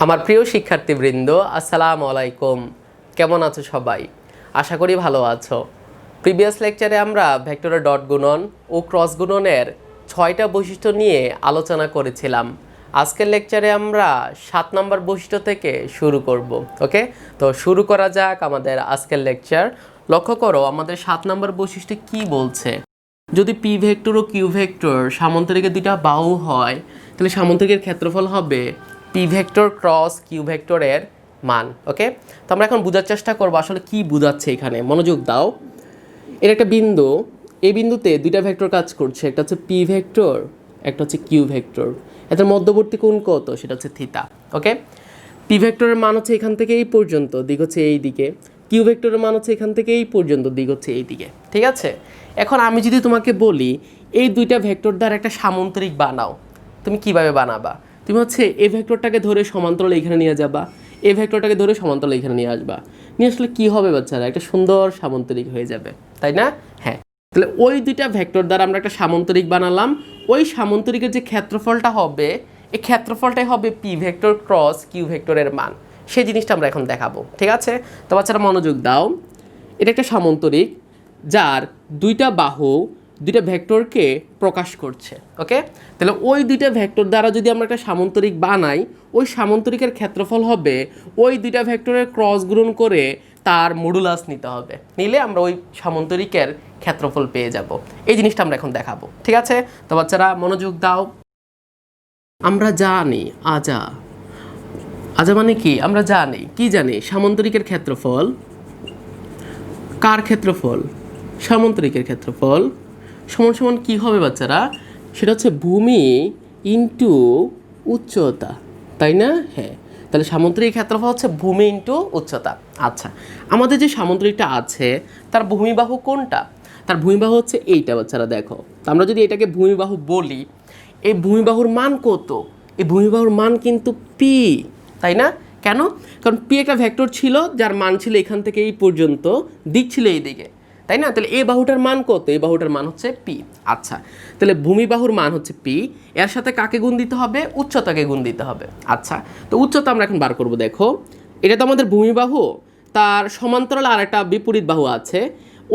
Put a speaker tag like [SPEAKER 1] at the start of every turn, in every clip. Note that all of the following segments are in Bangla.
[SPEAKER 1] আমার প্রিয় শিক্ষার্থীবৃন্দ, আসসালামু আলাইকুম। কেমন আছো সবাই? আশা করি ভালো আছো। প্রিভিয়াস লেকচারে আমরা ভেক্টরের ডট গুণন ও ক্রস গুণনের 6টা বৈশিষ্ট্য নিয়ে আলোচনা করেছিলাম। আজকের লেকচারে আমরা 7 নম্বর বৈশিষ্ট্য থেকে শুরু করব। ওকে, তো শুরু করা যাক আমাদের আজকের লেকচার। লক্ষ্য করো আমাদের 7 নম্বর বৈশিষ্ট্য কি বলছে। যদি P vector O Q vector সামান্তরিকের দুইটা বাহু হয়, তাহলে সামান্তরিকের ক্ষেত্রফল হবে পি ভেক্টর ক্রস কিউ ভেক্টরের মান। ওকে, তো আমরা এখন বোঝার চেষ্টা করবো আসলে কি বোঝাচ্ছে এখানে। মনোযোগ দাও। এর একটা বিন্দু, এই বিন্দুতে দুইটা ভেক্টর কাজ করছে, একটা হচ্ছে পি ভেক্টর, একটা হচ্ছে কিউ ভেক্টর। এদের মধ্যবর্তী কোণ কত? সেটা হচ্ছে থিটা। ওকে, পি ভেক্টরের মান হচ্ছে এখান থেকে এই পর্যন্ত, দিক হচ্ছে এই দিকে। কিউ ভেক্টরের মান হচ্ছে এখান থেকে এই পর্যন্ত, দিক হচ্ছে এই দিকে। ঠিক আছে, এখন আমি যদি তোমাকে বলি এই দুইটা ভেক্টর দ্বারা একটা সামান্তরিক বানাও, তুমি কিভাবে বানাবা? তুমি হচ্ছে এই ভেক্টরটাকে ধরে সমান্তরাল এখানে নিয়ে যাবা, এই ভেক্টরটাকে ধরে সমান্তরাল এখানে নিয়ে আসবা। নিয়ে আসলে কী হবে বাচ্চারা? একটা সুন্দর সামান্তরিক হয়ে যাবে, তাই না? হ্যাঁ, তাহলে ওই দুইটা ভেক্টর দ্বারা আমরা একটা সামান্তরিক বানালাম। ওই সামান্তরিকের যে ক্ষেত্রফলটা হবে, এই ক্ষেত্রফলটাই হবে পি ভেক্টর ক্রস কিউ ভেক্টরের মান। সেই জিনিসটা আমরা এখন দেখাবো। ঠিক আছে, তো বাচ্চারা মনোযোগ দাও। এটা একটা সামান্তরিক যার দুইটা বাহু দুইটা ভেক্টরকে প্রকাশ করছে। ওকে, তাহলে ওই দুইটা ভেক্টর দ্বারা যদি আমরা একটা সামান্তরিক বানাই, ওই সামান্তরিকের ক্ষেত্রফল হবে ওই দুইটা ভেক্টরের ক্রস গুণন করে তার মডুলাস নিতে হবে। নিলে আমরা ওই সামান্তরিকের ক্ষেত্রফল পেয়ে যাব। এই জিনিসটা আমরা এখন দেখাবো। ঠিক আছে, তো বাচ্চারা মনোযোগ দাও। আমরা জানি আজা আজা মানে কি? আমরা জানি কি জানি? সামান্তরিকের ক্ষেত্রফল। কার ক্ষেত্রফল? সামান্তরিকের ক্ষেত্রফল সমান সমান কী হবে বাচ্চারা? সেটা হচ্ছে ভূমি ইন্টু উচ্চতা, তাই না? হ্যাঁ, তাহলে সামান্তরিক ক্ষেত্রফল হচ্ছে ভূমি ইন্টু উচ্চতা। আচ্ছা, আমাদের যে সামান্তরিকটা আছে তার ভূমিবাহু কোনটা? তার ভূমিবাহু হচ্ছে এইটা বাচ্চারা। দেখো, তো আমরা যদি এটাকে ভূমিবাহু বলি, এই ভূমিবাহুর মান কত? এই ভূমিবাহুর মান কিন্তু পি, তাই না? কেন? কারণ পি একটা ভেক্টর ছিল যার মান ছিল এখান থেকে এই পর্যন্ত, দিক ছিল এই দিকে, তাই না? তাহলে এই বাহুটার মান কত? এই বাহুটার মান হচ্ছে পি। আচ্ছা, তাহলে ভূমিবাহুর মান হচ্ছে পি, এর সাথে কাকে গুণ দিতে হবে? উচ্চতাকে গুণ দিতে হবে। আচ্ছা, তো উচ্চতা আমরা এখন বার করব। দেখো, এটা তো আমাদের ভূমিবাহু, তার সমান্তরাল আর একটা বিপরীত বাহু আছে।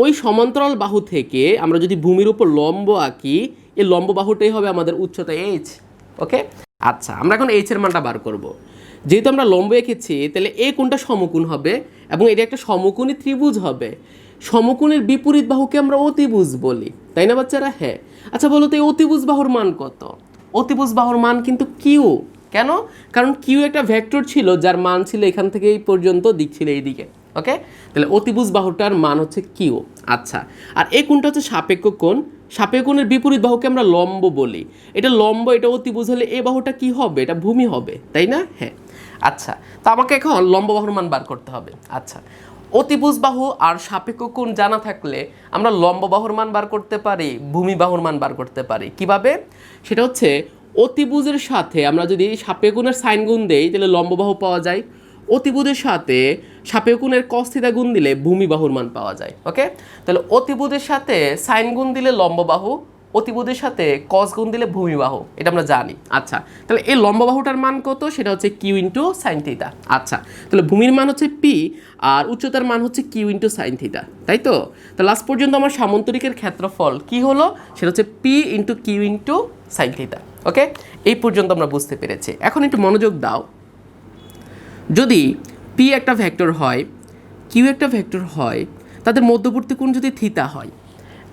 [SPEAKER 1] ওই সমান্তরাল বাহু থেকে আমরা যদি ভূমির উপর লম্ব আঁকি, এই লম্ব বাহুটাই হবে আমাদের উচ্চতা এইচ। ওকে, আচ্ছা, আমরা এখন এইচ এর মানটা বার করব। যেহেতু আমরা লম্ব এঁকেছি, তাহলে এই কোণটা সমকোণ হবে এবং এটা একটা সমকোণী ত্রিভুজ হবে। সমকোণের বিপরীত বাহুকে আমরা অতিভুজ বলি, তাই না বাচ্চারা? হ্যাঁ, আচ্ছা বলো তো এই অতিভুজ বাহুর মান কত? অতিভুজ বাহুর মান কিন্তু কিউ। কেন? কারণ কিউ একটা ভেক্টর ছিল যার মান ছিল এখান থেকে এই পর্যন্ত, দিক ছিল এইদিকে। ওকে, তাহলে অতিভুজ বাহুটার মান হচ্ছে কিউ। আচ্ছা, আর এই কোণটা হচ্ছে সাপেক্ষ কোণ। সাপেক্ষ কোণের বিপরীত বাহুকে আমরা লম্ব বলি। এটা লম্ব, এটা অতিভুজ হলে এই বাহুটা কি হবে? এটা ভূমি হবে, তাই না? হ্যাঁ, আচ্ছা, তো আমাকে এখন লম্ব বাহুর মান বার করতে হবে। আচ্ছা, অতিভুজ বাহু আর সাপেক্ষ কোণ জানা থাকলে আমরা লম্ব বাহুর মান বার করতে পারি, ভূমি বাহুর মান বার করতে পারি। কিভাবে? সেটা হচ্ছে অতিভুজের সাথে আমরা যদি সাপেক্ষ কোণের সাইন গুণ দেই, তাহলে লম্ব বাহু পাওয়া যায়। অতিভুজের সাথে সাপেক্ষ কোণের cos থিটা গুণ দিলে ভূমি বাহুর মান পাওয়া যায়। ওকে, তাহলে অতিভুজের সাথে সাইন গুণ দিলে লম্ব বাহু, অতিভুজের সাথে cos গুণ দিলে ভূমি বাহু, এটা আমরা জানি। আচ্ছা, তাহলে এই লম্ব বাহুটার মান কত? সেটা হচ্ছে কিউ ইন্টু সাইন থিটা। আচ্ছা, তাহলে ভূমির মান হচ্ছে পি আর উচ্চতার মান হচ্ছে কিউ ইন্টু সাইন থিটা, তাই তো? তো লাস্ট পর্যন্ত আমার সামান্তরিকের ক্ষেত্রফল কি হলো? সেটা হচ্ছে p into Q into sine theta. Okay, এই পর্যন্ত আমরা বুঝতে পেরেছি। এখন একটু মনোযোগ দাও। যদি পি একটা ভেক্টর হয়, কিউ একটা ভেক্টর হয়, তাদের মধ্যবর্তী কোণ যদি থিটা হয়,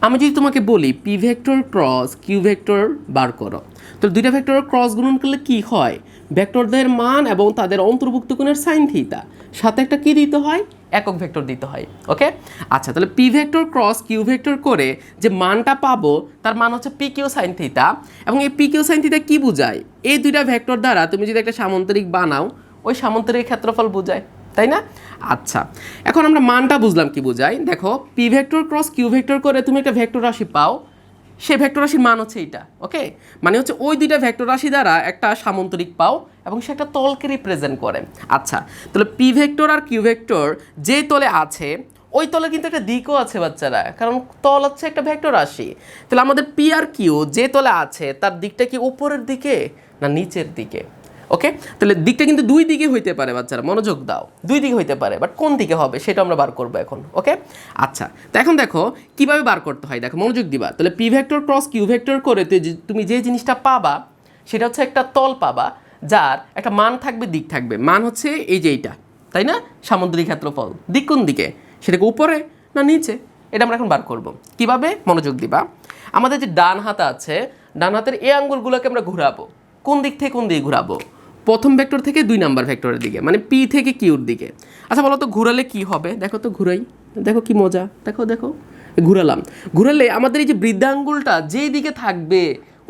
[SPEAKER 1] আমি যদি তোমাকে বলি p vector cross Q vector বার করো, তো দুইটা ভেক্টরের ক্রস গুণন করলে কি হয়? ভেক্টরদের মান এবং তাদের অন্তর্ভুক্ত কোণের সাইন থিটা, সাথে একটা কি দিতে হয়? একক ভেক্টর দিতে হয়। ওকে, আচ্ছা, তাহলে P vector cross Q vector করে যে মানটা পাবো তার মান হচ্ছে পি কিউ সাইন থিটা। এবং এই পি কিউ সাইন থিটা কি বোঝায়? এই দুইটা ভেক্টর দ্বারা তুমি যদি একটা সামান্তরিক বানাও, ওই সামান্তরিক ক্ষেত্রফল বোঝায়, তাই না? আচ্ছা, এখন আমরা মানটা বুঝলাম কি বোঝায়। দেখো, P vector cross Q vector করে তুমি একটা ভেক্টর রাশি পাও, সেই ভেক্টর রাশির মান হচ্ছে এইটা। ওকে, মানে হচ্ছে ওই দুইটা ভেক্টর রাশি দ্বারা একটা সামান্তরিক পাও এবং সে একটা তলকে রিপ্রেজেন্ট করে। আচ্ছা, তাহলে পি ভেক্টর আর কিউ ভেক্টর যে তলে আছে, ওই তলে কিন্তু একটা দিকও আছে বাচ্চারা, কারণ তল হচ্ছে একটা ভেক্টর রাশি। তাহলে আমাদের পি আর কিউ যে তলে আছে তার দিকটা কি উপরের দিকে না নিচের দিকে? ওকে, তাহলে দিকটা কিন্তু দুই দিকে হইতে পারে বাচ্চারা, মনোযোগ দাও, দুই দিকে হইতে পারে, বাট কোন দিকে হবে সেটা আমরা বার করবো এখন। ওকে, আচ্ছা, তো এখন দেখো কিভাবে বার করতে হয়, দেখো মনোযোগ দিবা। তাহলে P vector cross Q vector করে তুমি যে জিনিসটা পাবা সেটা হচ্ছে একটা তল পাবা যার একটা মান থাকবে, দিক থাকবে। মান হচ্ছে এই যে এইটা, তাই না, সামুদ্রিক ক্ষেত্রফল। দিক কোন দিকে, সেটাকে উপরে না নিচে, এটা আমরা এখন বার করব। কিভাবে, মনোযোগ দিবা। আমাদের যে ডান হাত আছে, ডান হাতের এই আঙ্গুলগুলোকে আমরা ঘোরাবো। কোন দিক থেকে কোন দিকে ঘোরাবো, প্রথম ভেক্টর থেকে 2 নাম্বার ভেক্টরের দিকে, মানে পি থেকে কিউর দিকে। আচ্ছা বলো তো ঘুরালে কি হবে, দেখো তো ঘুরাই, দেখো কি মজা, দেখো দেখো ঘুরালাম। ঘুরালে আমাদের এই যে বৃদ্ধাঙ্গুলটা যেই দিকে থাকবে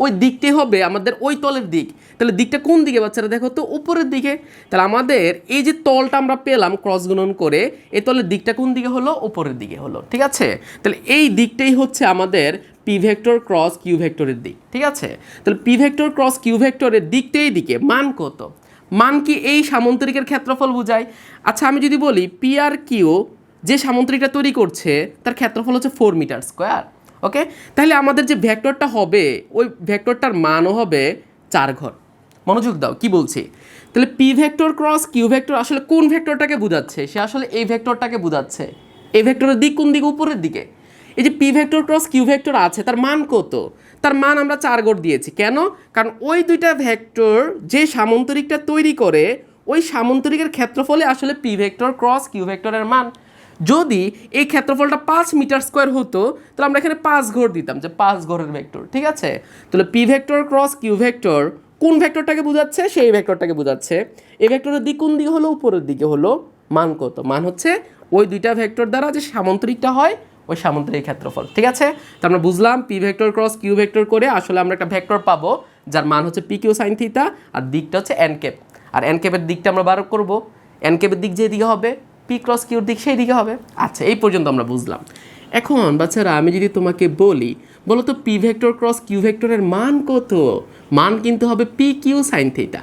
[SPEAKER 1] ওই দিকটাই হবে আমাদের ওই তলের দিক। তাহলে দিকটা কোন দিকে বাচ্চারা, দেখো তো উপরের দিকে। তাহলে আমাদের এই যে তলটা আমরা পেলাম ক্রস গুণন করে, এই তলের দিকটা কোন দিকে হলো, উপরের দিকে হলো। ঠিক আছে, তাহলে এই দিকটাই হচ্ছে আমাদের পি ভেক্টর ক্রস কিউ ভেক্টরের দিক। ঠিক আছে, তাহলে পি ভেক্টর ক্রস কিউ ভেক্টরের দিকটাই দিকে, মান কত, মান কি এই সামন্তরিকের ক্ষেত্রফল বোঝায়। আচ্ছা আমি যদি বলি পি আর কিউ যে সামন্তরিকটা তৈরি করছে তার ক্ষেত্রফল হচ্ছে 4 মিটার স্কোয়ার। ওকে, তাহলে আমাদের যে ভেক্টরটা হবে ওই ভেক্টরটার মানও হবে 4 ঘর। মনোযোগ দাও কি বলছি। তাহলে P vector cross Q vector আসলে কোন ভেক্টরটাকে বোঝাচ্ছে, সে আসলে এই ভেক্টরটাকে বোঝাচ্ছে। এই ভেক্টরের দিক কোন দিকে, উপরের দিকে। এই যে P vector cross Q vector আছে তার মান কত, তার মান আমরা 4 ঘর দিয়েছি। কেন, কারণ ওই দুইটা ভেক্টর যে সামন্তরিকটা তৈরি করে ওই সামন্তরিকের ক্ষেত্রফলে আসলে পি ভেক্টর ক্রস কিউ ভেক্টরের মান। যদি এই ক্ষেত্রফলটা 5 মিটার স্কোয়ার হতো তাহলে আমরা এখানে 5 ঘর দিতাম, যে 5 ঘরের ভেক্টর। ঠিক আছে, তাহলে P vector cross Q vector কোন ভেক্টরটাকে বোঝাচ্ছে, সেই ভেক্টরটাকে বোঝাচ্ছে। এই ভেক্টরের দিক কোন দিকে হলো, উপরের দিকে হলো। মান কত, মান হচ্ছে ওই দুইটা ভেক্টর দ্বারা যে সামন্তরিকটা হয় ওই সামন্তরিক ক্ষেত্রফল। ঠিক আছে, তো আমরা বুঝলাম P vector cross Q vector করে আসলে আমরা একটা ভেক্টর পাবো যার মান হচ্ছে পি কিউ সাইন থিটা, আর দিকটা হচ্ছে এন ক্যাপ। আর এন ক্যাপের দিকটা আমরা বার করবো, এন ক্যাপের দিক যে দিকে হবে পি ক্রস কিউর দিক সেই দিকে হবে। আচ্ছা এই পর্যন্ত আমরা বুঝলাম। এখন বাচ্চারা আমি যদি তোমাকে বলি, বলো তো পি ভেক্টর ক্রস কিউ ভেক্টরের মান কত, মান কিন্তু হবে পি কিউ সাইন থিটা,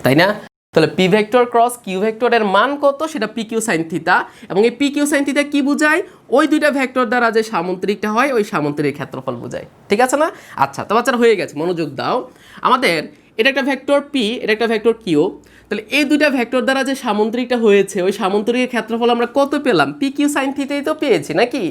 [SPEAKER 1] তাই না। তাহলে পি ভেক্টর ক্রস কিউ ভেক্টরের মান কত, সেটা পি কিউ সাইন থিটা। এবং এই পি কিউ সাইন থিটা কি বোঝায়, ওই দুইটা ভেক্টর দ্বারা যে সামন্তরিকটা হয় ওই সামন্তরিক ক্ষেত্রফল বোঝায়। ঠিক আছে না। আচ্ছা তো বাচ্চারা হয়ে গেছে, মনোযোগ দাও। আমাদের এটা একটা ভেক্টর পি, এটা একটা ভেক্টর কিউ। তাহলে এই দুইটা ভেক্টর দ্বারা যে সামন্তরিকটা হয়েছে ওই সামন্তরিকের ক্ষেত্রফল আমরা কত পেলাম, পি কিউ সাইন থিটাই তো পেয়েছি নাকি।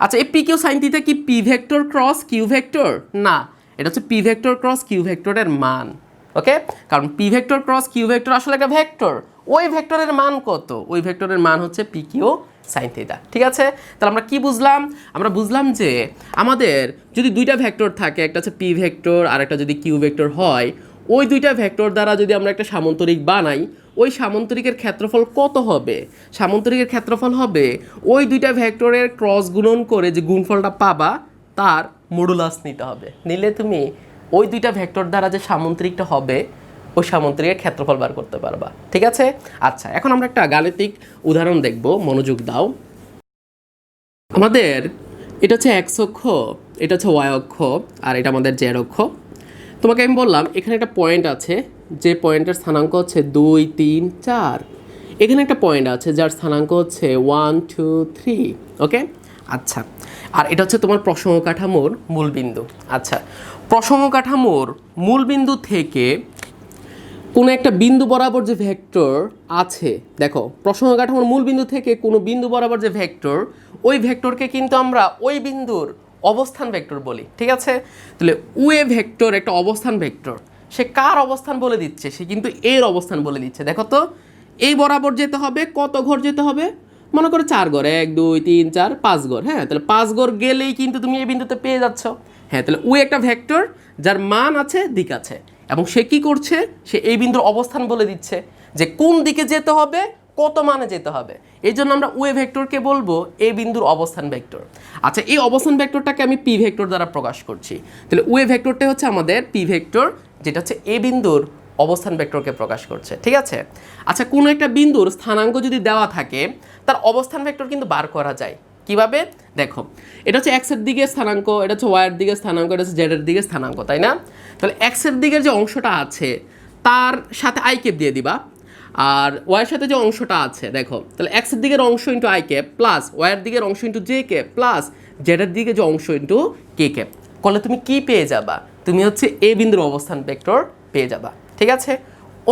[SPEAKER 1] আচ্ছা এই পি কিউ সাইন থিটা কি P vector cross Q vector, না, এটা হচ্ছে পি ভেক্টর ক্রস কিউ ভেক্টরের মান। ওকে, কারণ P vector cross Q vector আসলে একটা ভেক্টর, ওই ভেক্টরের মান কত, ওই ভেক্টরের মান হচ্ছে পি কিউ সাইন থিটা। ঠিক আছে, তাহলে আমরা কি বুঝলাম, আমরা বুঝলাম যে আমাদের যদি দুইটা ভেক্টর থাকে, একটা হচ্ছে পি ভেক্টর আর একটা যদি কিউ ভেক্টর হয়, ওই দুইটা ভেক্টর দ্বারা যদি আমরা একটা সামন্তরিক বানাই ওই সামন্তরিকের ক্ষেত্রফল কত হবে, সামন্তরিকের ক্ষেত্রফল হবে ওই দুইটা ভেক্টরের ক্রস গুণন করে যে গুণফলটা পাবা তার মডুলাস নিতে হবে। নিলে তুমি ওই দুইটা ভেক্টর দ্বারা যে সামন্তরিকটা হবে ওই সামন্তরিকের ক্ষেত্রফল বার করতে পারবা। ঠিক আছে, আচ্ছা এখন আমরা একটা গাণিতিক উদাহরণ দেখব, মনোযোগ দাও। আমাদের এটা হচ্ছে এক্স অক্ষ, এটা হচ্ছে ওয়াই অক্ষ, আর এটা আমাদের জেড অক্ষ। তোমাকে আমি বললাম এখানে একটা পয়েন্ট আছে, যে পয়েন্টের স্থানাঙ্ক হচ্ছে 2, 3, 4। এখানে একটা পয়েন্ট আছে যার স্থানাঙ্ক হচ্ছে 1, 2, 3। ওকে, আচ্ছা, আর এটা হচ্ছে তোমার প্রসঙ্গ কাঠামোর মূলবিন্দু। আচ্ছা, প্রসঙ্গ কাঠামোর মূলবিন্দু থেকে কোনো একটা বিন্দু বরাবর যে ভেক্টর আছে, দেখো প্রসঙ্গ কাঠামোর মূলবিন্দু থেকে কোনো বিন্দু বরাবর যে ভেক্টর, ওই ভেক্টরকে কিন্তু আমরা ওই বিন্দুর অবস্থান ভেক্টর বলি। ঠিক আছে, তাহলে ওয়ে ভেক্টর একটা অবস্থান ভেক্টর, সে কার অবস্থান বলে দিচ্ছে, সে কিন্তু এর অবস্থান বলে দিচ্ছে। দেখো তো এই বরাবর যেতে হবে, কত ঘর যেতে হবে, মনে করো 4 ঘর, 1, 2, 3, 4, 5 ঘর। হ্যাঁ, তাহলে 5 ঘর গেলেই কিন্তু তুমি এই বিন্দুতে পেয়ে যাচ্ছ। হ্যাঁ, তাহলে ওই একটা ভেক্টর যার মান আছে, দিক আছে, এবং সে কি করছে, সে এই বিন্দুর অবস্থান বলে দিচ্ছে যে কোন দিকে যেতে হবে, কত মানে যেতে হবে। এই জন্য আমরা ওয়ে ভেক্টরকে বলবো এই বিন্দুর অবস্থান ভেক্টর। আচ্ছা এই অবস্থান ভেক্টরটাকে আমি পি ভেক্টর দ্বারা প্রকাশ করছি। তাহলে ওয়ে ভেক্টরটা হচ্ছে আমাদের পি ভেক্টর, যেটা হচ্ছে এই বিন্দুর অবস্থান ভেক্টরকে প্রকাশ করছে। ঠিক আছে, আচ্ছা কোনো একটা বিন্দুর স্থানাঙ্ক যদি দেওয়া থাকে তার অবস্থান ভেক্টর কিন্তু বার করা যায়। কিভাবে, দেখো এটা হচ্ছে এক্সের দিকে স্থানাঙ্ক, এটা হচ্ছে ওয়াইয়ের দিকে স্থানাঙ্ক, এটা হচ্ছে জেডের দিকে স্থানাঙ্ক, তাই না। তাহলে এক্সের দিকের যে অংশটা আছে তার সাথে আই ক্যাপ দিয়ে দিবা, আর ওয়াইয়ের সাথে যে অংশটা আছে দেখো, তাহলে এক্সের দিকের অংশ ইন্টু আই ক্যাপ প্লাস ওয়াইয়ের দিকের অংশ ইন্টু জে ক্যাপ প্লাস জেডের দিকে যে অংশ ইন্টু কে ক্যাপ করলে তুমি কি পেয়ে যাবা, তুমি হচ্ছে এ বিন্দুর অবস্থান ভেক্টর পেয়ে যাবা। ঠিক আছে,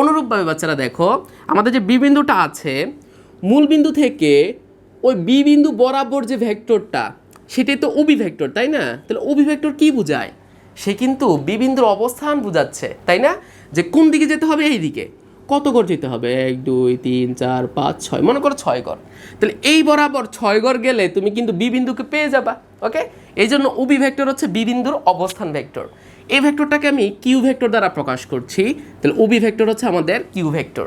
[SPEAKER 1] অনুরূপভাবে বাচ্চারা দেখো আমাদের যে বি বিন্দুটা আছে মূল বিন্দু থেকে ওই বি বিন্দু বরাবর যে ভেক্টরটা সেটাই তো ওবি ভেক্টর, তাই না? তাহলে ওবি ভেক্টর কি বোঝায়? সে কিন্তু বি বিন্দুর অবস্থান বোঝাচ্ছে, তাই না? যে কোন দিকে যেতে হবে, এই দিকে। কত ঘর যেতে হবে? 1 2 3 4 5 6, মনে করো 6 ঘর। তাহলে এই বরাবর 6 ঘর গেলে তুমি কিন্তু বি বিন্দুকে পেয়ে যাবা। ওকে, এই জন্য ওবি ভেক্টর হচ্ছে বি বিন্দুর অবস্থান ভেক্টর। এই ভেক্টরটাকে আমি কিউ ভেক্টর দ্বারা প্রকাশ করছি। তাহলে ওবি ভেক্টর হচ্ছে আমাদের কিউ ভেক্টর,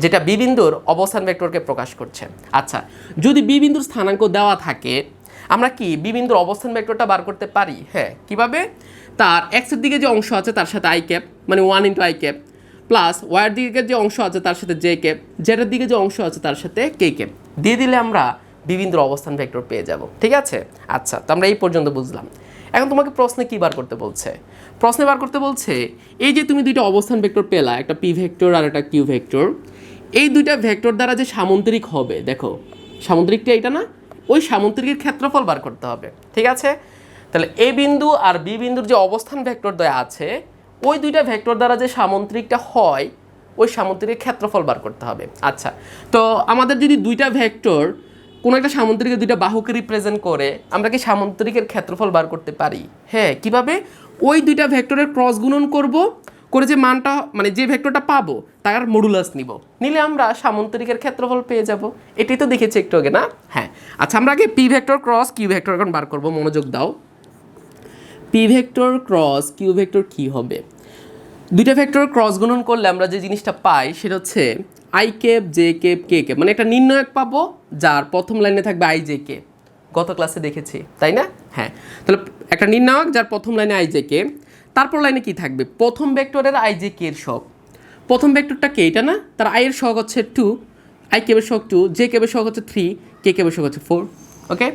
[SPEAKER 1] যেটা বি বিন্দুর অবস্থান ভেক্টরকে প্রকাশ করছে। আচ্ছা, যদি বি বিন্দুর স্থানাঙ্ক দেওয়া থাকে আমরা কি বি বিন্দুর অবস্থান ভেক্টরটা বার করতে পারি? হ্যাঁ, কিভাবে? তার এক্সের দিকে যে অংশ আছে তার সাথে আই ক্যাপ, মানে 1 × আই ক্যাপ, প্লাস ওয়াইয়ের দিকে যে অংশ আছে তার সাথে জে ক্যাপ, জেডের দিকে যে অংশ আছে তার সাথে কে ক্যাপ দিয়ে দিলে আমরা বি বিন্দুর অবস্থান ভেক্টর পেয়ে যাব। ঠিক আছে? আচ্ছা, তো আমরা এই পর্যন্ত বুঝলাম। এখন তোমাকে প্রশ্নে কি বার করতে বলছে? প্রশ্নে বার করতে বলছে এই যে তুমি দুইটা অবস্থান ভেক্টর পেলা, একটা পি ভেক্টর আর একটা কিউ ভেক্টর, এই দুইটা ভেক্টর দ্বারা যে সামন্তরিক হবে, দেখো সামন্তরিকটা এইটা না, ওই সামন্তরিকের ক্ষেত্রফল বার করতে হবে। ঠিক আছে? তাহলে এ বিন্দু আর বি বিন্দুর যে অবস্থান ভেক্টর দেয়া আছে ওই দুইটা ভেক্টর দ্বারা যে সামন্তরিকটা হয় ওই সামন্তরিকের ক্ষেত্রফল বার করতে হবে। আচ্ছা, তো আমাদের যদি দুইটা ভেক্টর কোনো একটা সামন্তরিকের দুইটা বাহুকে রিপ্রেজেন্ট করে আমরা কি সামন্তরিকের ক্ষেত্রফল বার করতে পারি? হ্যাঁ, কিভাবে? ওই দুইটা ভেক্টরের ক্রস গুণন করব, করে যে মানটা মানে যে ভেক্টরটা পাবো তার মডুলাস নিব, নিলে আমরা সামন্তরিকের ক্ষেত্রফল পেয়ে যাব। এটাই তো দেখেছি একটু আগে, না? হ্যাঁ। আচ্ছা, আমরা আগে P vector cross Q vector এখন বার করব, মনোযোগ দাও। P vector cross Q vector কি হবে? দুইটা ভেক্টর ক্রস গুণন করলে আমরা যে জিনিসটা পাই সেটা হচ্ছে I cap j cap k cap, মানে একটা নির্ণায়ক পাবো যার প্রথম লাইনে থাকবে আই জে কে। গত ক্লাসে দেখেছি, তাই না? হ্যাঁ, তাহলে একটা নির্ণায়ক যার প্রথম লাইনে আই জে কে, তারপর লাইনে কি থাকবে? প্রথম ভেক্টরের আই জে কে এর সহগ। প্রথম ভেক্টরটা কে? এটা না? তার আই এর সহগ হচ্ছে 2, আই ক্যাপের সহগ 2, জে ক্যাপের সহগ হচ্ছে 3, কে ক্যাপের সহগ হচ্ছে 4। ওকে,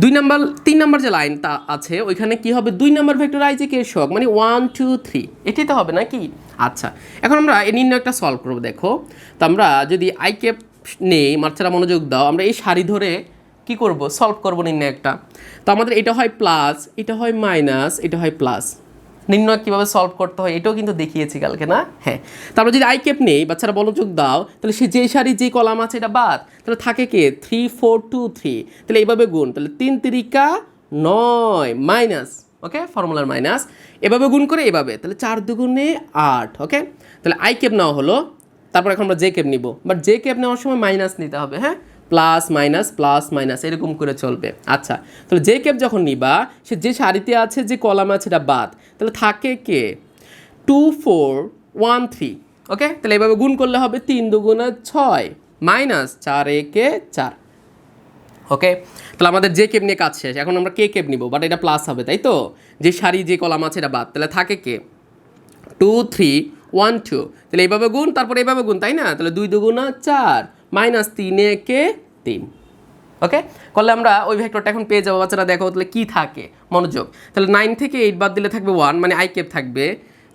[SPEAKER 1] 3 নাম্বার যে লাইন তা আছে ওইখানে কি হবে? 2 নাম্বার ভেক্টর আই জে কে এর সহগ, মানে 1 2 3, এটাই তো হবে নাকি? আচ্ছা, এখন আমরা এই নির্ণয়টা সলভ করবো। দেখো, তো আমরা যদি আই ক্যাপ নেই, মার্চারা মনোযোগ দাও, আমরা এই সারি ধরে কি করব? সলভ করবো নির্ণয়টা। তো আমাদের এটা হয় প্লাস, এটা হয় মাইনাস, এটা হয় প্লাস। নির্ণয় কীভাবে সলভ করতে হয় এটাও কিন্তু দেখিয়েছি কালকে, না? হ্যাঁ। তারপর যদি আই ক্যাপ নেই, বাচ্চারা মনোযোগ দাও, তাহলে সে যে সারি যে কলাম আছে এটা বাদ, তাহলে থাকে কে? 3 4 2 3, তাহলে এইভাবে গুণ, তাহলে 3 3 9 মাইনাস, ওকে, ফর্মুলার মাইনাস, এভাবে গুণ করে এভাবে, তাহলে 4 2 8। ওকে, তাহলে আই ক্যাপ নেওয়া হলো। তারপর এখন আমরা জে ক্যাপ নিব, বাট জে ক্যাপ নেওয়ার সময় মাইনাস নিতে হবে। হ্যাঁ, প্লাস মাইনাস এরকম করে চলবে। আচ্ছা, তাহলে জে ক্যাপ যখন নিবা সে যে সারিতে আছে যে কলাম আছে এটা বাদ, তাহলে থাকে কে? 2 4 1 3। ওকে, তাহলে এভাবে গুণ করলে হবে 3 2 6 মাইনাস 4 1 4। ওকে, তাহলে আমাদের জে ক্যাপ নিয়ে কাজ শেষ। এখন আমরা কে ক্যাপ নিব, বাট এটা প্লাস হবে, তাই তো? যে সারি যে কলাম আছে এটা বাদ, তাহলে থাকে কে? 2 3 1 2, তাহলে এইভাবে গুণ, তারপর এইভাবে গুণ, তাই না? তাহলে 2 2 4 মাইনাস 3 1 3। ওকে, করলে আমরা ওই ভেক্টরটা এখন পেয়ে যাবো। বাচ্চারা দেখো তাহলে কি থাকে, মনোযোগ। তাহলে 9 থেকে 8 বাদ দিলে থাকবে 1, মানে আই ক্যাপ থাকবে।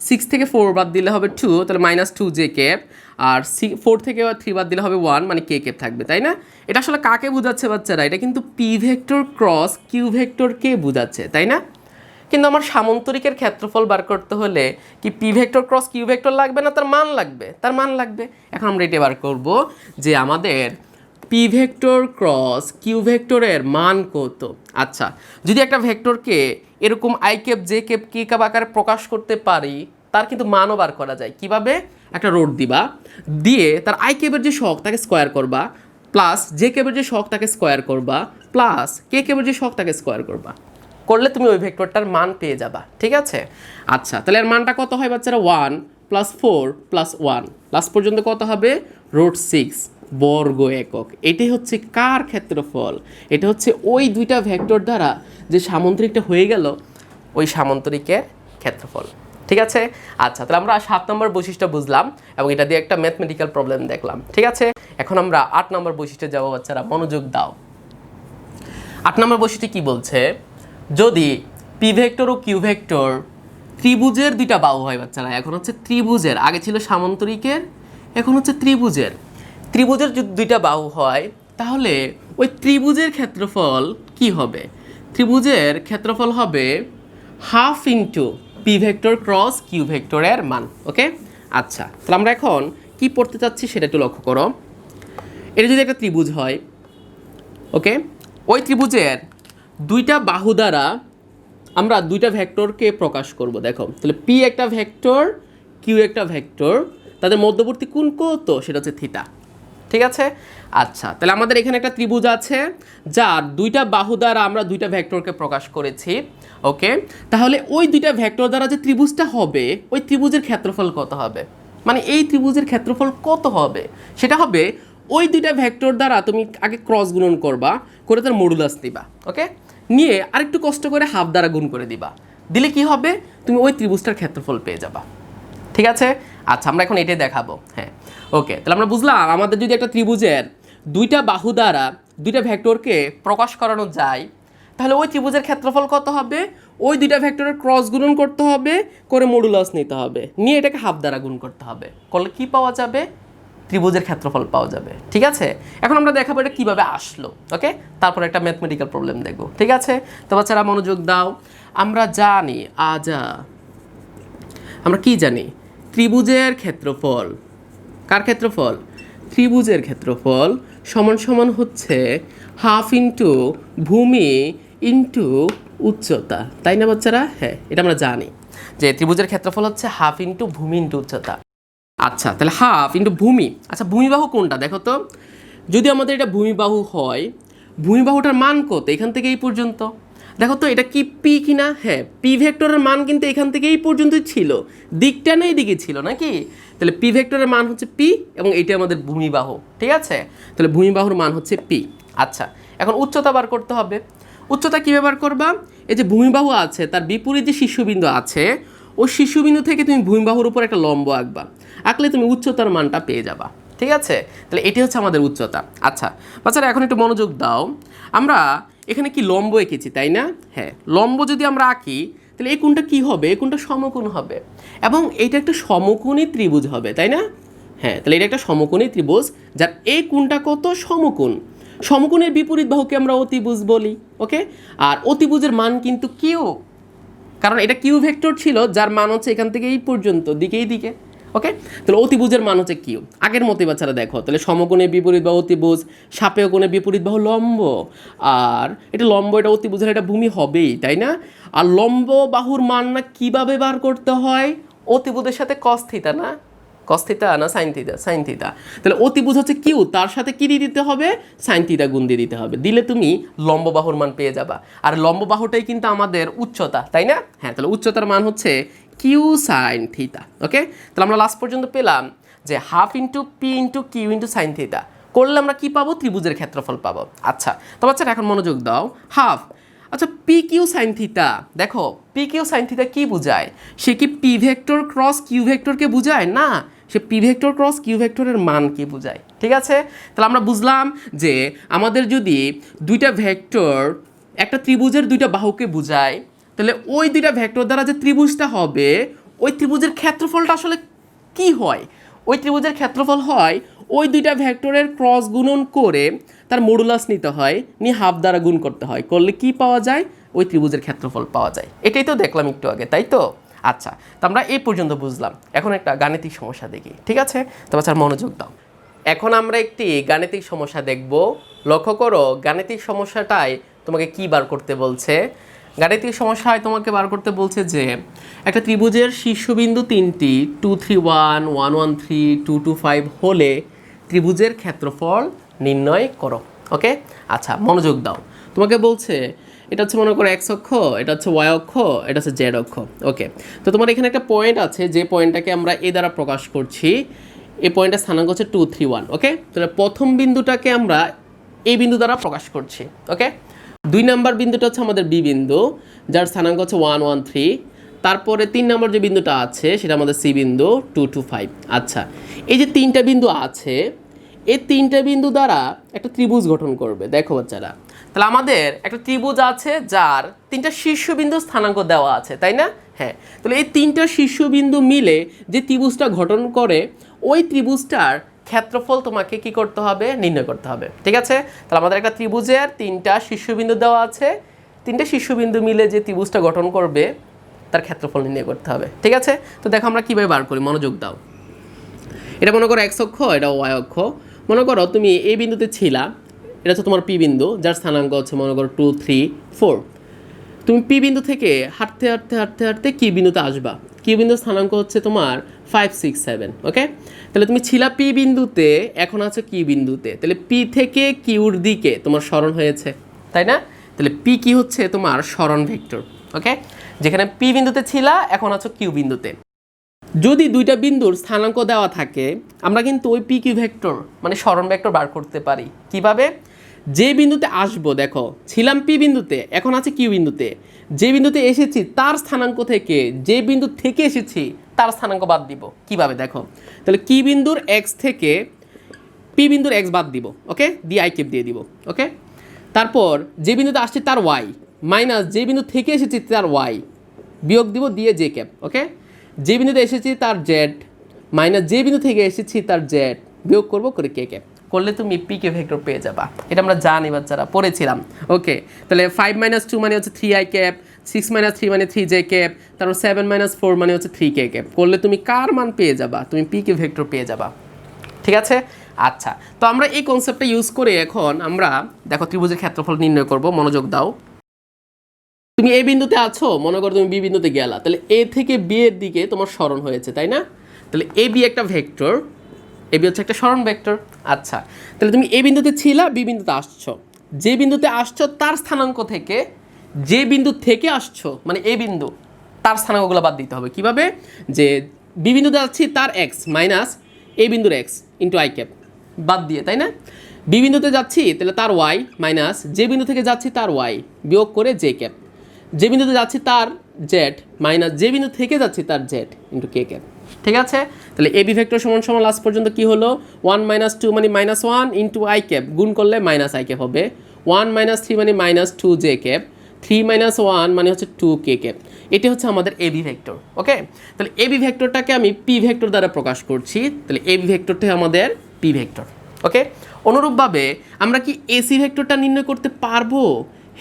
[SPEAKER 1] 6 থেকে 4 বাদ দিলে হবে 2, তাহলে মাইনাস 2 জে ক্যাপ। আর 4 থেকে 3 বাদ দিলে হবে 1, মানে কে ক্যাপ থাকবে, তাই না? এটা আসলে কাকে বোঝাচ্ছে বাচ্চারা? এটা কিন্তু পি ভেক্টর ক্রস কিউ ভেক্টরকে বোঝাচ্ছে, তাই না? কিন্তু আমার সামন্তরিকের ক্ষেত্রফল বার করতে হলে কি P vector cross Q vector লাগবে না তার মান লাগবে? তার মান লাগবে। এখন আমরা এটা বার করব যে আমাদের পি ভেক্টর ক্রস কিউ ভেক্টরের মান কত। আচ্ছা, যদি একটা ভেক্টরকে এরকম I cap j cap k cap আকারে প্রকাশ করতে পারি তার কিন্তু মানও বার করা যায়। কিভাবে? একটা রোড দিবা, দিয়ে তার আই ক্যাপের যে শখ তাকে স্কোয়ার করবা, প্লাস জে ক্যাপের যে শখ তাকে স্কোয়ার করবা, প্লাস কে ক্যাপের যে শখ তাকে স্কোয়ার করবা, করলে তুমি ওই ভেক্টরটার মান পেয়ে যাবা। ঠিক আছে? আচ্ছা, তাহলে এর মানটা কত হয় বাচ্চারা? 1 + 4 + 1, লাস্ট পর্যন্ত কত হবে? √6 বর্গ একক। এটাই হচ্ছে কার ক্ষেত্রফল? এটা হচ্ছে ওই দুইটা ভেক্টর দ্বারা যে সামন্তরিকটা হয়ে গেল ওই সামন্তরিকের ক্ষেত্রফল। ঠিক আছে? আচ্ছা, তাহলে আমরা 7 নম্বর বৈশিষ্ট্য বুঝলাম এবং এটা দিয়ে একটা ম্যাথমেটিক্যাল প্রবলেম দেখলাম। ঠিক আছে, এখন আমরা 8 নম্বর বৈশিষ্ট্যে যাবো। বাচ্চারা মনোযোগ দাও। 8 নম্বর বৈশিষ্ট্য কি বলছে? যদি P vector O Q vector ত্রিভুজের দুইটা বাহু হয় বাচ্চারা, এখন হচ্ছে ত্রিভুজের, আগে ছিল সামন্তরিকের, এখন হচ্ছে ত্রিভুজের যদি দুইটা বাহু হয় তাহলে ওই ত্রিভুজের ক্ষেত্রফল কি হবে? ত্রিভুজের ক্ষেত্রফল হবে half into P vector cross Q ভেক্টরের মান। ওকে, আচ্ছা, তাহলে আমরা এখন কি কি পড়তে চাচ্ছি সেটা একটু লক্ষ্য করো। এটা যদি একটা ত্রিভুজ হয়, ওকে, ওই ত্রিভুজের দুইটা বাহু দ্বারা আমরা দুইটা ভেক্টরকে প্রকাশ করব। দেখো তাহলে পি একটা ভেক্টর, কিউ একটা ভেক্টর, তাদের মধ্যবর্তী কোণ কত, সেটা হচ্ছে থিটা। ঠিক আছে, আচ্ছা, তাহলে আমাদের এখানে একটা ত্রিভুজ আছে যার দুইটা বাহু দ্বারা আমরা দুইটা ভেক্টরকে প্রকাশ করেছি। ওকে, তাহলে ওই দুইটা ভেক্টর দ্বারা যে ত্রিভুজটা হবে, ওই ত্রিভুজের ক্ষেত্রফল কত হবে, মানে এই ত্রিভুজের ক্ষেত্রফল কত হবে, সেটা হবে ওই দুইটা ভেক্টর দ্বারা তুমি আগে ক্রস গুণন করবা, করে তার মডুলাস দিবা। ওকে, নিয়ে আরেকটু কষ্ট করে হাফ দ্বারা গুণ করে দিবা, দিলে কি হবে, তুমি ওই ত্রিভুজটার ক্ষেত্রফল পেয়ে যাবা। ঠিক আছে, আচ্ছা, আমরা এখন এটাই দেখাবো। হ্যাঁ, ওকে, তাহলে আমরা বুঝলাম আমাদের যদি একটা ত্রিভুজের দুইটা বাহু দ্বারা দুইটা ভেক্টরকে প্রকাশ করানো যায়, তাহলে ওই ত্রিভুজের ক্ষেত্রফল কত হবে, ওই দুইটা ভেক্টরের ক্রস গুণন করতে হবে, করে মডুলাস নিতে হবে, নিয়ে এটাকে হাফ দ্বারা গুণ করতে হবে, করলে কি পাওয়া যাবে, ত্রিভুজের ক্ষেত্রফল পাওয়া যাবে। ঠিক আছে, এখন আমরা দেখাবো এটা কীভাবে আসলো। ওকে, তারপর একটা ম্যাথমেটিক্যাল প্রবলেম দেখবো। ঠিক আছে, তো বাচ্চারা মনোযোগ দাও। আমরা জানি আমরা কি জানি, ত্রিভুজের ক্ষেত্রফল, কার ক্ষেত্রফল, ত্রিভুজের ক্ষেত্রফল সমান সমান হচ্ছে হাফ ইন্টু ভূমি ইন্টু উচ্চতা, তাই না বাচ্চারা? হ্যাঁ, এটা আমরা জানি যে ত্রিভুজের ক্ষেত্রফল হচ্ছে হাফ ইন্টু ভূমি ইন্টু উচ্চতা। আচ্ছা, তাহলে হাফ ইন্টু ভূমি। আচ্ছা, ভূমিবাহু কোনটা দেখো তো, যদি আমাদের এটা ভূমিবাহু হয়, ভূমিবাহুটার মান কত এখান থেকে এই পর্যন্ত, দেখো তো এটা কি পি কিনা? হ্যাঁ, পি ভেক্টরের মান কিন্তু এখান থেকে এই পর্যন্তই ছিল, দিকটা না এদিকে ছিল নাকি? তাহলে পি ভেক্টরের মান হচ্ছে পি, এবং এইটা আমাদের ভূমিবাহু। ঠিক আছে, তাহলে ভূমিবাহুর মান হচ্ছে পি। আচ্ছা, এখন উচ্চতা বার করতে হবে। উচ্চতা কীভাবে বার করবা, এই যে ভূমিবাহু আছে তার বিপরীত যে শীর্ষবিন্দু আছে, ওই শীর্ষবিন্দু থেকে তুমি ভূমিবাহুর উপর একটা লম্ব আঁকবা, আঁকলে তুমি উচ্চতার মানটা পেয়ে যাবা। ঠিক আছে, তাহলে এটি হচ্ছে আমাদের উচ্চতা। আচ্ছা বাচ্চারা, এখন একটু মনোযোগ দাও। আমরা এখানে কি লম্ব এঁকেছি, তাই না? হ্যাঁ, লম্ব যদি আমরা আঁকি, তাহলে এই কোণটা কী হবে, এই কোণটা সমকোণ হবে, এবং এইটা একটা সমকোণী ত্রিভুজ হবে, তাই না? হ্যাঁ, তাহলে এটা একটা সমকোণী ত্রিভুজ যার এই কোণটা কত, সমকোণ। সমকোণের বিপরীত বাহুকে আমরা অতিভুজ বলি। ওকে, আর অতিভুজের মান কিন্তু কিউ, কারণ এটা কিউ ভেক্টর ছিল যার মান হচ্ছে এখান থেকে এই পর্যন্ত, দিকেই দিকে। ওকে, তাহলে অতিভুজের মান হচ্ছে কিউ। আগের মতোই বাচ্চারা দেখো, তাহলে সমকোণে বিপরীত বাহু অতিভুজ, সাপেয় কোণে বিপরীত বাহু লম্ব, আর এটা লম্ব, এটা অতিভুজের, এটা ভূমি হবেই, তাই না? আর লম্ব বাহুর মান না কীভাবে বার করতে হয়, অতিভুজের সাথে কস থিটা না, কস থিটা না সাইন থিটা, সাইন থিটা। তাহলে অতিভুজ হচ্ছে কিউ, তার সাথে কী দিয়ে দিতে হবে, সাইন থিটা গুণ দিয়ে দিতে হবে, দিলে তুমি লম্ব বাহুর মান পেয়ে যাবা। আর লম্ব বাহুটাই কিন্তু আমাদের উচ্চতা, তাই না? হ্যাঁ, তাহলে উচ্চতার মান হচ্ছে কিউ সাইন থিটা। ওকে, তাহলে আমরা লাস্ট পর্যন্ত পেলাম যে half into P into Q into sine theta করলে আমরা কী পাবো, ত্রিভুজের ক্ষেত্রফল পাবো। আচ্ছা, তো বাচ্চারা এখন মনোযোগ দাও। হাফ, আচ্ছা, পি কিউ সাইন থিটা, দেখো পি কিউ সাইন থিটা কী বোঝায়, সে কি পি ভেক্টর ক্রস কিউ ভেক্টরকে বোঝায়? না, সে পি ভেক্টর ক্রস কিউ ভেক্টরের মান কি বোঝায়। ঠিক আছে, তাহলে আমরা বুঝলাম যে আমাদের যদি দুইটা ভেক্টর একটা ত্রিভুজের দুইটা বাহুকে বোঝায়, তাহলে ওই দুইটা ভেক্টর দ্বারা যে ত্রিভুজটা হবে, ওই ত্রিভুজের ক্ষেত্রফলটা আসলে কি হয়, ওই ত্রিভুজের ক্ষেত্রফল হয় ওই দুইটা ভেক্টরের ক্রস গুণন করে তার মডুলাস নিতে হয়, নিয়ে হাফ দ্বারা গুণ করতে হয়, করলে কি পাওয়া যায়, ওই ত্রিভুজের ক্ষেত্রফল পাওয়া যায়। এটাই তো দেখলাম একটু আগে, তাই তো? আচ্ছা, তো আমরা এই পর্যন্ত বুঝলাম। এখন একটা গাণিতিক সমস্যা দেখি। ঠিক আছে, তো বাচ্চারা মনোযোগ দাও। এখন আমরা একটি গাণিতিক সমস্যা দেখব। লক্ষ্য করো গাণিতিক সমস্যাটায় তোমাকে কি বার করতে বলছে। গাণিতিক সমস্যায় তোমাকে বার করতে বলছে যে একটা ত্রিভুজের শীর্ষবিন্দু তিনটি 2 3 1 1 1 3 2 2 5 হলে ত্রিভুজের ক্ষেত্রফল নির্ণয় করো। ওকে, আচ্ছা মনোযোগ দাও। তোমাকে বলছে এটা হচ্ছে মনে করো এক্স অক্ষ, এটা হচ্ছে ওয়াই অক্ষ, এটা হচ্ছে জেড অক্ষ। ওকে, তো তোমার এখানে একটা পয়েন্ট আছে, যে পয়েন্টটাকে আমরা এ দ্বারা প্রকাশ করছি। এই পয়েন্টের স্থানাঙ্ক হচ্ছে 2 3 1। ওকে, তাহলে প্রথম বিন্দুটাকে আমরা এই বিন্দু দ্বারা প্রকাশ করছি। ওকে, 2 নম্বর বিন্দুটা হচ্ছে আমাদের বি বিন্দু, যার স্থানাঙ্ক হচ্ছে 1 1 3। তারপরে 3 নম্বর যে বিন্দুটা আছে সেটা আমাদের সি বিন্দু 2 2 5। আচ্ছা, এই যে তিনটা বিন্দু আছে, এই তিনটা বিন্দু দ্বারা একটা ত্রিভুজ গঠন করবে। দেখো বাচ্চারা, তাহলে আমাদের একটা ত্রিভুজ আছে যার তিনটা শীর্ষবিন্দু স্থানাঙ্ক দেওয়া আছে, তাই না? হ্যাঁ, তাহলে এই তিনটা শীর্ষবিন্দু মিলে যে ত্রিভুজটা গঠন করে, ওই ত্রিভুজটার ক্ষেত্রফল তোমাকে কি করতে হবে, নির্ণয় করতে হবে। ঠিক আছে, তাহলে আমাদের একটা ত্রিভুজের তিনটা শীর্ষবিন্দু দেওয়া আছে, তিনটা শীর্ষবিন্দু মিলে যে ত্রিভুজটা গঠন করবে তার ক্ষেত্রফল নির্ণয় করতে হবে। ঠিক আছে, তো দেখো আমরা কীভাবে বার করি, মনোযোগ দাও। এটা মনে করো এক্স অক্ষ, এটা ওয়াই অক্ষ। মনে করো তুমি এই বিন্দুতে ছিলা, এটা হচ্ছে তোমার পি বিন্দু, যার স্থানাঙ্ক হচ্ছে মনে করো 2, 3, 4। তুমি পি বিন্দু থেকে হাঁটতে হাঁটতে হাঁটতে হাঁটতে কি বিন্দুতে আসবা, কি বিন্দুর স্থানাঙ্ক হচ্ছে তোমার 5, 6, 7। ওকে, তাহলে তুমি ছিলা পি বিন্দুতে, এখন আছো কি বিন্দুতে, তাহলে পি থেকে কিউর দিকে তোমার সরণ হয়েছে, তাই না? তাহলে পি কি হচ্ছে তোমার সরণ ভেক্টর। ওকে, যেখানে পি বিন্দুতে ছিলা, এখন আছো কিউ বিন্দুতে। যদি দুইটা বিন্দুর স্থানাঙ্ক দেওয়া থাকে, আমরা কিন্তু ওই পি কিউ ভেক্টর মানে সরণ ভেক্টর বার করতে পারি। কিভাবে? যে বিন্দুতে আসবো, দেখো ছিলাম পি বিন্দুতে, এখন আছে কিউ বিন্দুতে, যে বিন্দুতে এসেছি তার স্থানাঙ্ক থেকে যে বিন্দু থেকে এসেছি তার স্থানাঙ্ক বাদ দিব। কিভাবে দেখো, তাহলে কি বিন্দুর এক্স থেকে পি বিন্দুর এক্স বাদ দিব। ওকে, দিয়ে আই ক্যাপ দিয়ে দিব। ওকে, তারপর যে বিন্দুতে আসছে তার ওয়াই মাইনাস যে বিন্দু থেকে এসেছি তার ওয়াই বিয়োগ দিব, দিয়ে জে ক্যাপ। ওকে, যে বিন্দুতে এসেছি তার জেড মাইনাস যে বিন্দু থেকে এসেছি তার জেড বিয়োগ করবো করে কে ক্যাপ, করলে তুমি পি কে ভেক্টর পেয়ে যাবা। এটা আমরা জানি বাচ্চারা, পড়েছিলাম। ওকে, তাহলে 5 - 2 মানে হচ্ছে 3i ক্যাপ, 6 - 3 মানে 3j ক্যাপ, তারপর 7 - 4 মানে হচ্ছে 3k ক্যাপ। করলে তুমি কার মান পেয়ে যাবা? তুমি পি কে ভেক্টর পেয়ে যাবা। ঠিক আছে, আচ্ছা। তো আমরা এই কনসেপ্টটা ইউজ করে এখন আমরা দেখো ত্রিভুজের ক্ষেত্রফল নির্ণয় করব। মনোযোগ দাও। তুমি এই বিন্দুতে আছো, মনে করো তুমি বি বিন্দুতে গেলা, তাহলে এ থেকে বি এর দিকে তোমার সরণ হয়েছে, তাই না? তাহলে এ বি একটা ভেক্টর, এ বি হচ্ছে একটা সরণ ভেক্টর। আচ্ছা, তাহলে তুমি এ বিন্দুতে ছিলা, বি বিন্দুতে আসছো, যে বিন্দুতে আসছো তার স্থানাঙ্ক থেকে যে বিন্দু থেকে আসছো মানে এ বিন্দু, তার স্থানাঙ্কগুলো বাদ দিতে হবে। কিভাবে? যে বি বিন্দুতে যাচ্ছি তার এক্স মাইনাস এ বিন্দুর এক্স ইন্টু আই ক্যাপ বাদ দিয়ে, তাই না? বি বিন্দুতে যাচ্ছি তাহলে তার ওয়াই মাইনাস যে বিন্দু থেকে যাচ্ছি তার ওয়াই বিয়োগ করে জে ক্যাপ, যে বিন্দুতে যাচ্ছি তার জেড মাইনাস যে বিন্দু থেকে যাচ্ছি তার জেড ইন্টু কে ক্যাপ। ঠিক আছে, তাহলে এ বি ভেক্টর সমান সমান লাস্ট পর্যন্ত কি হলো? 1 - 2 মানে -1 ইন্টু আই ক্যাপ, গুণ করলে মাইনাস আই ক্যাপ হবে। 1 - 3 মানে -2 জে ক্যাপ, 3 - 1 মানে হচ্ছে 2 কে ক্যাপ। এটি হচ্ছে আমাদের এ বি ভেক্টর। ওকে, তাহলে এ বি ভেক্টরটাকে আমি পি ভেক্টর দ্বারা প্রকাশ করছি। তাহলে এ বি ভেক্টরটা আমাদের পি ভেক্টর। ওকে, অনুরূপভাবে আমরা কি এসি ভেক্টরটা নির্ণয় করতে পারবো?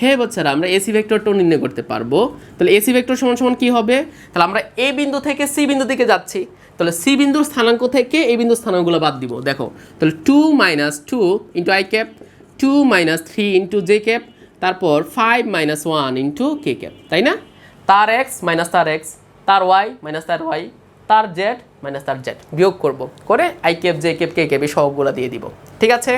[SPEAKER 1] হ্যাঁ বাচ্চারা, আমরা এসি ভেক্টরটাও নির্ণয় করতে পারবো। তাহলে এসি ভেক্টর সমান সমান কী হবে? তাহলে আমরা এ বিন্দু থেকে সি বিন্দু দিকে যাচ্ছি, তাহলে সি বিন্দুর স্থানাঙ্ক থেকে এই বিন্দুর স্থানাঙ্কগুলো বাদ দিব। দেখো, তাহলে 2 - 2 into I cap, 2 - 3 into J cap, তারপর 5 - 1 ইন্টু কে ক্যাপ, তাই না? তার এক্স মাইনাস তার এক্স, তার ওয়াই মাইনাস তার ওয়াই, তার জেড মাইনাস তার জেড বিয়োগ করব করে I cap j cap k cap এই সবগুলো দিয়ে দিব। ঠিক আছে,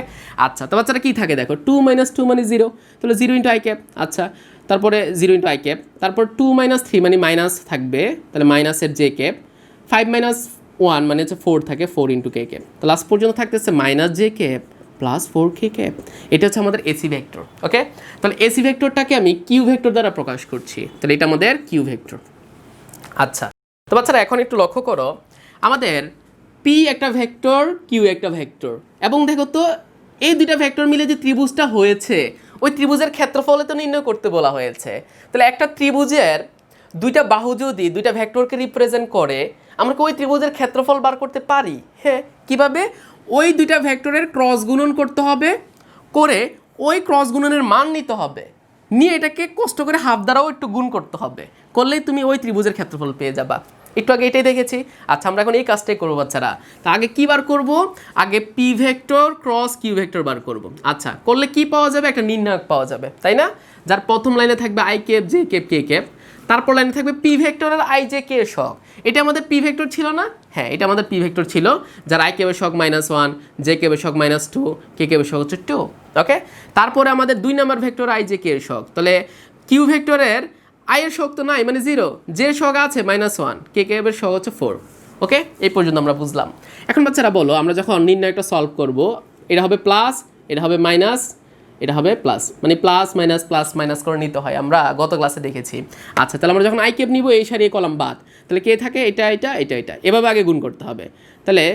[SPEAKER 1] আচ্ছা। তো বাচ্চারা কী থাকে দেখো, 2 - 2 মানে 0, তাহলে 0 ইন্টু আই ক্যাপ। আচ্ছা, তারপরে 0 ইন্টু আই ক্যাপ, তারপর 2 - 3 মানে মাইনাস থাকবে, তাহলে মাইনাসের জে ক্যাপ, 5 - 1 মানে হচ্ছে 4 থাকে, 4 ইন্টু কে ক্যাপ। তো লাস্ট পর্যন্ত থাকতেছে মাইনাস জে ক্যাপ প্লাস 4 কে ক্যাপ। এটা হচ্ছে আমাদের এসি ভেক্টর। ওকে, তাহলে এসি ভেক্টরটাকে আমি কিউ ভেক্টর দ্বারা প্রকাশ করছি, তাহলে এটা আমাদের কিউ ভেক্টর। আচ্ছা, তো বাচ্চারা এখন একটু লক্ষ্য করো, আমাদের পি একটা ভেক্টর, কিউ একটা ভেক্টর, এবং দেখো তো এই দুইটা ভেক্টর মিলে যে ত্রিভুজটা হয়েছে ওই ত্রিভুজের ক্ষেত্রফলে তো নির্ণয় করতে বলা হয়েছে। তাহলে একটা ত্রিভুজের দুইটা বাহু যদি দুইটা ভেক্টরকে রিপ্রেজেন্ট করে, আমরা কি ওই ত্রিভুজের ক্ষেত্রফল বার করতে পারি? হ্যাঁ, কীভাবে? ওই দুইটা ভেক্টরের ক্রস গুণন করতে হবে, করে ওই ক্রস গুণনের মান নিতে হবে, নিয়ে এটাকে কষ্ট করে হাফ দ্বারাও একটু গুণ করতে হবে, করলেই তুমি ওই ত্রিভুজের ক্ষেত্রফল পেয়ে যাবা। একটু আগে এটাই দেখেছি। আচ্ছা, আমরা এখন এই কাজটাই করবো বাচ্চারা। তা আগে কী বার করব? আগে P vector cross Q vector বার করব। আচ্ছা, করলে কি পাওয়া যাবে? একটা নির্ণায়ক পাওয়া যাবে, তাই না? যার প্রথম লাইনে থাকবে i cap j cap k cap, তারপর লাইনে থাকবে পি ভেক্টর আর আই জে কে শক। এটা আমাদের পি ভেক্টর ছিল না? হ্যাঁ, এটা আমাদের পি ভেক্টর ছিল, যার আই ক্যাপের শক -1, জে ক্যাপের শক -2, কে ক্যাপের শক হচ্ছে 2। ওকে, তারপরে আমাদের 2 নম্বর ভেক্টর আই জে কে এর শক। তাহলে কিউ ভেক্টরের আই এর শক তো নাই মানে 0, যে শক আছে -1, কে ক্যাপের শক হচ্ছে 4। ওকে, এই পর্যন্ত আমরা বুঝলাম। এখন বাচ্চারা বলো, আমরা যখন নির্ণয়টা সলভ করব, এটা হবে প্লাস, এটা হবে মাইনাস, এটা হবে প্লাস, মানে প্লাস মাইনাস করে নিতে হয়, আমরা গত ক্লাসে দেখেছি। আচ্ছা, তাহলে আমরা যখন আই ক্যাপ নিব এই সারিয়ে কলাম বাদ, তাহলে কে থাকে? এটা এটা এটা এটা, এভাবে আগে গুণ করতে হবে। তাহলে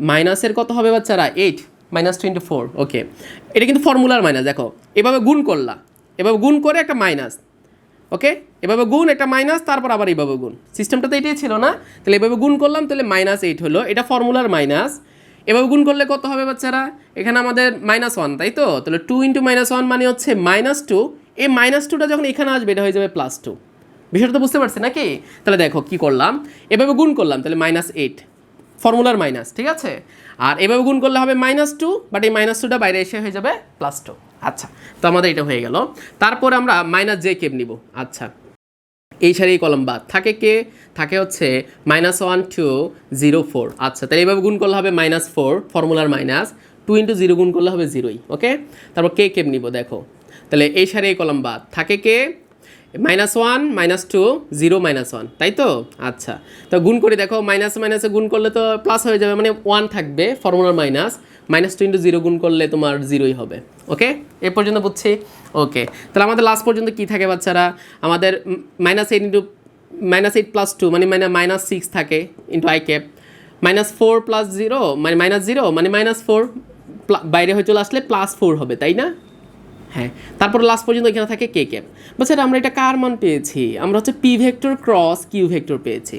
[SPEAKER 1] মাইনাসের কত হবে বাচ্চারা? 8 -2 × 4। ওকে, এটা কিন্তু ফর্মুলার মাইনাস। দেখো, এভাবে গুণ করলা, এভাবে গুণ করে একটা মাইনাস, ওকে, এভাবে গুণ একটা মাইনাস, তারপর আবার এইভাবে গুণ, সিস্টেমটা তো এটাই ছিল না? তাহলে এভাবে গুণ করলাম, তাহলে -8 হলো, এটা ফর্মুলার মাইনাস। এভাবে গুণ করলে কত হবে বাচ্চারা? এখানে আমাদের -1, তাই তো? তাহলে 2 × -1 মানে হচ্ছে -2, এই -2টা যখন এখানে আসবে এটা হয়ে যাবে +2। বিষয়টা তো বুঝতে পারছি নাকি? তাহলে দেখো কি করলাম, এভাবে গুণ করলাম, তাহলে -8, ফর্মুলার মাইনাস, ঠিক আছে। আর এভাবে গুণ করলে হবে -2, বাট এই -2টা বাইরে এসে হয়ে যাবে +2। আচ্ছা, তো আমাদের এটা হয়ে গেল। তারপরে আমরা -j কেব নিব। আচ্ছা, এই সারি এই কলম বাদ থাকে কে, থাকে হচ্ছে -1 2 0 4। আচ্ছা, তাহলে এইভাবে গুণ করলে হবে -4, ফর্মুলার মাইনাস 2 × 0 গুণ করলে হবে 0ই। ওকে, তারপর কে কেব নিব। দেখো তাহলে এই সারি এই কলম বাদ থাকে কে, -1 -2 0 -1, তাই তো। আচ্ছা, তো গুণ করে দেখো, মাইনাসে মাইনাসে গুণ করলে তো প্লাস হয়ে যাবে, মানে 1 থাকবে, ফর্মুলার মাইনাস -2 × 0 গুণ করলে তোমার 0ই হবে। ওকে, এ পর্যন্ত বুঝছি। ওকে, তাহলে আমাদের লাস্ট পর্যন্ত কি থাকে বাচ্চারা, আমাদের -8 + 2 মানে -6 থাকে ইন্টু আই ক্যাপ, -4 + 0 মানে -0 মানে -4, বাইরে হয়ে চলে আসলে +4 হবে, তাই না। হ্যাঁ, তারপর লাস্ট পর্যন্ত এখানে থাকে কে ক্যাপ। বাচ্চারা আমরা এটা কার মান পেয়েছি, আমরা হচ্ছে P vector cross Q vector পেয়েছি,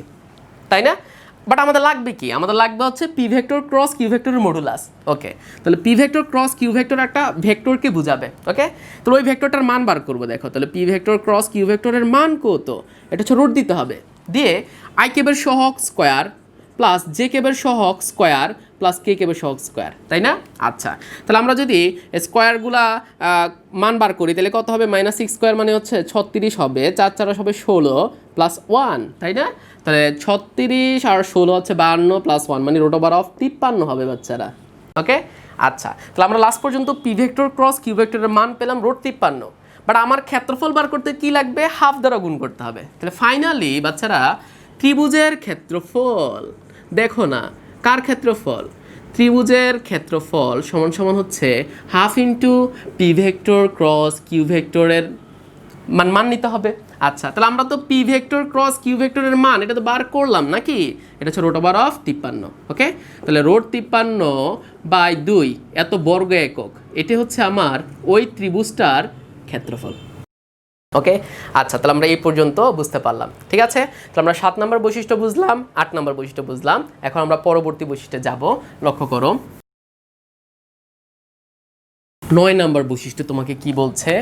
[SPEAKER 1] তাই না। বাট আমাদের লাগবে কি, আমাদের লাগবে হচ্ছে পি ভেক্টর ক্রস কিউ ভেক্টরের মডুলাস। ওকে, তাহলে P vector cross Q vector একটা ভেক্টরকে বোঝাবে। ওকে, তাহলে ওই ভেক্টরটার মান বার করবো। দেখো তাহলে পি ভেক্টর ক্রস কিউ ভেক্টরের মান কত, এটা হচ্ছে রুট দিতে হবে, দিয়ে আই কেবের সহগ স্কোয়ার প্লাস জে কেবের সহগ স্কোয়ার প্লাস কে কেবের সহগ স্কোয়ার, তাই না। আচ্ছা, তাহলে আমরা যদি স্কোয়ারগুলা মান বার করি তাহলে কত হবে, -6² মানে হচ্ছে 36 হবে, 4 4 হবে 16 প্লাস 1, তাই না। তাহলে 36 আর 16 হচ্ছে 52 প্লাস 1 মানে √53 হবে বাচ্চারা। ওকে, আচ্ছা, তাহলে আমরা লাস্ট পর্যন্ত পি ভেক্টর ক্রস কিউ ভেক্টরের মান পেলাম √53, বাট আমার ক্ষেত্রফল বার করতে কি লাগবে, হাফ দ্বারা গুণ করতে হবে। তাহলে ফাইনালি বাচ্চারা ত্রিভুজের ক্ষেত্রফল দেখো না, কার ক্ষেত্রফল, ত্রিভুজের ক্ষেত্রফল সমান সমান হচ্ছে half into P vector cross Q ভেক্টরের মান নিতে হবে। আচ্ছা, তাহলে আমরা তো পি ভেক্টর ক্রস কিউ ভেক্টরের মান এটা তো বার করলাম নাকি, এটা হচ্ছে √53। ওকে, তাহলে √53/2 এত বর্গ একক, এটি হচ্ছে আমার ওই ত্রিভুজটার ক্ষেত্রফল। ওকে, আচ্ছা, তাহলে আমরা এই পর্যন্ত বুঝতে পারলাম, ঠিক আছে। তাহলে আমরা 7 নম্বর বৈশিষ্ট্য বুঝলাম, 8 নম্বর বৈশিষ্ট্য বুঝলাম, এখন আমরা পরবর্তী বৈশিষ্ট্যে যাব। লক্ষ্য করো 9 নম্বর বৈশিষ্ট্য তোমাকে কি বলছে।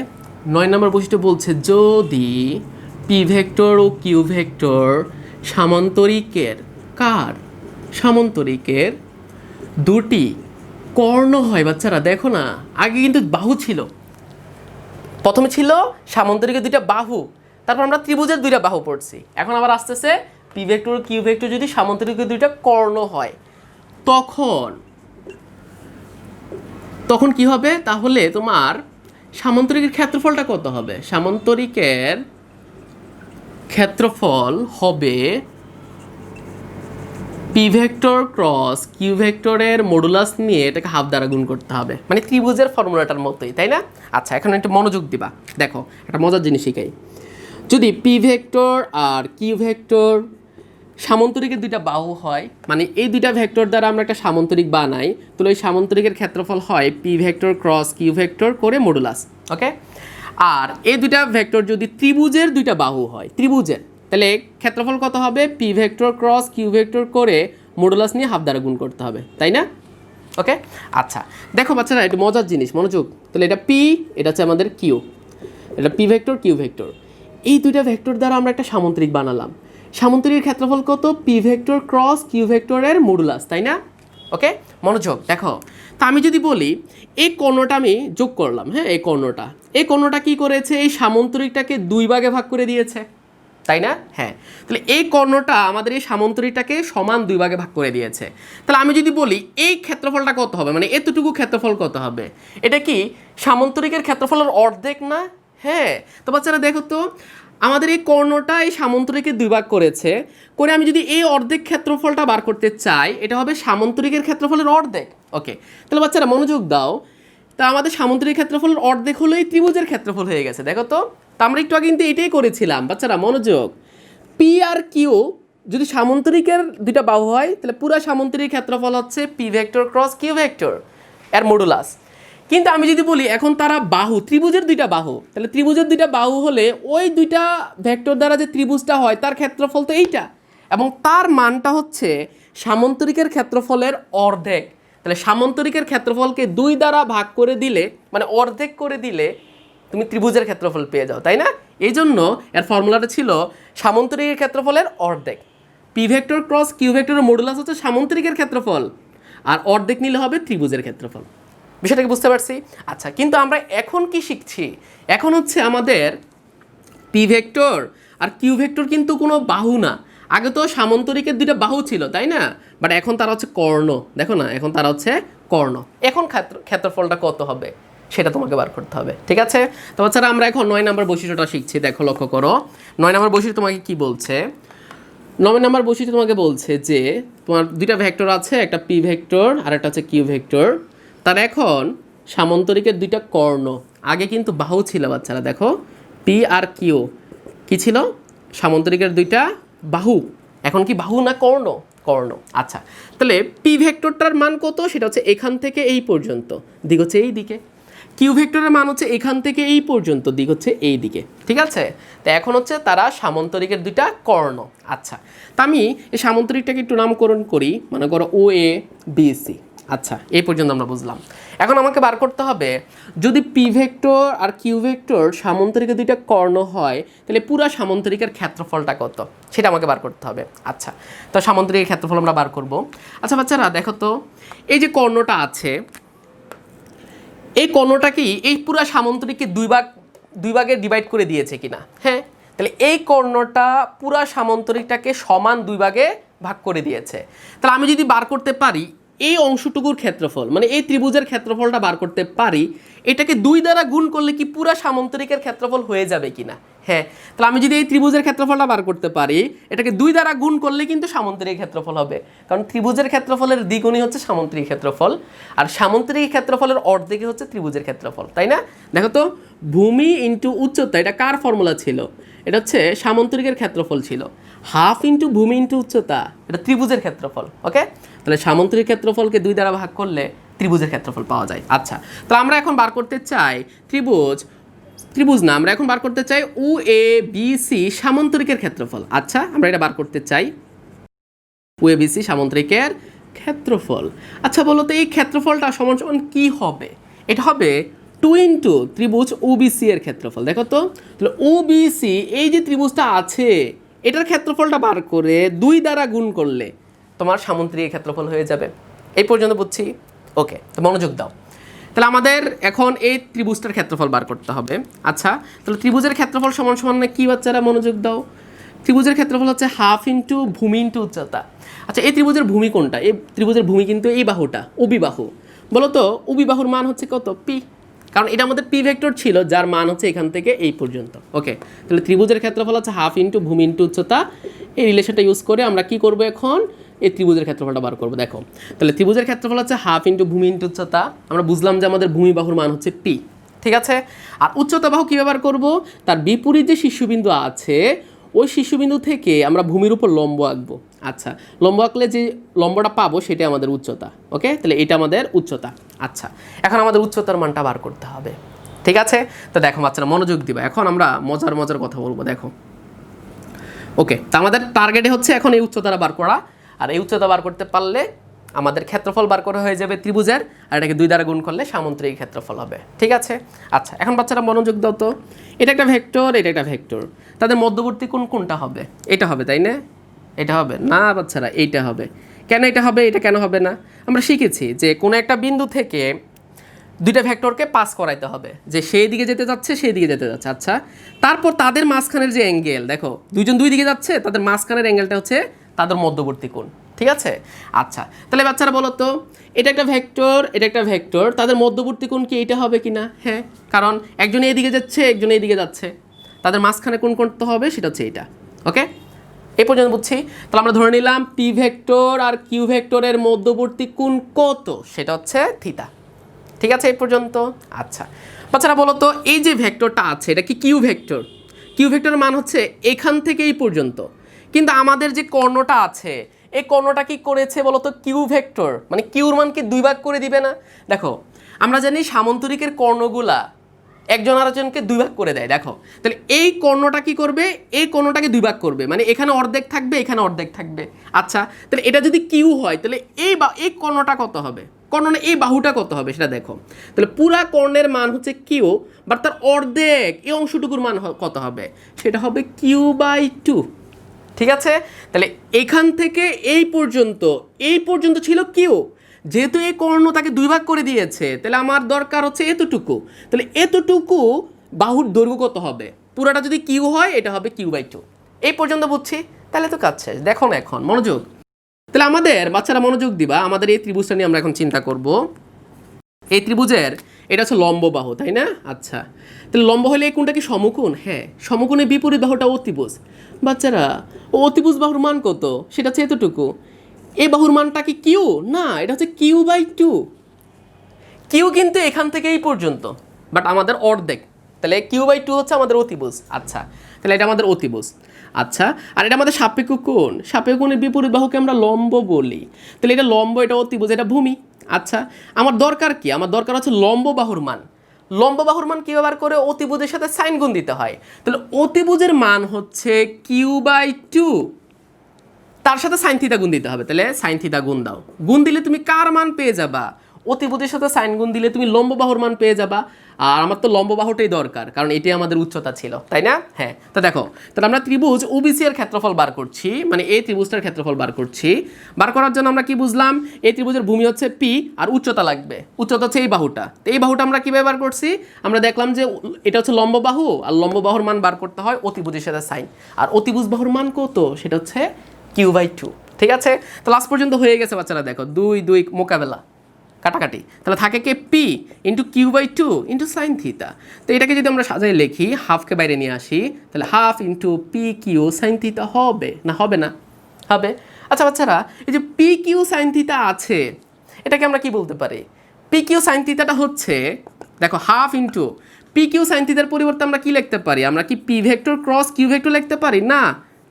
[SPEAKER 1] 9 নম্বর বৈশিষ্ট্য বলছে যদি P vector O Q vector সামান্তরিকের, কার, সামান্তরিকের দুটি কর্ণ হয়। বাচ্চারা দেখো না, আগে কিন্তু বাহু ছিল, প্রথমে ছিল সামান্তরিকের দুইটা বাহু, তারপর আমরা ত্রিভুজের দুইটা বাহু পড়ছি, এখন আবার আসতেছে পি ভেক্টর কিউ ভেক্টর যদি সামান্তরিকের দুইটা কর্ণ হয় তখন কি হবে, তাহলে তোমার সামান্তরিকের ক্ষেত্রফলটা কত হবে, সামান্তরিকের ক্ষেত্রফল হবে পি ভেক্টর ক্রস কিউ ভেক্টরের মডুলাস নিয়ে এটাকে হাফ দ্বারা গুণ করতে হবে, মানে ত্রিভুজের ফর্মুলাটার মতোই, তাই না। আচ্ছা, এখন একটু মনোযোগ দিবা, দেখো একটা মজার জিনিস শিখাই। যদি পি ভেক্টর আর কিউ ভেক্টর সামান্তরিকের দুইটা বাহু হয়, মানে এই দুইটা ভেক্টর দ্বারা আমরা একটা সামান্তরিক বানাই, তাহলে ওই সামান্তরিকের ক্ষেত্রফল হয় P vector cross Q vector করে মডুলাস। ওকে, আর এই দুইটা ভেক্টর যদি ত্রিভুজের দুইটা বাহু হয়, ত্রিভুজের, তাহলে ক্ষেত্রফল কত হবে, P vector cross Q vector করে মডুলাস নিয়ে হাফ দ্বারা গুণ করতে হবে, তাই না। ওকে, আচ্ছা, দেখো বাচ্চারা একটু মজার জিনিস, মনোযোগ। তাহলে এটা পি, এটা হচ্ছে আমাদের কিউ, এটা পি ভেক্টর কিউ ভেক্টর, এই দুইটা ভেক্টর দ্বারা আমরা একটা সামান্তরিক বানালাম, সামান্তরিকের ক্ষেত্রফল কত, পি ভেক্টর ক্রস কিউ ভেক্টরের মডুলাস, তাই না। ওকে, মনোযোগ দেখো, তা আমি যদি বলি এই কর্ণটা আমি যোগ করলাম, হ্যাঁ, এই কর্ণটা কি করেছে, এই সামান্তরিকটাকে 2 ভাগে ভাগ করে দিয়েছে, তাই না। হ্যাঁ, তাহলে এই কর্ণটা আমাদের এই সামান্তরিকটাকে সমান 2 ভাগে ভাগ করে দিয়েছে। তাহলে আমি যদি বলি এই ক্ষেত্রফলটা কত হবে, মানে এতটুকু ক্ষেত্রফল কত হবে, এটা কি সামান্তরিকের ক্ষেত্রফলের অর্ধেক না। হ্যাঁ, তো বাচ্চারা দেখো তো, আমাদের এই কর্ণটা এই সামান্তরিকের 2 ভাগ করেছে, করে আমি যদি এই অর্ধেক ক্ষেত্রফলটা বার করতে চাই, এটা হবে সামান্তরিকের ক্ষেত্রফলের অর্ধেক। ওকে, তাহলে বাচ্চারা মনোযোগ দাও, তা আমাদের সামান্তরিক ক্ষেত্রফলের অর্ধেক হলো এই ত্রিভুজের ক্ষেত্রফল হয়ে গেছে। দেখো তো, তা আমরা একটু আগে কিন্তু এটাই করেছিলাম বাচ্চারা, মনোযোগ। পি আর কিউ যদি সামান্তরিকের দুইটা বাহু হয়, তাহলে পুরো সামান্তরিক ক্ষেত্রফল হচ্ছে P vector cross Q vector এর মডুলাস। কিন্তু আমি যদি বলি এখন তারা বাহু, ত্রিভুজের দুইটা বাহু, তাহলে ত্রিভুজের দুইটা বাহু হলে ওই দুইটা ভেক্টর দ্বারা যে ত্রিভুজটা হয় তার ক্ষেত্রফল তো এইটা, এবং তার মানটা হচ্ছে সামান্তরিকের ক্ষেত্রফলের অর্ধেক। তাহলে সামান্তরিকের ক্ষেত্রফলকে 2 দ্বারা ভাগ করে দিলে, মানে অর্ধেক করে দিলে তুমি ত্রিভুজের ক্ষেত্রফল পেয়ে যাও, তাই না। এই জন্য এর ফর্মুলাটা ছিল সামান্তরিকের ক্ষেত্রফলের অর্ধেক। পি ভেক্টর ক্রস কিউ ভেক্টরের মডুলাস হচ্ছে সামান্তরিকের ক্ষেত্রফল, আর অর্ধেক নিলে হবে ত্রিভুজের ক্ষেত্রফল। বিষয়টাকে বুঝতে পারছি? আচ্ছা, কিন্তু আমরা এখন কি শিখছি? এখন হচ্ছে আমাদের পি ভেক্টর আর কিউ ভেক্টর কিন্তু কোনো বাহু না। আগে তো সামান্তরিকের দুইটা বাহু ছিল, তাই না? বাট এখন তারা হচ্ছে কর্ণ। দেখো না, এখন তারা হচ্ছে কর্ণ। এখন ক্ষেত্রফলটা কত হবে সেটা তোমাকে বার করতে হবে, ঠিক আছে? তো বাচ্চারা আমরা এখন 9 নম্বর বৈশিষ্ট্যটা শিখছি। দেখো, লক্ষ্য করো, 9 নম্বর বৈশিষ্ট্য তোমাকে কি বলছে? 9 নম্বর বৈশিষ্ট্য তোমাকে বলছে যে তোমার দুইটা ভেক্টর আছে, একটা পি ভেক্টর আর একটা হচ্ছে কিউ ভেক্টর। তার এখন সামান্তরিকের দুইটা কর্ণ। আগে কিন্তু বাহু ছিল বাচ্চারা, দেখো পি আর কিউ কি ছিল? সামান্তরিকের দুইটা বাহু। এখন কি বাহু না কর্ণ? কর্ণ। আচ্ছা, তাহলে পি ভেক্টরটার মান কত? সেটা হচ্ছে এখান থেকে এই পর্যন্ত, দিক হচ্ছে এই দিকে। কিউ ভেক্টরের মান হচ্ছে এখান থেকে এই পর্যন্ত, দিক হচ্ছে এই দিকে, ঠিক আছে? তো এখন হচ্ছে তারা সামান্তরিকের দুইটা কর্ণ। আচ্ছা, তা আমি এই সামান্তরিকটাকে একটু নামকরণ করি, মনে করো ও এ বি সি। আচ্ছা, এই পর্যন্ত আমরা বুঝলাম। এখন আমাকে বার করতে হবে, যদি পি ভেক্টর আর কিউ ভেক্টর সামান্তরিকের দুইটা কর্ণ হয়, তাহলে পুরো সামান্তরিকের ক্ষেত্রফলটা কত সেটা আমাকে বার করতে হবে। আচ্ছা, তো সামান্তরিকের ক্ষেত্রফল আমরা বার করব। আচ্ছা বাচ্চারা, দেখো তো এই যে কর্ণটা আছে, এই কর্ণটা কি এই পুরো সামান্তরিককে দুই ভাগে ডিভাইড করে দিয়েছে কিনা? হ্যাঁ, তাহলে এই কর্ণটা পুরো সামান্তরিকটাকে সমান দুই ভাগে ভাগ করে দিয়েছে। তাহলে আমি যদি বার করতে পারি এই অংশটুকুর ক্ষেত্রফল, মানে এই ত্রিভুজের ক্ষেত্রফলটা বার করতে পারি, এটাকে 2 দ্বারা গুণ করলে কি পুরো সামান্তরিকের ক্ষেত্রফল হয়ে যাবে কিনা? হ্যাঁ, তাহলে আমি যদি এই ত্রিভুজের ক্ষেত্রফলটা বার করতে পারি, এটাকে 2 দ্বারা গুণ করলে কিন্তু সামান্তরিক ক্ষেত্রফল হবে, কারণ ত্রিভুজের ক্ষেত্রফলের দ্বিগুণই হচ্ছে সামান্তরিক ক্ষেত্রফল, আর সামান্তরিক ক্ষেত্রফলের অর্ধেকই হচ্ছে ত্রিভুজের ক্ষেত্রফল, তাই না? দেখো তো, ভূমি ইন্টু উচ্চতা, এটা কার ফর্মুলা ছিল? এটা হচ্ছে সামান্তরিকের ক্ষেত্রফল ছিল। হাফ ইন্টু ভূমি ইন্টু উচ্চতা, এটা ত্রিভুজের ক্ষেত্রফল। ওকে, তাহলে সামান্তরিক ক্ষেত্রফলকে 2 দ্বারা ভাগ করলে ত্রিভুজের ক্ষেত্রফল পাওয়া যায়। আচ্ছা, তাহলে আমরা এখন বার করতে চাই ত্রিভুজ না, আমরা এখন বার করতে চাই ও এ বি সি সামান্তরিকের ক্ষেত্রফল। আচ্ছা, আমরা এটা বার করতে চাই ও এ বি সি সামান্তরিকের ক্ষেত্রফল। আচ্ছা বলো তো, এই ক্ষেত্রফলটা সমান সমান কি হবে? এটা হবে 2 ইন্টু ত্রিভুজ ও বি সি এর ক্ষেত্রফল। দেখো তো, তাহলে ও বি সি এই যে ত্রিভুজটা আছে, এটার ক্ষেত্রফলটা বার করে 2 দ্বারা গুণ করলে তোমার সামান্তরিক ক্ষেত্রফল হয়ে যাবে। এই পর্যন্ত বুঝছি? ওকে, তো মনোযোগ দাও। তাহলে আমাদের এখন এই ত্রিভুজটার ক্ষেত্রফল বার করতে হবে। আচ্ছা, তাহলে ত্রিভুজের ক্ষেত্রফল সমান সমান কি বাচ্চারা? মনোযোগ দাও। ত্রিভুজের ক্ষেত্রফল হচ্ছে হাফ ইন্টু ভূমি ইন্টু উচ্চতা। আচ্ছা, এই ত্রিভুজের ভূমি কোনটা? এই ত্রিভুজের ভূমি কিন্তু এই বাহুটা, অবিবাহু। বলো তো, অবিবাহুর মান হচ্ছে কত? পি, কারণ এটা আমাদের পি ভেক্টর ছিল, যার মান হচ্ছে এখান থেকে এই পর্যন্ত। ওকে, তাহলে ত্রিভুজের ক্ষেত্রফল হচ্ছে হাফ ইন্টু ভূমি ইন্টু উচ্চতা। এই রিলেশনটা ইউজ করে আমরা কি করব? এখন এই ত্রিভুজের ক্ষেত্রফলটা বার করবো। দেখো, তাহলে ত্রিভুজের ক্ষেত্রফল হচ্ছে হাফ ইন্টু ভূমি ইন্টু উচ্চতা। আমরা বুঝলাম যে আমাদের ভূমি বাহুর মান হচ্ছে পি, ঠিক আছে? আর উচ্চতা বাহু কী ব্যবহার করব? তার বিপরীত যে শীর্ষবিন্দু আছে, ওই শীর্ষবিন্দু থেকে আমরা ভূমির উপর লম্ব আঁকবো। আচ্ছা, লম্ব আঁকলে যে লম্বটা পাবো সেটাই আমাদের উচ্চতা। ওকে, তাহলে এটা আমাদের উচ্চতা। আচ্ছা, এখন আমাদের উচ্চতার মানটা বার করতে হবে, ঠিক আছে? তো দেখো বাচ্চারা, মনোযোগ দিবা, এখন আমরা মজার কথা বলবো। দেখো, ওকে, তো আমাদের টার্গেটে হচ্ছে এখন এই উচ্চতাটা বার করা, আর এই উচ্চতা বার করতে পারলে আমাদের ক্ষেত্রফল বার করা হয়ে যাবে ত্রিভুজের, আর এটাকে 2 দ্বারা গুণ করলে সামান্তরিক ক্ষেত্রফল হবে, ঠিক আছে? আচ্ছা, এখন বাচ্চারা মনোযোগ দাও তো, এটা একটা ভেক্টর, এটা একটা ভেক্টর, তাদের মধ্যবর্তী কোণ কোনটা হবে? এটা হবে, তাই না? এটা হবে না বাচ্চারা, এইটা হবে। কেন এটা হবে? এটা কেন হবে না? আমরা শিখেছি যে কোনো একটা বিন্দু থেকে দুইটা ভেক্টরকে পাস করাইতে হবে, যে সেই দিকে যেতে যাচ্ছে, সেই দিকে যেতে যাচ্ছে। আচ্ছা, তারপর তাদের মাঝখানের যে অ্যাঙ্গেল, দেখো দুইজন দুই দিকে যাচ্ছে, তাদের মাঝখানের অ্যাঙ্গেলটা হচ্ছে তাদের মধ্যবর্তী কোণ, ঠিক আছে? আচ্ছা, তাহলে বাচ্চারা বলো তো, এটা একটা ভেক্টর, এটা একটা ভেক্টর, তাদের মধ্যবর্তী কোণ কি এইটা হবে কিনা? হ্যাঁ, কারণ একজন এইদিকে যাচ্ছে, একজন এইদিকে যাচ্ছে, তাদের মাঝখানে কোণ করতে হবে, সেটা হচ্ছে এইটা। ওকে, এই পর্যন্ত বুঝছি? তাহলে আমরা ধরে নিলাম পি ভেক্টর আর কিউ ভেক্টরের মধ্যবর্তী কোণ কত? সেটা হচ্ছে থিটা, ঠিক আছে? এই পর্যন্ত। আচ্ছা বাচ্চারা বলো তো, এই যে ভেক্টরটা আছে, এটা কি কিউ ভেক্টর? কিউ ভেক্টরের মান হচ্ছে এখান থেকে এই পর্যন্ত, কিন্তু আমাদের যে কর্ণটা আছে, এই কর্ণটা কি করেছে বলো তো? কিউ ভেক্টর, মানে কিউর মান কি 2 ভাগ করে দিবে না? দেখো, আমরা জানি সামান্তরিকের কর্ণগুলা একজন আরেকজনকে 2 ভাগ করে দেয়। দেখো, তাহলে এই কর্ণটা কি করবে? এই কর্ণটাকে 2 ভাগ করবে, মানে এখানে অর্ধেক থাকবে, এখানে অর্ধেক থাকবে। আচ্ছা, তাহলে এটা যদি কিউ হয়, তাহলে এই কর্ণটা কত হবে? কর্ণের এই বাহুটা কত হবে সেটা দেখো। তাহলে পুরা কর্ণের মান হচ্ছে কিউ, বাট তার অর্ধেক এই অংশটুকুর মান কত হবে? সেটা হবে কিউ/2, ঠিক আছে, তাহলে এখান থেকে এই পর্যন্ত ছিল কিউ। যেহেতু এই কর্ণ তাকে 2 ভাগ করে দিয়েছে, তাহলে আমার দরকার হচ্ছে এতটুকু। তাহলে এতটুকু বাহুর দৈর্ঘ্য কত হবে? পুরোটা যদি কিউ হয় এটা হবে কিউ/2। এই পর্যন্ত বুঝছি, তাহলে তো কাজ শেষ। দেখো না এখন মনোযোগ। তাহলে আমাদের বাচ্চারা মনোযোগ দিবা, আমাদের এই ত্রিভুজটা নিয়ে আমরা এখন চিন্তা করব। এই ত্রিভুজের এটা হচ্ছে লম্ব বাহু, তাই না? আচ্ছা, তাহলে লম্ব হলে এই কোণটা কি সমকোণ? হ্যাঁ, সমকোণের বিপরীত বাহুটা অতিভুজ। বাচ্চারা, অতিভুজ বাহুর মান কত? সেটা হচ্ছে এতটুকু। এই বাহুর মানটা কি কিউ? না, এটা হচ্ছে কিউ/2। কিউ কিন্তু এখান থেকে এই পর্যন্ত, বাট আমাদের অর্ধেক। তাহলে কিউ/2 হচ্ছে আমাদের অতিভুজ। আচ্ছা, তাহলে এটা আমাদের অতিভুজ। আচ্ছা, আর এটা আমাদের সাপেক্ষ কোণ। সাপেক্ষ কোণের বিপরীত বাহুকে আমরা লম্ব বলি। তাহলে এটা লম্ব, এটা অতিভুজ, এটা ভূমি। আচ্ছা, আমার দরকার কি? আমার দরকার হচ্ছে লম্ব বাহুর মান। লম্ব বাহুর মান কি ব্যবহার করে? অতিভুজের সাথে সাইন গুণ দিতে হয়। তাহলে অতিভুজের মান হচ্ছে কিউ/2, তার সাথে সাইন থিটা গুণ দিতে হবে। তাহলে সাইন থিটা গুণ দাও। গুণ দিলে তুমি কার মান পেয়ে যাবা? অতিভুজের সাথে সাইন গুণ দিলে তুমি লম্ব বাহুর মান পেয়ে যাবা। আর আমার তো লম্ব বাহুটাই দরকার, কারণ এটাই আমাদের উচ্চতা ছিল, তাই না? হ্যাঁ, তো দেখো, তাহলে আমরা ত্রিভুজ ওবিসি এর ক্ষেত্রফল বার করছি, মানে এই ত্রিভুজটার ক্ষেত্রফল বার করছি। বার করার জন্য আমরা কি বুঝলাম? এই ত্রিভুজের ভূমি হচ্ছে পি আর উচ্চতা লাগবে। উচ্চতা হচ্ছে এই বাহুটা। তো এই বাহুটা আমরা কিভাবে বার করছি? আমরা দেখলাম যে এটা হচ্ছে লম্ব বাহু, আর লম্ব বাহুর মান বার করতে হয় অতিভুজের সাথে সাইন। আর অতিভুজ বাহুর মান কত? সেটা হচ্ছে কিউ/2। ঠিক আছে, তো লাস্ট পর্যন্ত হয়ে গেছে বাচ্চারা। দেখো 2 মোকাবেলা, কাটাকাটি। তাহলে থাকে কি পি ইন্টু কিউ/2 ইন্টু সাইন থিটা। তো এটাকে যদি আমরা সাজাই লিখি, হাফকে বাইরে নিয়ে আসি, তাহলে half into P Q sine theta হবে না? হবে না? হবে। আচ্ছা বাচ্চারা, এই যে পি কিউ সাইন থিটা আছে, এটাকে আমরা কি বলতে পারি? পি কিউ সাইন থিটাটা হচ্ছে, দেখো, হাফ ইন্টু পি কিউ সাইন থিটার পরিবর্তে আমরা কি লিখতে পারি? আমরা কি P vector cross Q vector লিখতে পারি? না,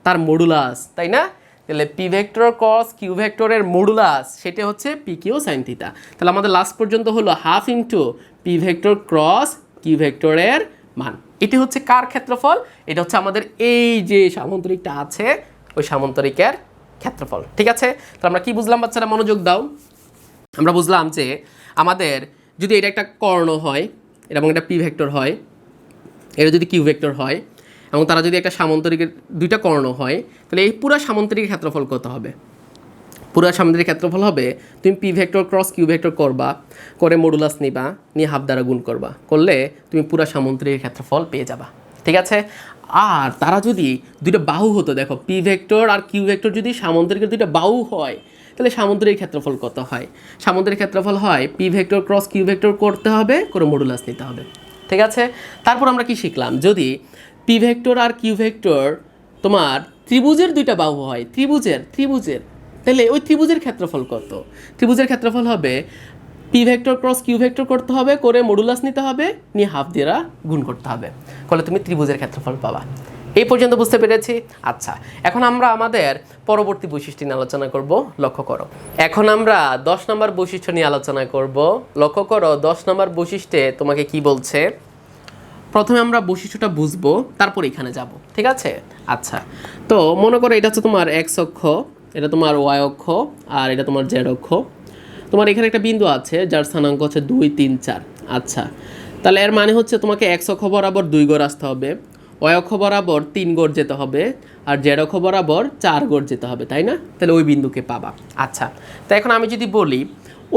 [SPEAKER 1] তার মডুলাস, তাই না? তাহলে পি ভেক্টর ক্রস কিউ ভেক্টরের মডুলাস, সেটা হচ্ছে পি কিউ সাইন থিটা। তাহলে আমাদের লাস্ট পর্যন্ত হলো half into P vector cross Q ভেক্টরের মান। এটি হচ্ছে কার ক্ষেত্রফল? এটা হচ্ছে আমাদের এই যে সামান্তরিকটা আছে, ওই সামান্তরিকের ক্ষেত্রফল। ঠিক আছে, তো আমরা কি বুঝলাম বাচ্চারা? মনোযোগ দাও। আমরা বুঝলাম যে আমাদের যদি এটা একটা কর্ণ হয় এবং এটা পি ভেক্টর হয়, এটা যদি কিউ ভেক্টর হয়, এবং তারা যদি একটা সামান্তরিকের দুইটা কর্ণ হয়, তাহলে এই পুরো সামান্তরিকের ক্ষেত্রফল কত হবে? পুরো সামান্তরিক ক্ষেত্রফল হবে, তুমি P vector cross Q vector করবা, করে মডুলাস নিবা, নিয়ে হাফ দ্বারা গুণ করবা, করলে তুমি পুরো সামান্তরিকের ক্ষেত্রফল পেয়ে যাবা। ঠিক আছে, আর তারা যদি দুইটা বাহু হতো, দেখো পি ভেক্টর আর কিউ ভেক্টর যদি সামান্তরিকের দুইটা বাহু হয়, তাহলে সামান্তরিক ক্ষেত্রফল কত হয়? সামান্তরিক ক্ষেত্রফল হয় P vector cross Q vector করতে হবে, করে মডুলাস নিতে হবে। ঠিক আছে, তারপর আমরা কি শিখলাম? যদি পি ভেক্টর আর কিউ ভেক্টর তোমার ত্রিভুজের দুইটা বাহু হয়, ত্রিভুজের, তাহলে ওই ত্রিভুজের ক্ষেত্রফল কত? ত্রিভুজের ক্ষেত্রফল হবে P vector cross Q vector করতে হবে, করে মডুলাস নিতে হবে, নিয়ে হাফ দিয়ে গুণ করতে হবে, করলে তুমি ত্রিভুজের ক্ষেত্রফল পাবা। এই পর্যন্ত বুঝতে পেরেছি? আচ্ছা, এখন আমরা আমাদের পরবর্তী বৈশিষ্ট্য নিয়ে আলোচনা করব। লক্ষ্য করো, এখন আমরা 10 নম্বর বৈশিষ্ট্য নিয়ে আলোচনা করব। লক্ষ্য করো, 10 নম্বর বৈশিষ্ট্যে তোমাকে কি বলছে? প্রথমে আমরা বৈশিষ্ট্যটা বুঝবো, তারপর এখানে যাব। ঠিক আছে, আচ্ছা, তো মনে করো এটা হচ্ছে তোমার এক্স অক্ষ, এটা তোমার ওয়াই অক্ষ, আর এটা তোমার জেড অক্ষ। তোমার এখানে একটা বিন্দু আছে যার স্থানাঙ্ক হচ্ছে 2, 3, 4। আচ্ছা, তাহলে এর মানে হচ্ছে তোমাকে এক্স অক্ষ বরাবর 2 গড় আসতে হবে, ওয়াই অক্ষ বরাবর 3 গড় যেতে হবে, আর জেড অক্ষ বরাবর 4 গড় যেতে হবে, তাই না? তাহলে ওই বিন্দুকে পাবা। আচ্ছা, তো এখন আমি যদি বলি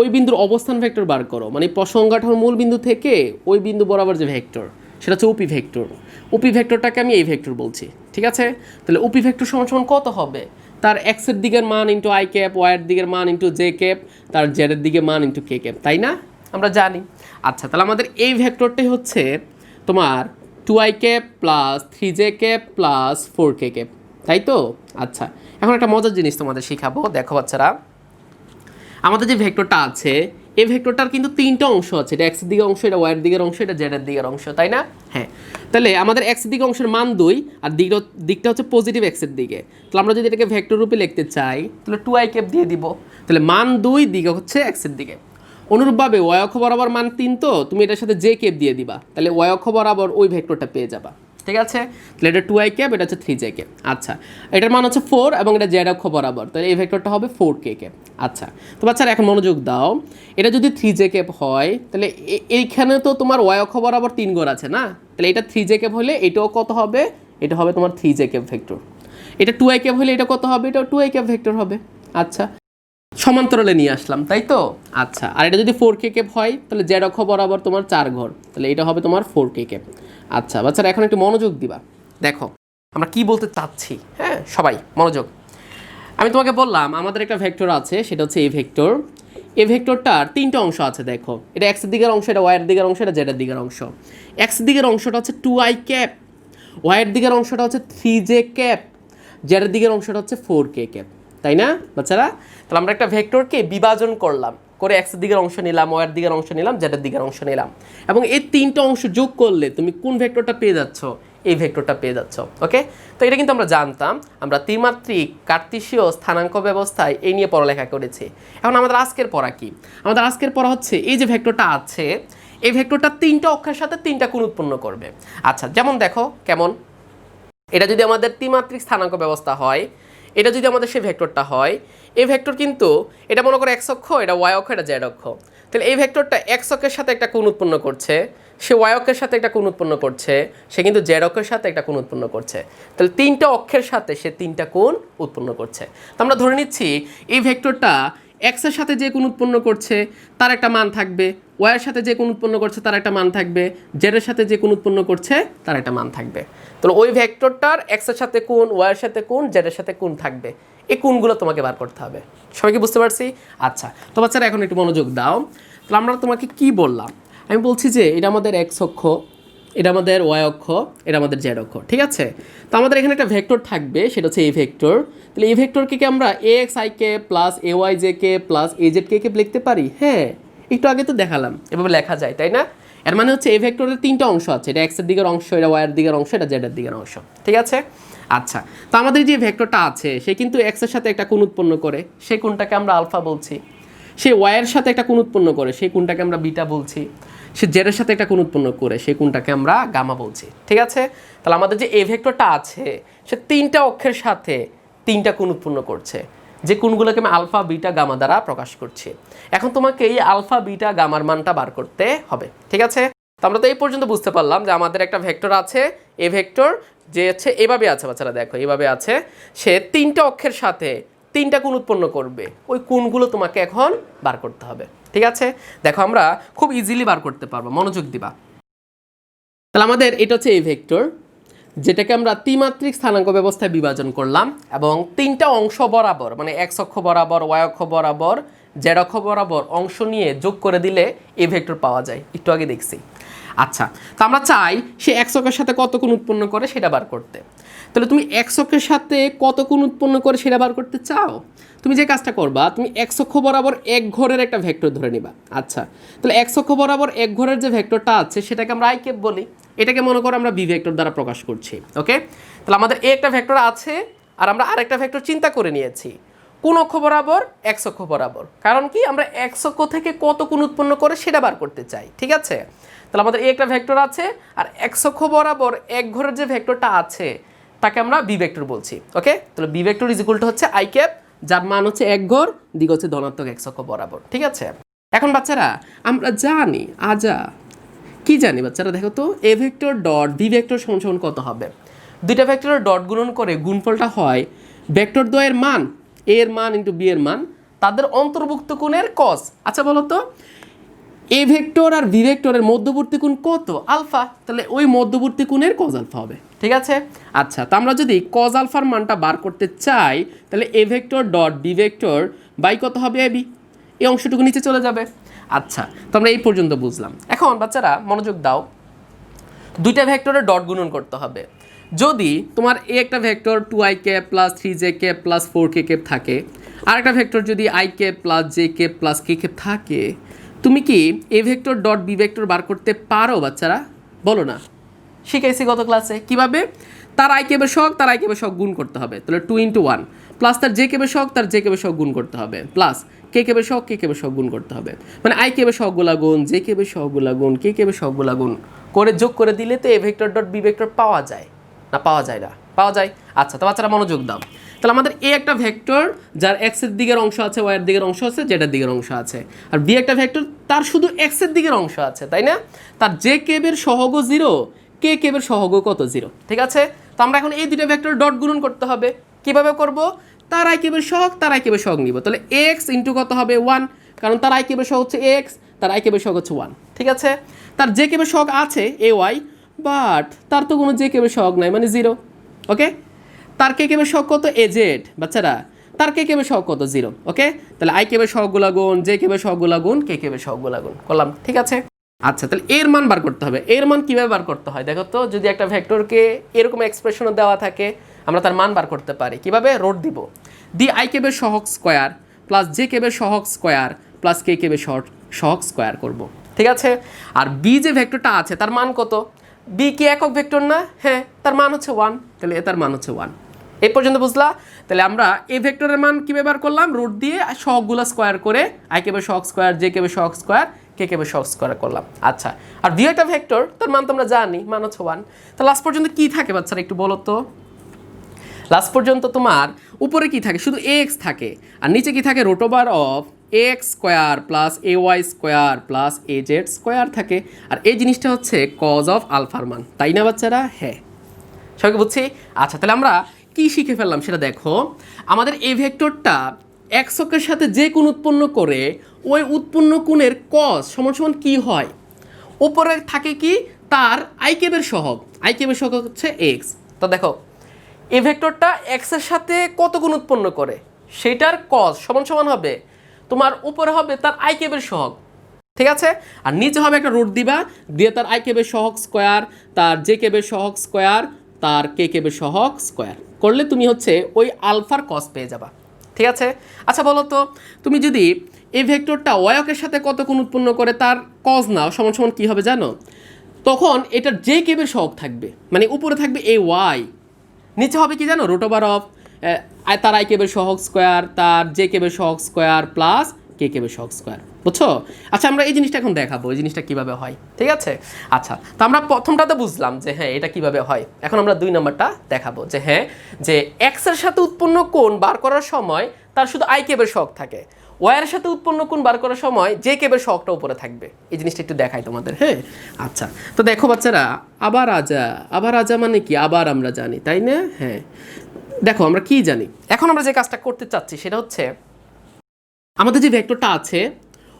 [SPEAKER 1] ওই বিন্দুর অবস্থান ভেক্টর বার করো, মানে প্রসঙ্গটার মূল বিন্দু থেকে ওই বিন্দু বরাবর যে ভেক্টর, সেটা হচ্ছে ওপি ভেক্টর। ওপি ভেক্টরটাকে আমি এই ভেক্টর বলছি। ঠিক আছে, তাহলে ওপি ভেক্টর সমান সমান কত হবে? তার এক্সের দিকের মান ইন্টু আই ক্যাপ, ওয়াইয়ের দিকের মান ইন্টু জে ক্যাপ, তার জেডের দিকে মান ইন্টু কে ক্যাপ, তাই না? আমরা জানি। আচ্ছা, তাহলে আমাদের এই ভেক্টরটাই হচ্ছে তোমার 2i cap plus 3j cap plus 4k cap, তাই তো? আচ্ছা, এখন একটা মজার জিনিস তোমাদের শিখাবো। দেখো বাচ্চারা, আমাদের যে ভেক্টরটা আছে, এই ভেক্টরটার কিন্তু 3টা অংশ আছে। এটা এক্সের দিকের অংশ, এটা ওয়াইয়ের দিকের অংশ, এটা জেডের দিকের অংশ, তাই না? হ্যাঁ, তাহলে আমাদের এক্সের দিকের অংশের মান 2, আর দিকটা হচ্ছে পজিটিভ এক্সের দিকে। তাহলে আমরা যদি এটাকে ভেক্টর রূপে লিখতে চাই, তাহলে 2i ক্যাপ দিয়ে দিব। তাহলে মান 2, দিকে হচ্ছে এক্সের দিকে। অনুরূপভাবে ওয়াই অক্ষ বরাবর মান 3, তো তুমি এটার সাথে জে ক্যাপ দিয়ে দিবা, তাহলে ওয়াই অক্ষ বরাবর ওই ভেক্টরটা পেয়ে যাবা। ঠিক আছে, তাহলে এটা 2i ক্যাপ, এটা হচ্ছে 3j ক্যাপ। আচ্ছা, এটার মান হচ্ছে 4 এবং এটা জেড অক্ষ বরাবর, তাহলে এই ভেক্টরটা হবে 4k ক্যাপ। আচ্ছা, তো বাচ্চারা এখন মনোযোগ দাও, এটা যদি 3j ক্যাপ হয়, তাহলে এইখানে তো তোমার ওয়াই অক্ষ বরাবর 3 গড় আছে না, তাহলে এটা 3j ক্যাপ হলে এটাও কত হবে? এটা হবে তোমার 3j ক্যাপ ভেক্টর। এটা 2i ক্যাপ হলে এটা কত হবে? এটা 2i ক্যাপ ভেক্টর হবে। আচ্ছা, সমান্তরালে নিয়ে আসলাম, তাই তো? আচ্ছা, আর এটা যদি 4k ক্যাপ হয় তাহলে জেড অক্ষ বরাবর তোমার 4 ঘর, তাহলে এটা হবে তোমার 4k ক্যাপ। আচ্ছা বাচ্চারা, এখন একটু মনোযোগ দিবা, দেখো আমরা কি বলতে চাচ্ছি। হ্যাঁ সবাই মনোযোগ। আমি তোমাকে বললাম আমাদের একটা ভেক্টর আছে, সেটা হচ্ছে এই ভেক্টর। এই ভেক্টরটার 3টা অংশ আছে, দেখো এটা এক্স এর দিকের অংশ, এটা ওয়াই এর দিকের অংশ, এটা জেড এর দিকের অংশ। এক্স এর দিকের অংশটা হচ্ছে 2i ক্যাপ, ওয়াই এর দিকের অংশটা হচ্ছে 3j ক্যাপ, জেড এর দিকের অংশটা হচ্ছে 4k ক্যাপ, তাই না বাচ্চারা? তাহলে আমরা একটা ভেক্টরকে বিভাজন করলাম, করে এক্স এর দিকের অংশ নিলাম, ওয়াই এর দিকের অংশ নিলাম, জেড এর দিকের অংশ নিলাম, এবং এই 3টা অংশ যোগ করলে তুমি কোন ভেক্টরটা পেয়ে যাচ্ছ? এই ভেক্টরটা পেয়ে যাচ্ছ। ওকে, তো এটা কিন্তু আমরা জানতাম, আমরা ত্রিমাত্রিক কার্তেশীয় স্থানাঙ্ক ব্যবস্থায় এই নিয়ে পড়ালেখা করেছি। এখন আমাদের আজকের পড়া কি? আমাদের আজকের পড়া হচ্ছে এই যে ভেক্টরটা আছে, এই ভেক্টরটা 3টা অক্ষের সাথে 3টা কোণ উৎপন্ন করবে। আচ্ছা, যেমন দেখো কেমন, এটা যদি আমাদের ত্রিমাত্রিক স্থানাঙ্ক ব্যবস্থা হয়, এটা যদি আমাদের সেই ভেক্টরটা হয়, এই ভেক্টর কিন্তু এটা মনে করো এক্স অক্ষ, এটা ওয়াই অক্ষ, এটা জেড অক্ষ। তাহলে এই ভেক্টরটা এক্স অক্ষের সাথে একটা কোণ উৎপন্ন করছে, সে ওয়াই অক্ষের সাথে একটা কোণ উৎপন্ন করছে, সে কিন্তু জেড অক্ষের সাথে একটা কোণ উৎপন্ন করছে। তাহলে 3টা অক্ষের সাথে সে 3টা কোণ উৎপন্ন করছে। তো আমরা ধরে নিচ্ছি এই ভেক্টরটা এক্সের সাথে যে কোণ উৎপন্ন করছে তার একটা মান থাকবে, ওয়াইয়ের সাথে যে কোণ উৎপন্ন করছে তার একটা মান থাকবে, জেডের সাথে যে কোণ উৎপন্ন করছে তার একটা মান থাকবে। তাহলে ওই ভেক্টরটার এক্সের সাথে কোণ, ওয়াইয়ের সাথে কোণ, জেডের সাথে কোণ থাকবে। এই কোণগুলো তোমাকে বার করতে হবে। সবাইকে বুঝতে পারছি? আচ্ছা, তো বাচ্চারা এখন একটু মনোযোগ দাও। তাহলে আমরা তোমাকে কি বললাম? আমি বলছি যে এটা আমাদের এক্স অক্ষ, এটা আমাদের ওয়াই অক্ষ, এটা আমাদের জেড অক্ষ, ঠিক আছে? তো আমাদের এখানে একটা ভেক্টর থাকবে, সেটা হচ্ছে এই ভেক্টর। তাহলে এই ভেক্টরকে কি আমরা ax_ik plus ayj_k plus azk কে লিখতে পারি? হ্যাঁ, একটু আগে তো দেখালাম এভাবে লেখা যায়, তাই না? এর মানে হচ্ছে এই ভেক্টরের 3টা অংশ আছে, এটা এক্স এর দিকের অংশ, এটা ওয়াই এর দিকের অংশ, এটা জেড এর দিকের অংশ, ঠিক আছে? আচ্ছা, তো আমাদের যে ভেক্টরটা আছে সে কিন্তু এক্স এর সাথে একটা কোণ উৎপন্ন করে, সেই কোণটাকে আমরা আলফা বলছি। সে ওয়াইয়ের সাথে একটা কোণ উৎপন্ন করে, সেই কোণটাকে আমরা বিটা বলছি। সে জেডের সাথে একটা কোণ উৎপন্ন করে, সেই কোণটাকে আমরা গামা বলছি, ঠিক আছে? তাহলে আমাদের যে এই ভেক্টরটা আছে সে 3টা অক্ষের সাথে 3টা কোণ উৎপন্ন করছে, যে কোণগুলোকে আমি আলফা বিটা গামা দ্বারা প্রকাশ করছি। এখন তোমাকে এই আলফা বিটা গামার মানটা বার করতে হবে, ঠিক আছে? তো আমরা তো এই পর্যন্ত বুঝতে পারলাম যে আমাদের একটা ভেক্টর আছে, এই ভেক্টর যে হচ্ছে এভাবে আছে, বাচ্চারা দেখো এভাবে আছে, সে 3টা অক্ষের সাথে 3টা কোণ উৎপন্ন করবে। ওই কোণগুলো তোমাকে এখন বার করতে হবে, ঠিক আছে? দেখো আমরা খুব ইজিলি বার করতে পারবো, মনোযোগ দিবা। তাহলে আমাদের এটা হচ্ছে এই ভেক্টর, যেটাকে আমরা ত্রিমাত্রিক স্থানাঙ্ক ব্যবস্থায় বিভাজন করলাম, এবং 3টা অংশ বরাবর, মানে এক্স অক্ষ বরাবর, ওয়াই অক্ষ বরাবর, জেড অক্ষ বরাবর অংশ নিয়ে যোগ করে দিলে এই ভেক্টর পাওয়া যায়, একটু আগে দেখছি। আচ্ছা, তো আমরা চাই সে এক্স অক্ষের সাথে কত কোণ উৎপন্ন করে সেটা বার করতে। তাহলে তুমি এক্স অক্ষের সাথে কত কোণ উৎপন্ন করে সেটা বার করতে চাও, তুমি যে কাজটা করবা, তুমি এক্স অক্ষ বরাবর এক ঘরের একটা ভেক্টর ধরে নিবা। আচ্ছা, তাহলে এক্স অক্ষ বরাবর এক ঘরের যে ভেক্টরটা আছে সেটাকে আমরা আই ক্যাপ বলি, এটাকে মনে করো আমরা বি ভেক্টর দ্বারা প্রকাশ করছি। ওকে, তাহলে আমাদের এ একটা ভেক্টর আছে, আর আমরা আরেকটা ভেক্টর চিন্তা করে নিয়েছি কোন অক্ষ বরাবর? এক্স অক্ষ বরাবর। কারণ কি, আমরা এক্স অক্ষ থেকে কত কোণ উৎপন্ন করে সেটা বার করতে চাই, ঠিক আছে? তাহলে আমাদের একটা ভেক্টর আছে, আর এক্স অক্ষ বরাবর এক ঘরের যে ভেক্টরটা আছে তাকে আমরা বি ভেক্টর বলছি। ওকে, তাহলে B vector is equal to হচ্ছে আই ক্যাপ, যার মান হচ্ছে এক ঘর, দিক হচ্ছে ধনাত্মক এক্স অক্ষ বরাবর, ঠিক আছে? এখন বাচ্চারা আমরা জানি, কি জানি বাচ্চারা, দেখো তো A vector dot B vector সমান সমান কত হবে? দুইটা ভেক্টরের ডট গুণন করে গুণফলটা হয় ভেক্টর দ্বয়ের মান, এ এর মান ইন্টু বি এর মান, তাদের অন্তর্ভুক্ত কোণের কস। আচ্ছা বলো তো, এ ভেক্টর আর বি ভেক্টরের মধ্যবর্তী কোণ কত? আলফা। তাহলে ওই মধ্যবর্তী কোণের কজ আলফা হবে, ঠিক আছে? আচ্ছা, তো আমরা যদি কজ আলফার মানটা বার করতে চাই, তাহলে A vector dot B vector by কত হবে? এ বি, এই অংশটুকু নিচে চলে যাবে। আচ্ছা, তো আমরা এই পর্যন্ত বুঝলাম। এখন বাচ্চারা মনোযোগ দাও, দুইটা ভেক্টরের ডট গুণন করতে হবে। যদি তোমার এ একটা vector 2i cap plus 3j cap plus 4k cap থাকে, আর একটা ভেক্টর যদি i cap plus j cap plus k cap থাকে, তুমি কি a vector dot B vector বার করতে পারো বাচ্চারা? বলো না, শিখাইছি গত ক্লাসে কিভাবে। তার i ক্যাপের সহগ তার i ক্যাপের সহগ গুণ করতে হবে, তাহলে 2 × 1 প্লাস তার j ক্যাপের সহগ তার j ক্যাপের সহগ গুণ করতে হবে, প্লাস k ক্যাপের সহগ k ক্যাপের সহগ গুণ করতে হবে, মানে i ক্যাপের সহগগুলা গুণ, j ক্যাপের সহগগুলা গুণ, k ক্যাপের সহগগুলা গুণ করে যোগ করে দিলে তো A vector dot B vector পাওয়া যায় না? পাওয়া যায় না? পাওয়া যায়। আচ্ছা, তো বাচ্চারা মনোযোগ দাও। তাহলে আমাদের এ একটা ভেক্টর যার এক্স এর দিকের অংশ আছে, ওয়াই এর দিকের অংশ আছে, জেড এর দিকের অংশ আছে, আর বি একটা ভেক্টর তার শুধু এক্স এর দিকের অংশ আছে, তাই না? তার জে কেবের সহগ 0, কে কেবের সহগ কত? 0, ঠিক আছে? তো আমরা এখন এই দুটো ভেক্টর ডট গুণন করতে হবে, কিভাবে করব? তার আই কিউবের সহগ তার আই কিউবের সহগ নিব, তাহলে এক্স ইন্টু কত হবে 1, কারণ তার আই কিউবের সহগ হচ্ছে এক্স, তার আই কিউবের সহগ হচ্ছে 1, ঠিক আছে। তার যে কিউবের সহগ আছে এ ওয়াই, বাট তার তো কোনো যে কিউবের সহগ নাই, মানে 0, ওকে। তার কে কিউবের সহগ কত? এ জেড, বাচ্চারা তার কে কিউবের সহগ কত? 0, ওকে। তাহলে আই কিউবের সহগগুলো গুণ, জে কিউবের সহগগুলো গুণ, কে কিউবের সহগগুলো গুণ করলাম, ঠিক আছে। আচ্ছা, তাহলে এর মান বার করতে হবে। এর মান কিভাবে বার করতে হয় দেখো তো, যদি একটা ভেক্টরকে এরকম এক্সপ্রেশনও দেওয়া থাকে, আমরা তার মান বার করতে পারি কিভাবে? রোড দিব, দি আই কিউবের সহগ স্কোয়ার প্লাস জে কিউবের সহগ স্কোয়ার প্লাস কে কিউবের সহগ স্কোয়ার করব, ঠিক আছে। আর বি যে ভেক্টরটা আছে তার মান কত? বি কি একক ভেক্টর না? হ্যাঁ, তার মান হচ্ছে 1, তাহলে এ তার মান হচ্ছে 1। এই পর্যন্ত বুঝলা? তাহলে আমরা এই ভেক্টরের মান কীভাবে বার করলাম? রুট দিয়ে সহগগুলো স্কোয়ার করে আই কিউবের সহগ স্কোয়ার, জে কিউবের সহগ স্কোয়ার, কে কিউবের সহগ স্কোয়ার করলাম। আচ্ছা, আর বি একটা ভেক্টর, তার মান তো আমরা জানি, মান হচ্ছে 1। তো লাস্ট পর্যন্ত কি থাকে বাচ্চারা একটু বলো তো? লাস্ট পর্যন্ত তোমার উপরে কি থাকে? শুধু এক্স থাকে, আর নিচে কি থাকে? Root over of X square plus A Y square plus A Z square থাকে। আর এই জিনিসটা হচ্ছে কজ অফ আলফার মান, তাই না বাচ্চারা? হ্যাঁ, সবাইকে বুঝছি। আচ্ছা, তাহলে আমরা কি শিখে ফেললাম সেটা দেখো। আমাদের এই ভেক্টরটা এক্স অক্ষের সাথে যে কোণ উৎপন্ন করে ওই উৎপন্ন কোণের কজ সমান সমান কি হয়? উপরে থাকে কি? তার আই কিউবের সহগ, আই কিউবের সহগ হচ্ছে এক্স। তো দেখো এই ভেক্টরটা এক্সের সাথে কত গুণ উৎপন্ন করে সেটার কজ সমান সমান হবে তোমার উপরে হবে তার আই কিউবের সহগ, ঠিক আছে। আর নিচে হবে একটা রুট দিবা, দিয়ে তার আই কিউবের সহগ স্কোয়ার, তার জে কিউবের সহগ স্কোয়ার, তার কে কিউবের সহগ স্কোয়ার করলে তুমি হচ্ছে ওই আলফার কজ পেয়ে যাবা, ঠিক আছে। আচ্ছা বলো তো, তুমি যদি এই ভেক্টরটা ওয়াইকের সাথে কত গুণ উৎপন্ন করে তার কজ নাও সমান সমান কী হবে জানো? তখন এটার জে কিউবের সহগ থাকবে, মানে উপরে থাকবে এ ওয়াই, নিচে হবে কি জানো? রুট ওভার অফ তার আই কিউবের সহগ স্কোয়ার, তার জে কিউবের সহগ স্কোয়ার প্লাস কে কিউবের সহগ স্কোয়ার, বুঝছো? আচ্ছা, আমরা এই জিনিসটা এখন দেখাবো, এই জিনিসটা কীভাবে হয়, ঠিক আছে। আচ্ছা, তো আমরা প্রথমটাতে বুঝলাম যে হ্যাঁ এটা কীভাবে হয়। এখন আমরা 2 নম্বরটা দেখাবো যে হ্যাঁ, যে এক্সের সাথে উৎপন্ন কোণ বার করার সময় তার শুধু আই কিউবের সহগ থাকে, ওয়াইয়ের সাথে উৎপন্ন কোণ বার করার সময় যে কিউবের সহগটা উপরে থাকবে। এই জিনিসটা একটু দেখাই তোমাদের, হ্যাঁ। আচ্ছা, তো দেখো বাচ্চারা, আবার আজা মানে কি? আবার আমরা জানি, তাই না? হ্যাঁ, দেখো আমরা কি জানি। এখন আমরা যে কাজটা করতে চাচ্ছি সেটা হচ্ছে আমাদের যে ভেক্টরটা আছে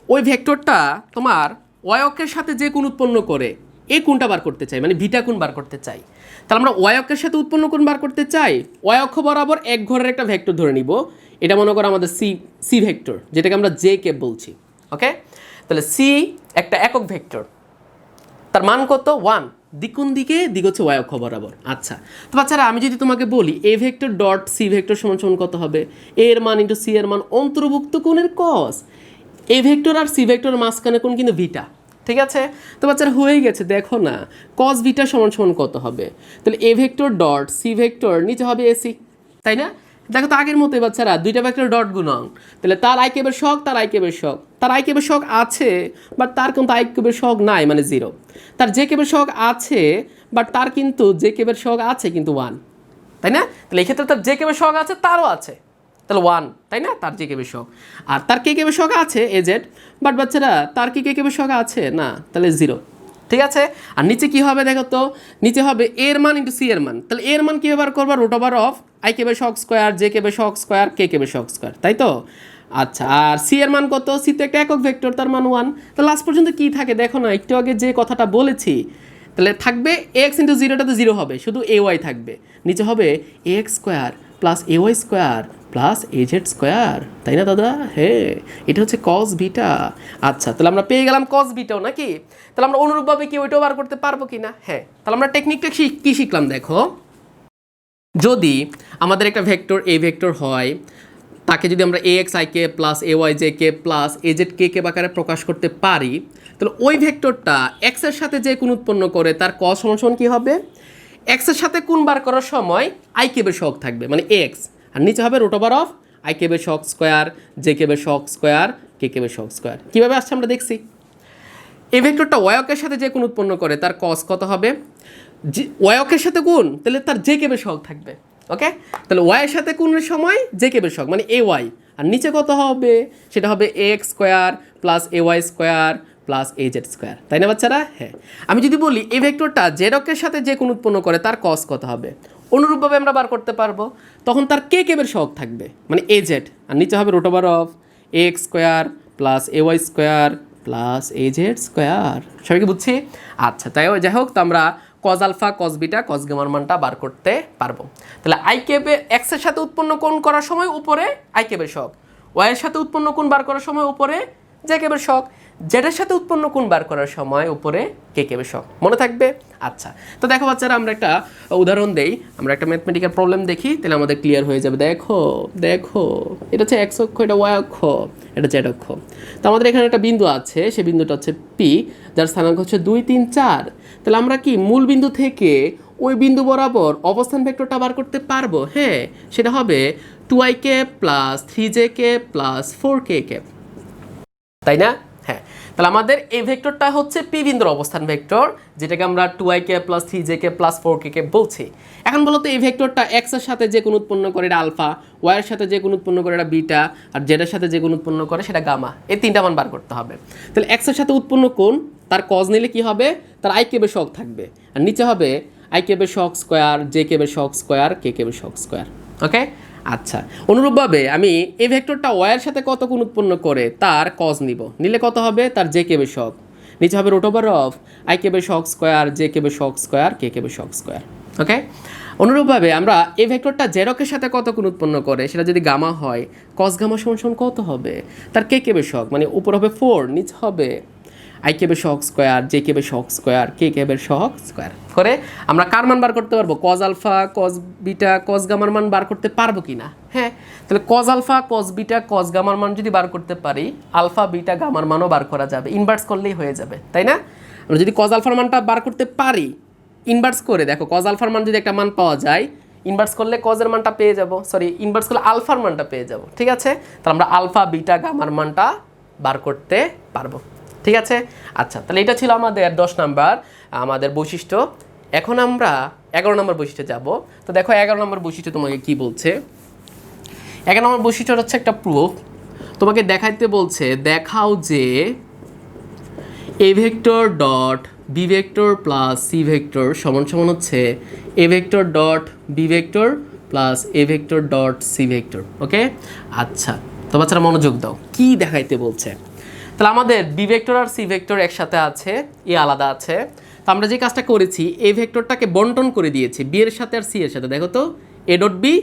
[SPEAKER 1] ওই ভেক্টরটা তোমার ওয়াই অক্ষের সাথে যে কোণ উৎপন্ন করে এই কোণটা বার করতে চাই, মানে ভিটা কোণ বার করতে চাই। তাহলে আমরা ওয়াই অক্ষের সাথে উৎপন্ন কোণ বার করতে চাই, ওয়াই অক্ষ বরাবর এক ঘরের একটা ভেক্টর ধরে নিব। এটা মনে করো আমাদের সি ভেক্টর, যেটাকে আমরা জে কে বলছি, ওকে। তাহলে সি একটা একক ভেক্টর, তার মান কত? 1, দিক কোন দিকে? দিক হচ্ছে ওয়াই অক্ষ বরাবর। আচ্ছা, তো বাচ্চারা আমি যদি তোমাকে বলি A vector dot C vector সমান সমান কত হবে? এ এর মান ইন্টু সি এর মান অন্তর্ভুক্ত কোণের কস। এ ভেক্টর আর সি ভেক্টর মাঝখানে কোণ কিন্তু ভিটা, ঠিক আছে। তো বাচ্চারা হয়ে গেছে, দেখো না কস ভিটা সমান সমান কত হবে? তাহলে A vector dot C vector নিচে হবে এসি, তাই না? দেখো তো আগের মতোই বাচ্চারা, দুইটা ভেক্টর ডট গুণন, তাহলে তার আই কিউবের সহগ, তার আই কিউবের সহগ, তার আই কিউবের সহগ আছে বাট তার কিন্তু আই কিউবের সহগ নাই, মানে 0। তার জে কিউবের সহগ আছে বাট তার কিন্তু জে কিউবের সহগ আছে কিন্তু 1, তাই না? তাহলে এক্ষেত্রে তার জে কিউবের সহগ আছে, তারও আছে, তাহলে 1, তাই না? তার জে কিউবের সহগ। আর তার কে কিউবের সহগ আছে এ জেড, বাট বাচ্চারা তার কি কে কিউবের সহগ আছে না, তাহলে 0, ঠিক আছে। আর নিচে কি হবে দেখো তো, নিচে হবে এর মান ইন্টু সি এর মান। তাহলে এর মান কি ব্যবহার করবা? রুট ওভার অফ আই কিউবের সহগ স্কোয়ার, জে কিউবের সহগ স্কোয়ার, কে কিউবের সহগ স্কোয়ার, তাই তো? আচ্ছা, আর সি এর মান কত? সি তো একটা একক ভেক্টর, তার মান 1। তো লাস্ট পর্যন্ত কি থাকে দেখো না, একটু আগে যে কথাটা বলেছি, তাহলে থাকবে এক্স ইন্টু 0টাতে 0 হবে, শুধু এ ওয়াই থাকবে, নিচে হবে a x square plus A Y square plus A Z square, তাই না দাদা? হ্যাঁ, এটা হচ্ছে কস বিটা। আচ্ছা, তাহলে আমরা পেয়ে গেলাম কস বিটাও, নাকি? তাহলে আমরা অনুরূপভাবে কি ওইটাও বার করতে পারবো কি না? হ্যাঁ, তাহলে আমরা টেকনিকটা কি শিখলাম দেখো। যদি আমাদের একটা ভেক্টর এ ভেক্টর হয়, তাকে যদি আমরা এ এক্স আই কে প্লাস এ ওয়াই জে কে প্লাস এ জেড কে কে আকারে প্রকাশ করতে পারি, তাহলে ওই ভেক্টরটা এক্সের সাথে যে কোণ উৎপন্ন করে তার কস সমান সমান কী হবে? এক্সের সাথে কোণ বার করার সময় আই কিউবের সহগ থাকবে, মানে এক্স, আর নিচে হবে রুট ওভার অফ আই কিউবের সহগ স্কোয়ার, জে কিউবের সহগ স্কোয়ার, কে কিউবের সহগ স্কোয়ার। কীভাবে আসছে আমরা দেখছি। এই ভেক্টরটা ওয়াইকের সাথে যে কোণ উৎপন্ন করে তার কস কত হবে? ওয়াইকের সাথে কোণ, তাহলে তার জে কিউবের সহগ থাকবে, ওকে। তাহলে ওয়াইয়ের সাথে কোণের সময় জে কিউবের সহগ, মানে এ ওয়াই, আর নিচে কত হবে? সেটা হবে a x square plus A Y square plus A Z square, তাই না বাচ্চারা? হ্যাঁ, আমি যদি বলি এই ভেক্টরটা জেড অক্ষের সাথে যে কোণ উৎপন্ন করে তার কস কত হবে? অনুরূপভাবে আমরা বার করতে পারবো, তখন তার কে কেবের সহগ থাকবে, মানে এ জেড, আর নিচে হবে root over of a x square plus A Y square plus A Z square. সবাইকে বুঝছি? আচ্ছা, তাই যাই হোক, তো আমরা cos alpha cos beta cos গামার মানটা বার করতে পারবো। তাহলে আই কেবে এক্সের সাথে উৎপন্ন কোণ করার সময় উপরে আই কেবের সহগ, ওয়াইয়ের সাথে উৎপন্ন কোণ বার করার সময় উপরে জে কেবের সহগ, জেডের সাথে উৎপন্ন কোণ বার করার সময় উপরে কে কেবের সহগ। মনে থাকবে? আচ্ছা, তো দেখো বাচ্চারা, আমরা একটা উদাহরণ দেই, আমরা একটা ম্যাথমেটিক্যাল প্রবলেম দেখি, তাহলে আমাদের ক্লিয়ার হয়ে যাবে। দেখো দেখো, এটা হচ্ছে এক্স অক্ষ, এটা ওয়াই অক্ষ, এটা জেড অক্ষ। তো আমাদের এখানে একটা বিন্দু আছে, সেই বিন্দুটা হচ্ছে পি, যার স্থানাঙ্ক হচ্ছে 2, 3, 4। তাহলে আমরা কি মূল বিন্দু থেকে ওই বিন্দু বরাবর অবস্থান ভেক্টরটা বার করতে পারবো? হ্যাঁ, সেটা হবে 2ik plus 3jk plus 4kk, তাই না? হ্যাঁ, তাহলে আমাদের এই ভেক্টরটা হচ্ছে পি বিন্দুর অবস্থান ভেক্টর, যেটাকে আমরা 2ik plus 3jk plus 4kk বলছি। এখন বলো তো, এই ভেক্টরটা এক্স এর সাথে যে কোন উৎপন্ন করে এটা আলফা, ওয়াই এর সাথে যে কোন উৎপন্ন করে এটা বিটা, আর জেড এর সাথে যে কোন উৎপন্ন করে সেটা গামা। এই তিনটা মান বার করতে হবে। তাহলে এক্স এর সাথে উৎপন্ন কোণ, তার কজ নিলে কি হবে? তার আই কেবের সহগ থাকবে, আর নিচে হবে আই কেবের সহগ স্কোয়ার, জে কেবের সহগ স্কোয়ার, কে কেবের সহগ স্কোয়ার। ওকে, আচ্ছা, অনুরূপভাবে আমি এই ভেক্টরটা ওয়াইয়ের সাথে কত কোণ উৎপন্ন করে তার কজ নিলে কত হবে? তার জে কেবের সহগ, নিচে হবে রুট ওভার অফ আই কেবের সহগ স্কোয়ার, জে কেবের সহগ স্কোয়ার, কে কেবের সহগ স্কোয়ার। ওকে, অনুরূপভাবে আমরা এই ভেক্টরটা জেডকের সাথে কত কোণ উৎপন্ন করে সেটা যদি গামা হয়, কস গামা সমান কত হবে? তার কে কেবের সহগ, মানে উপর হবে 4, নিচে হবে আই কেবের সহগ স্কোয়ার, জে কেবের সহগ স্কোয়ার, কে কেবের সহগ স্কোয়ার করে আমরা কার মান বার করতে পারবো? Cos alpha cos beta cos গামার মান বার করতে পারবো কি না? হ্যাঁ, তাহলে cos alpha cos beta cos গামার মান যদি বার করতে পারি, আলফা বিটা গামার মানও বার করা যাবে, ইনভার্স করলেই হয়ে যাবে, তাই না? আমরা যদি কজ আলফার মানটা বার করতে পারি, ইনভার্স করে দেখো, কজ আলফার মান যদি একটা মান পাওয়া যায়, ইনভার্স করলে কজের মানটা পেয়ে যাব, সরি ইনভার্স করলে আলফার মানটা পেয়ে যাব। ঠিক আছে, তাহলে আমরা আলফা বিটা গামার মানটা বার করতে পারবো। ঠিক আছে, আচ্ছা, তাহলে এটা ছিল আমাদের 10 নাম্বার আমাদের বৈশিষ্ট্য। এখন আমরা 11 নম্বর বৈশিষ্ট্যে যাব। তো দেখো 11 নম্বর বৈশিষ্ট্য তোমাকে কি বলছে। 11 নম্বর বৈশিষ্ট্য হচ্ছে একটা প্রুফ, তোমাকে দেখাইতে বলছে, দেখাও যে এ vector dot B vector plus C vector সমান সমান হচ্ছে এ vector dot B vector plus এ vector dot C vector. Okay, আচ্ছা, তো বাচ্চারা মনোযোগ দাও, কি দেখাইতে বলছে। তাহলে আমাদের বি ভেক্টর আর সি ভেক্টর একসাথে আছে, এ আলাদা আছে। তো আমরা যে কাজটা করেছি, এ ভেক্টরটাকে বন্টন করে দিয়েছি বি এর সাথে আর সি এর সাথে। দেখো তো, A dot B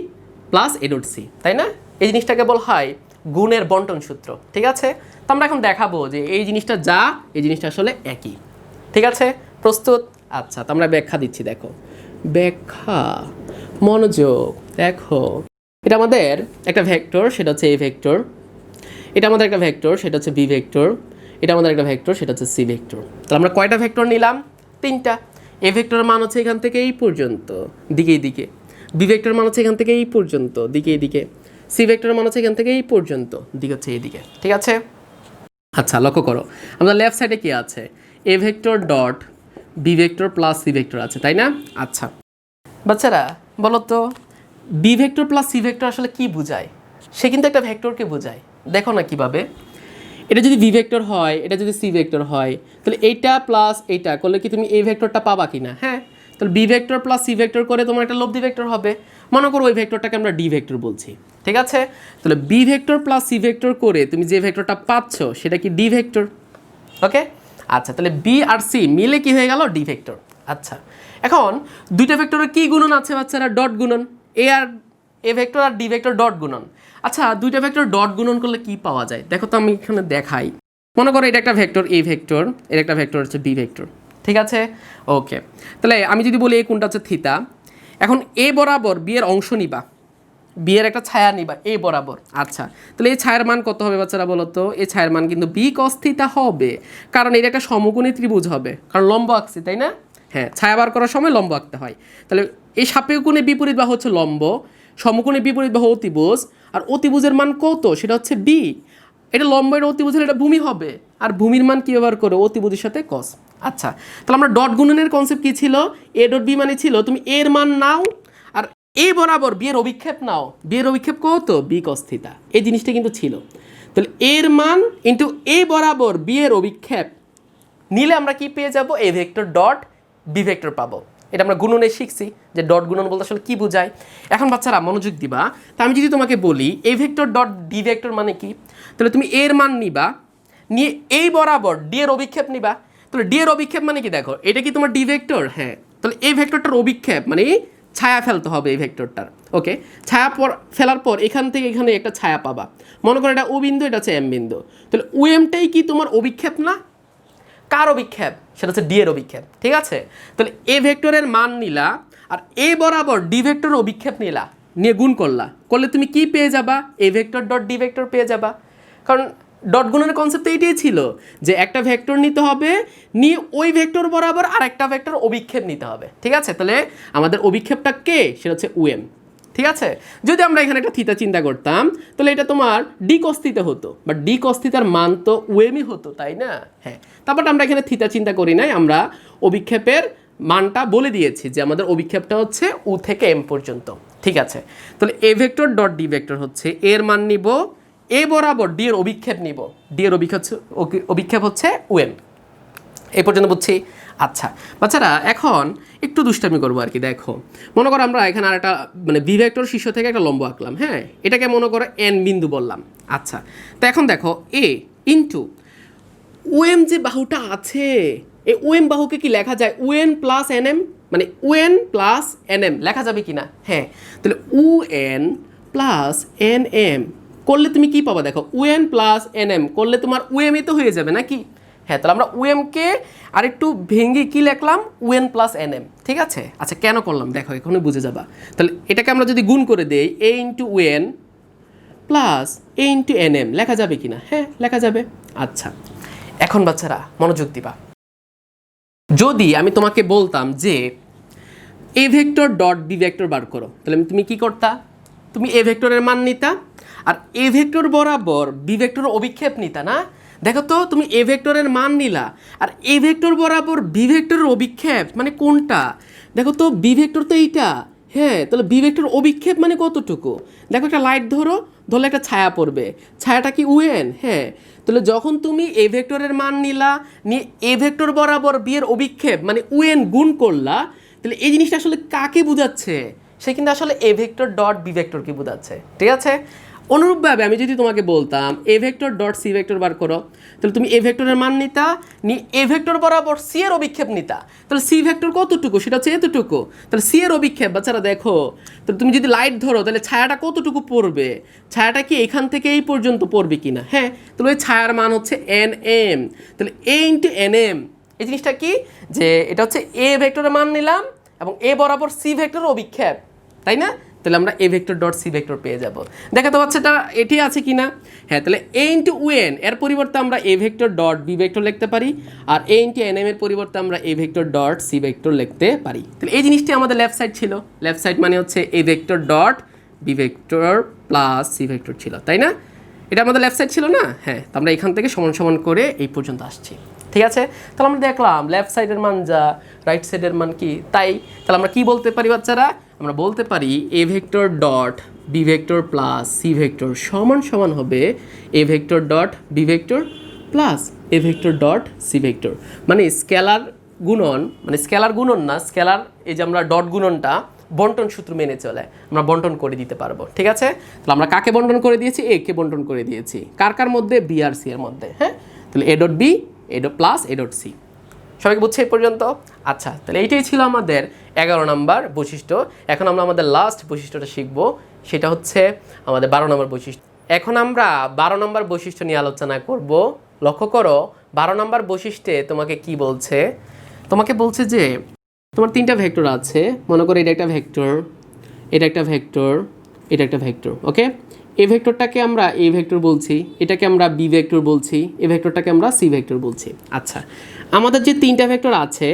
[SPEAKER 1] plus A dot C, তাই না? এই জিনিসটাকে বলা হয় গুণের বন্টন সূত্র। ঠিক আছে, তো আমরা এখন দেখাবো যে এই জিনিসটা যা, এই জিনিসটা আসলে একই। ঠিক আছে, প্রস্তুত? আচ্ছা, তো আমরা ব্যাখ্যা দিচ্ছি। দেখো, ব্যাখ্যা, মনোযোগ। দেখো, এটা আমাদের একটা ভেক্টর, সেটা হচ্ছে এ ভেক্টর। এটা আমাদের একটা ভেক্টর, সেটা হচ্ছে বি ভেক্টর। এটা আমাদের একটা ভেক্টর, সেটা হচ্ছে সি ভেক্টর। তাহলে আমরা কয়টা ভেক্টর নিলাম? 3টা। এ ভেক্টরের মান হচ্ছে এখান থেকে এই পর্যন্ত, দিকে দিকে। বি ভেক্টরের মান হচ্ছে এখান থেকে এই পর্যন্ত, দিকে দিকে। সি ভেক্টরের মান হচ্ছে এখান থেকে এই পর্যন্ত, দিক হচ্ছে এইদিকে। ঠিক আছে, আচ্ছা, লক্ষ্য করো, আমাদের লেফট সাইডে কি আছে? A vector dot B vector plus C vector আছে, তাই না? আচ্ছা বাচ্চারা, বলো তো, B vector plus C vector আসলে কি বোঝায়? সে কিন্তু একটা ভেক্টরকে বোঝায়। দেখো না কিভাবে, এটা যদি বি ভেক্টর হয়, এটা যদি সি ভেক্টর হয়, তাহলে এইটা প্লাস এইটা করলে কি তুমি এই ভেক্টরটা পাবা কি না? হ্যাঁ, তাহলে B vector plus C vector করে তোমার একটা লব্ধি ভেক্টর হবে। মনে করো ওই ভেক্টরটাকে আমরা ডি ভেক্টর বলছি। ঠিক আছে, তাহলে B vector plus C vector করে তুমি যে ভেক্টরটা পাচ্ছ সেটা কি ডি ভেক্টর। ওকে, আচ্ছা, তাহলে বি আর সি মিলে কি হয়ে গেল? D vector. আচ্ছা, এখন দুইটা ভেক্টরের কি গুণন আছে বাচ্চারা? ডট গুণন। এ ভেক্টর আর ডি ভেক্টর ডট গুণন। আচ্ছা, দুইটা ভেক্টর ডট গুণন করলে কি পাওয়া যায়? দেখো তো, আমি এখানে দেখাই। মনে করো এটা একটা ভেক্টর এ ভেক্টর, এর একটা ভেক্টর হচ্ছে বি ভেক্টর। ঠিক আছে, ওকে, তাহলে আমি যদি বলি এই কোণটা হচ্ছে থিতা। এখন এ বরাবর বি এর অংশ নিবা, বি এর একটা ছায়া নিবা এ বরাবর। আচ্ছা, তাহলে এই ছায়ার মান কত হবে বাচ্চারা বলো তো? এই ছায়ার মান কিন্তু বি কস থিতা হবে, কারণ এটা একটা সমকোণী ত্রিভুজ হবে, কারণ লম্ব আঁকছি, তাই না? হ্যাঁ, ছায়া বার করার সময় লম্ব আঁকতে হয়। তাহলে এই সাপেক্ষ কোণে বিপরীত বাহু হচ্ছে লম্ব, সমকোণে বিপরীত বাহু অতিভুজ, আর অতিভুজের মান কত? সেটা হচ্ছে বি। এটা লম্ব, এটা অতিভুজ হলে এটা ভূমি হবে, আর ভূমির মান কী ব্যবহার করে? অতিভুজের সাথে কস। আচ্ছা, তাহলে আমরা ডট গুণনের কনসেপ্ট কী ছিল? এ ডট বি মানে ছিল তুমি এর মান নাও, আর এ বরাবর বি এর অভিক্ষেপ নাও। বি এর অভিক্ষেপ কত? বি কস থিতা। এই জিনিসটা কিন্তু ছিল। তাহলে এর মান ইন্টু এ বরাবর বি এর অভিক্ষেপ নিলে আমরা কি পেয়ে যাব? A vector dot B vector পাবো। এটা আমরা গুণনে শিখছি যে ডট গুণন বলতে আসলে কী বোঝায়। এখন বাচ্চারা মনোযোগ দিবা, তা আমি যদি তোমাকে বলি A vector dot D vector মানে কি, তাহলে তুমি এর মান নিবা, নিয়ে এই বরাবর ডি এর অভিক্ষেপ নিবা। তাহলে ডি এর অভিক্ষেপ মানে কি দেখো, এটা কি তোমার ডি ভেক্টর? হ্যাঁ, তাহলে এই ভেক্টরটার অভিক্ষেপ মানে ছায়া ফেলতে হবে এই ভেক্টরটার। ওকে, ছায়া ফেলার পর এখান থেকে এখানে একটা ছায়া পাবা, মনে করো এটা ও বিন্দু, এটা হচ্ছে এম বিন্দু। তাহলে ও এমটাই কি তোমার অভিক্ষেপ না? কার অভিক্ষেপ? সেটা হচ্ছে ডি এর অভিক্ষেপ। ঠিক আছে, তাহলে এ ভেক্টরের মান নিলা আর এ বরাবর ডি ভেক্টরের অভিক্ষেপ নিলা, নিয়ে গুণ করলে তুমি কি পেয়ে যাবা? এ ভেক্টর ডট ডি ভেক্টর পেয়ে যাবা। কারণ ডট গুণনের কনসেপ্ট এইটাই ছিল যে একটা ভেক্টর নিতে হবে, নিয়ে ওই ভেক্টর বরাবর আর একটা ভেক্টর অভিক্ষেপ নিতে হবে। ঠিক আছে, তাহলে আমাদের অভিক্ষেপটা কে? সেটা হচ্ছে ওএম। ঠিক আছে, যদি আমরা এখানে একটা থিতা চিন্তা করতাম তাহলে এটা তোমার ডি কস থিতা হতো, বাট ডি কস থিতার মান তো ওএমই হতো, তাই না? হ্যাঁ, তারপর আমরা এখানে থিতা চিন্তা করি নাই, আমরা অভিক্ষেপের মানটা বলে দিয়েছি যে আমাদের অভিক্ষেপটা হচ্ছে উ থেকে এম পর্যন্ত। ঠিক আছে, তাহলে A vector dot D vector হচ্ছে এর মান নিব, এ বরাবর ডি এর অভিক্ষেপ নিব, ডি এর অভিক্ষেপ হচ্ছে ওএম। এই পর্যন্ত বুঝছি? আচ্ছা বাচ্চারা, এখন একটু দুষ্টামি করবো আর কি। দেখো, মনে করো আমরা এখানে আর একটা মানে বি ভেক্টর শীর্ষ থেকে একটা লম্ব আঁকলাম। হ্যাঁ, এটাকে মনে করো এন বিন্দু বললাম। আচ্ছা, তো এখন দেখো এ ইন্টু ওএম যে বাহুটা আছে, এই ওএম বাহুকে কি লেখা যায়? ওএন প্লাস এন এম, মানে ওএন প্লাস এন এম লেখা যাবে কি না? হ্যাঁ, তাহলে ওএন প্লাস এন এম করলে তুমি কি পাবা? দেখো, ওএন প্লাস এন এম করলে তোমার ওএমই তো হয়ে যাবে নাকি? হ্যাঁ, তাহলে আমরা ওএমকে আর একটু ভেঙে কি লিখলাম? O N plus N M. ঠিক আছে, আচ্ছা কেন করলাম দেখো, এখনই বুঝে যাবা। তাহলে এটাকে আমরা যদি গুণ করে দেই, এ ইন্টু ওএন প্লাস এ ইন্টু এন এম লেখা যাবে কি না? হ্যাঁ, লেখা যাবে। আচ্ছা, এখন বাচ্চারা মনোযোগ দিবা, যদি আমি তোমাকে বলতাম যে এ ভেক্টর ডট বি ভেক্টর বার করো, তাহলে তুমি কি করতা? তুমি এ ভেক্টরের মান নিতা আর এ ভেক্টর বরাবর বি ভেক্টরের অভিক্ষেপ নিতা না? দেখো তো, তুমি এ ভেক্টরের মান নিলা আর এ ভেক্টর বরাবর বি ভেক্টরের অভিক্ষেপ মানে কোনটা? দেখো তো, বি ভেক্টর তো এইটা। হ্যাঁ, তাহলে বি ভেক্টর অভিক্ষেপ মানে কতটুকু? দেখো, একটা লাইট ধরলে একটা ছায়া পড়বে, ছায়াটা কি ওএন? হ্যাঁ, তাহলে যখন তুমি এ ভেক্টরের মান নিলা, নিয়ে এ ভেক্টর বরাবর বি এর অভিক্ষেপ মানে ওএন গুণ করলা, তাহলে এই জিনিসটা আসলে কাকে বোঝাচ্ছে? সে কিন্তু আসলে এ ভেক্টর ডট বি ভেক্টরকে বোঝাচ্ছে। ঠিক আছে, অনুরূপভাবে আমি যদি তোমাকে বলতাম a vector dot C vector বার করো, তাহলে তুমি এ ভেক্টরের মান নিতা, নিয়ে এ ভেক্টর বরাবর সি এর অভিক্ষেপ নিতা। তাহলে সি ভেক্টর কতটুকু? সেটা হচ্ছে এতটুকু। তাহলে সি এর অভিক্ষেপ বাচ্চারা দেখো, তাহলে তুমি যদি লাইট ধরো তাহলে ছায়াটা কতটুকু পড়বে? ছায়াটা কি এখান থেকে এই পর্যন্ত পড়বে কিনা? হ্যাঁ, তাহলে ওই ছায়ার মান হচ্ছে এন এম। তাহলে এ ইন্টু এন এম, এই জিনিসটা কি? যে এটা হচ্ছে এ ভেক্টরের মান নিলাম এবং এ বরাবর সি ভেক্টরের অভিক্ষেপ, তাই না? তাহলে আমরা A vector dot C vector পেয়ে যাব। দেখাতে পাচ্ছে এটা এটি আছে কি না? হ্যাঁ, তাহলে এ ইন্টু ওএন এর পরিবর্তে আমরা A vector dot B vector লিখতে পারি, আর এ ইন্টু এন এম এর পরিবর্তে আমরা A vector dot C vector লিখতে পারি। তাহলে এই জিনিসটি আমাদের লেফট সাইড ছিল। লেফট সাইড মানে হচ্ছে এ vector dot B vector plus C vector ছিল, তাই না? এটা আমাদের লেফট সাইড ছিল না? হ্যাঁ, তো আমরা এখান থেকে সমান সমান করে এই পর্যন্ত আসছি। ঠিক আছে, তাহলে আমরা দেখলাম লেফট সাইডের মান যা, রাইট সাইডের মান কি তাই। তাহলে আমরা কি বলতে পারি বাচ্চারা? আমরা বলতে পারি A vector dot B vector plus C vector সমান সমান হবে A vector dot B vector plus A vector dot C vector. মানে স্কেলার গুণন, মানে স্কেলার গুণন না, স্কেলার এই যে আমরা ডট গুণনটা বন্টন সূত্র মেনে চলে আমরা বন্টন করে দিতে পারবো। ঠিক আছে, তাহলে আমরা কাকে বন্টন করে দিয়েছি? এ কে বন্টন করে দিয়েছি। কার কার মধ্যে? বি আর সি এর মধ্যে। হ্যাঁ, তাহলে A dot B, A dot plus A dot C. সবাইকে বুঝছে এই পর্যন্ত? আচ্ছা, তাহলে এইটাই ছিল আমাদের 11 নম্বর বৈশিষ্ট্য। এখন আমরা আমাদের লাস্ট বৈশিষ্ট্যটা শিখবো, সেটা হচ্ছে আমাদের 12 নম্বর বৈশিষ্ট্য। এখন আমরা 12 নম্বর বৈশিষ্ট্য নিয়ে আলোচনা করব। লক্ষ্য করো, 12 নম্বর বৈশিষ্ট্যে তোমাকে কি বলছে? তোমাকে বলছে যে তোমার 3টা ভেক্টর আছে, মনে করো এটা একটা ভেক্টর, এটা একটা ভেক্টর, এটা একটা ভেক্টর। ওকে, এই ভেক্টরটাকে আমরা এ ভেক্টর বলছি, এটাকে আমরা বি ভেক্টর বলছি, এই ভেক্টরটাকে আমরা সি ভেক্টর বলছি। আচ্ছা, আমাদের যে 3টা ভেক্টর আছে,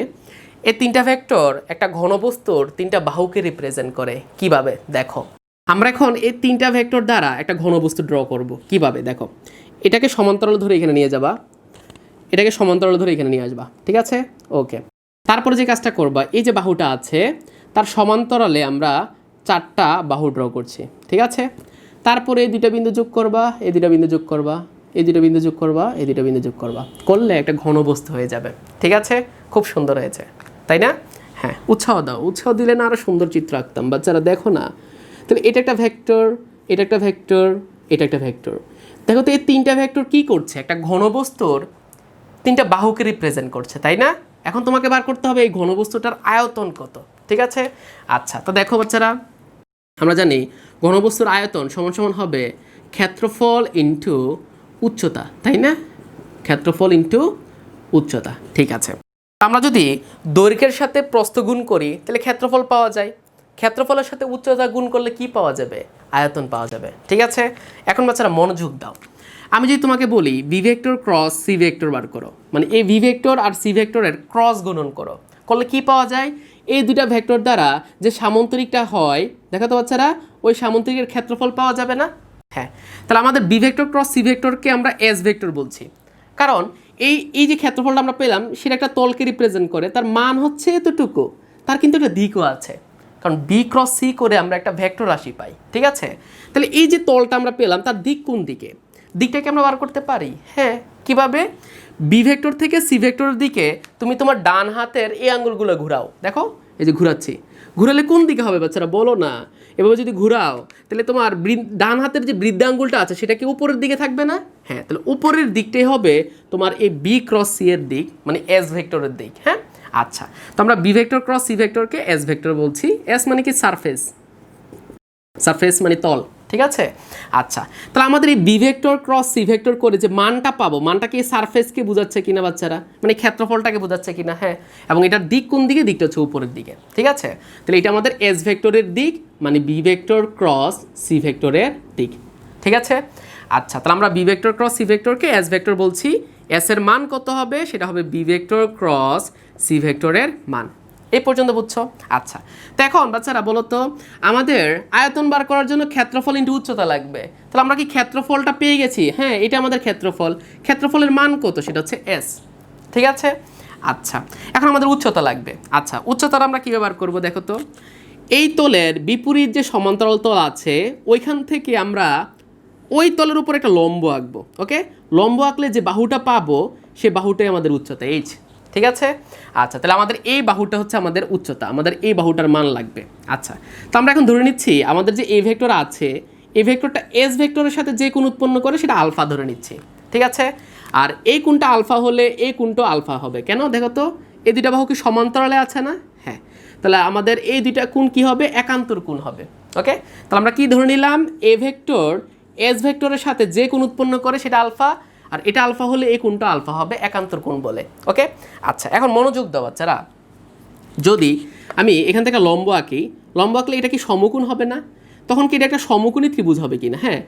[SPEAKER 1] এই 3টা ভেক্টর একটা ঘনবস্তুর 3টা বাহুকে রিপ্রেজেন্ট করে। কিভাবে? দেখো, আমরা এখন এই 3টা ভেক্টর দ্বারা একটা ঘনবস্তু ড্র করব। কিভাবে? দেখো, এটাকে সমান্তরাল ধরে এখানে নিয়ে যাবা, এটাকে সমান্তরাল ধরে এখানে নিয়ে আসবা। ঠিক আছে, ওকে। তারপরে যে কাজটা করবা, এই যে বাহুটা আছে তার সমান্তরালে আমরা 4টা বাহু ড্র করছি। ঠিক আছে, তারপরে এই 2টা বিন্দু যোগ করবা, এই 2টা বিন্দু যোগ করবা, এই 2টা বিন্দু যোগ করবা, এই 2টা বিন্দু যোগ করবা, করলে একটা ঘনবস্তু হয়ে যাবে। ঠিক আছে, খুব সুন্দর হয়েছে, তাই না? হ্যাঁ, উৎসাহ দাও, উৎসাহ দিলে না আরও সুন্দর চিত্র আঁকতাম। বাচ্চারা দেখো না, তাহলে এটা একটা ভেক্টর, এটা একটা ভেক্টর, এটা একটা ভেক্টর। দেখো তো এই তিনটা ভেক্টর কী করছে, একটা ঘনবস্তুর তিনটা বাহুকে রিপ্রেজেন্ট করছে, তাই না? এখন তোমাকে বার করতে হবে এই ঘনবস্তুটার আয়তন কত, ঠিক আছে? আচ্ছা, তো দেখো বাচ্চারা, আমরা জানি ঘনবস্তুর আয়তন সমান সমান হবে ক্ষেত্রফল ইনটু উচ্চতা, তাই না? ক্ষেত্রফল ইনটু উচ্চতা, ঠিক আছে। আমরা যদি দৈর্ঘ্যের সাথে প্রস্থ গুণ করি তাহলে ক্ষেত্রফল পাওয়া যায়, ক্ষেত্রফলের সাথে উচ্চতা গুণ করলে কি পাওয়া যাবে? আয়তন পাওয়া যাবে, ঠিক আছে? এখন বাচ্চারা মনোযোগ দাও, আমি যদি তোমাকে বলি v vector cross C vector বার করো, মানে এই ভি ভেক্টর আর সি ভেক্টরের ক্রস গুণন করো, করলে কি পাওয়া যায়? এই দুটা ভেক্টর দ্বারা যে সামান্তরিকটা হয়, দেখো তো বাচ্চারা, ওই সামান্তরিকের ক্ষেত্রফল পাওয়া যাবে না? হ্যাঁ, তাহলে আমাদের বি ভেক্টর ক্রস সি ভেক্টরকে আমরা এস ভেক্টর বলছি, কারণ এই যে ক্ষেত্রফলটা আমরা পেলাম সেটা একটা তলকে রিপ্রেজেন্ট করে, তার মান হচ্ছে এতটুকু, তার কিন্তু একটা দিকও আছে, কারণ বি ক্রস সি করে আমরা একটা ভেক্টর রাশি পাই, ঠিক আছে? তাহলে এই যে তলটা আমরা পেলাম তার দিক কোন দিকে, দিকটাকে আমরা বার করতে পারি। হ্যাঁ, কিভাবে? বি ভেক্টর থেকে সি ভেক্টরের দিকে তুমি তোমার ডান হাতের এই আঙ্গুলগুলো ঘুরাও, দেখো এই যে ঘুরাচ্ছি, ঘুরালে কোন দিকে হবে বাচ্চারা বলো না? এভাবে যদি ঘুরাও তাহলে তোমার ডান হাতের যে বৃদ্ধা আঙ্গুলটা আছে সেটা কি উপরের দিকে থাকবে না? হ্যাঁ, তাহলে উপরের দিকটাই হবে তোমার এই বি ক্রস সি এর দিক, মানে এস ভেক্টরের দিক। হ্যাঁ, আচ্ছা, তো আমরা বি ভেক্টর ক্রস সি ভেক্টরকে এস ভেক্টর বলছি। এস মানে কি? সারফেস, সারফেস মানে তল, ঠিক আছে? আচ্ছা, তাহলে আমাদের এই B vector cross C vector করে যে মানটা পাবো, মানটা কি সারফেসকে বোঝাচ্ছে কিনা বাচ্চারা, মানে ক্ষেত্রফলটাকে বোঝাচ্ছে কিনা? হ্যাঁ, এবং এটার দিক কোন দিকে? দিকটা হচ্ছে উপরের দিকে, ঠিক আছে? তাহলে এটা আমাদের এস ভেক্টরের দিক, মানে বি ভেক্টর ক্রস সি ভেক্টরের দিক, ঠিক আছে? আচ্ছা, তাহলে আমরা বি ভেক্টর ক্রস সি ভেক্টরকে এস ভেক্টর বলছি। এস এর মান কত হবে? সেটা হবে বি ভেক্টর ক্রস সি ভেক্টরের মান। এই পর্যন্ত বুঝছো? আচ্ছা, তো এখন বাচ্চারা বলো তো, আমাদের আয়তন বার করার জন্য ক্ষেত্রফল ইনটু উচ্চতা লাগবে, তাহলে আমরা কি ক্ষেত্রফলটা পেয়ে গেছি? হ্যাঁ, এটা আমাদের ক্ষেত্রফল, ক্ষেত্রফলের মান কত? সেটা হচ্ছে এস, ঠিক আছে? আচ্ছা, এখন আমাদের উচ্চতা লাগবে। আচ্ছা, উচ্চতাটা আমরা কীভাবে বার করবো দেখো তো, এই তলের বিপরীত যে সমান্তরাল তল আছে ওইখান থেকে আমরা ওই তলের উপর একটা লম্ব আঁকবো। ওকে, লম্ব আঁকলে যে বাহুটা পাবো সে বাহুটাই আমাদের উচ্চতা, এইচ, ঠিক আছে? আচ্ছা, তাহলে আমাদের এই বাহুটা হচ্ছে আমাদের উচ্চতা, আমাদের এই বাহুটার মান লাগবে। আচ্ছা, তো আমরা এখন ধরে নিচ্ছি আমাদের যে এ ভেক্টর আছে, এই ভেক্টরটা এস ভেক্টরের সাথে যে কোণ উৎপন্ন করে সেটা আলফা ধরে নিচ্ছি, ঠিক আছে? আর এই কোণটা আলফা হলে এই কোণটা আলফা হবে, কেন দেখো তো, এই দুইটা বাহু কি সমান্তরালে আছে না? হ্যাঁ, তাহলে আমাদের এই দুইটা কোণ কি হবে? একান্তর কোণ হবে। ওকে, তাহলে আমরা কি ধরে নিলাম? এ ভেক্টর এস ভেক্টরের সাথে যে কোণ উৎপন্ন করে সেটা আলফা, আর এটা আলফা হলে এই কোণটা আলফা হবে, একান্তর কোণ বলে। ওকে, আচ্ছা, এখন মনোযোগ দাও বাচ্চারা, যদি আমি এখান থেকে লম্ব আঁকি, লম্ব আঁকলে এটা কি সমকোণ হবে না? তখন কি এটা একটা সমকোণী ত্রিভুজ হবে কি না? হ্যাঁ,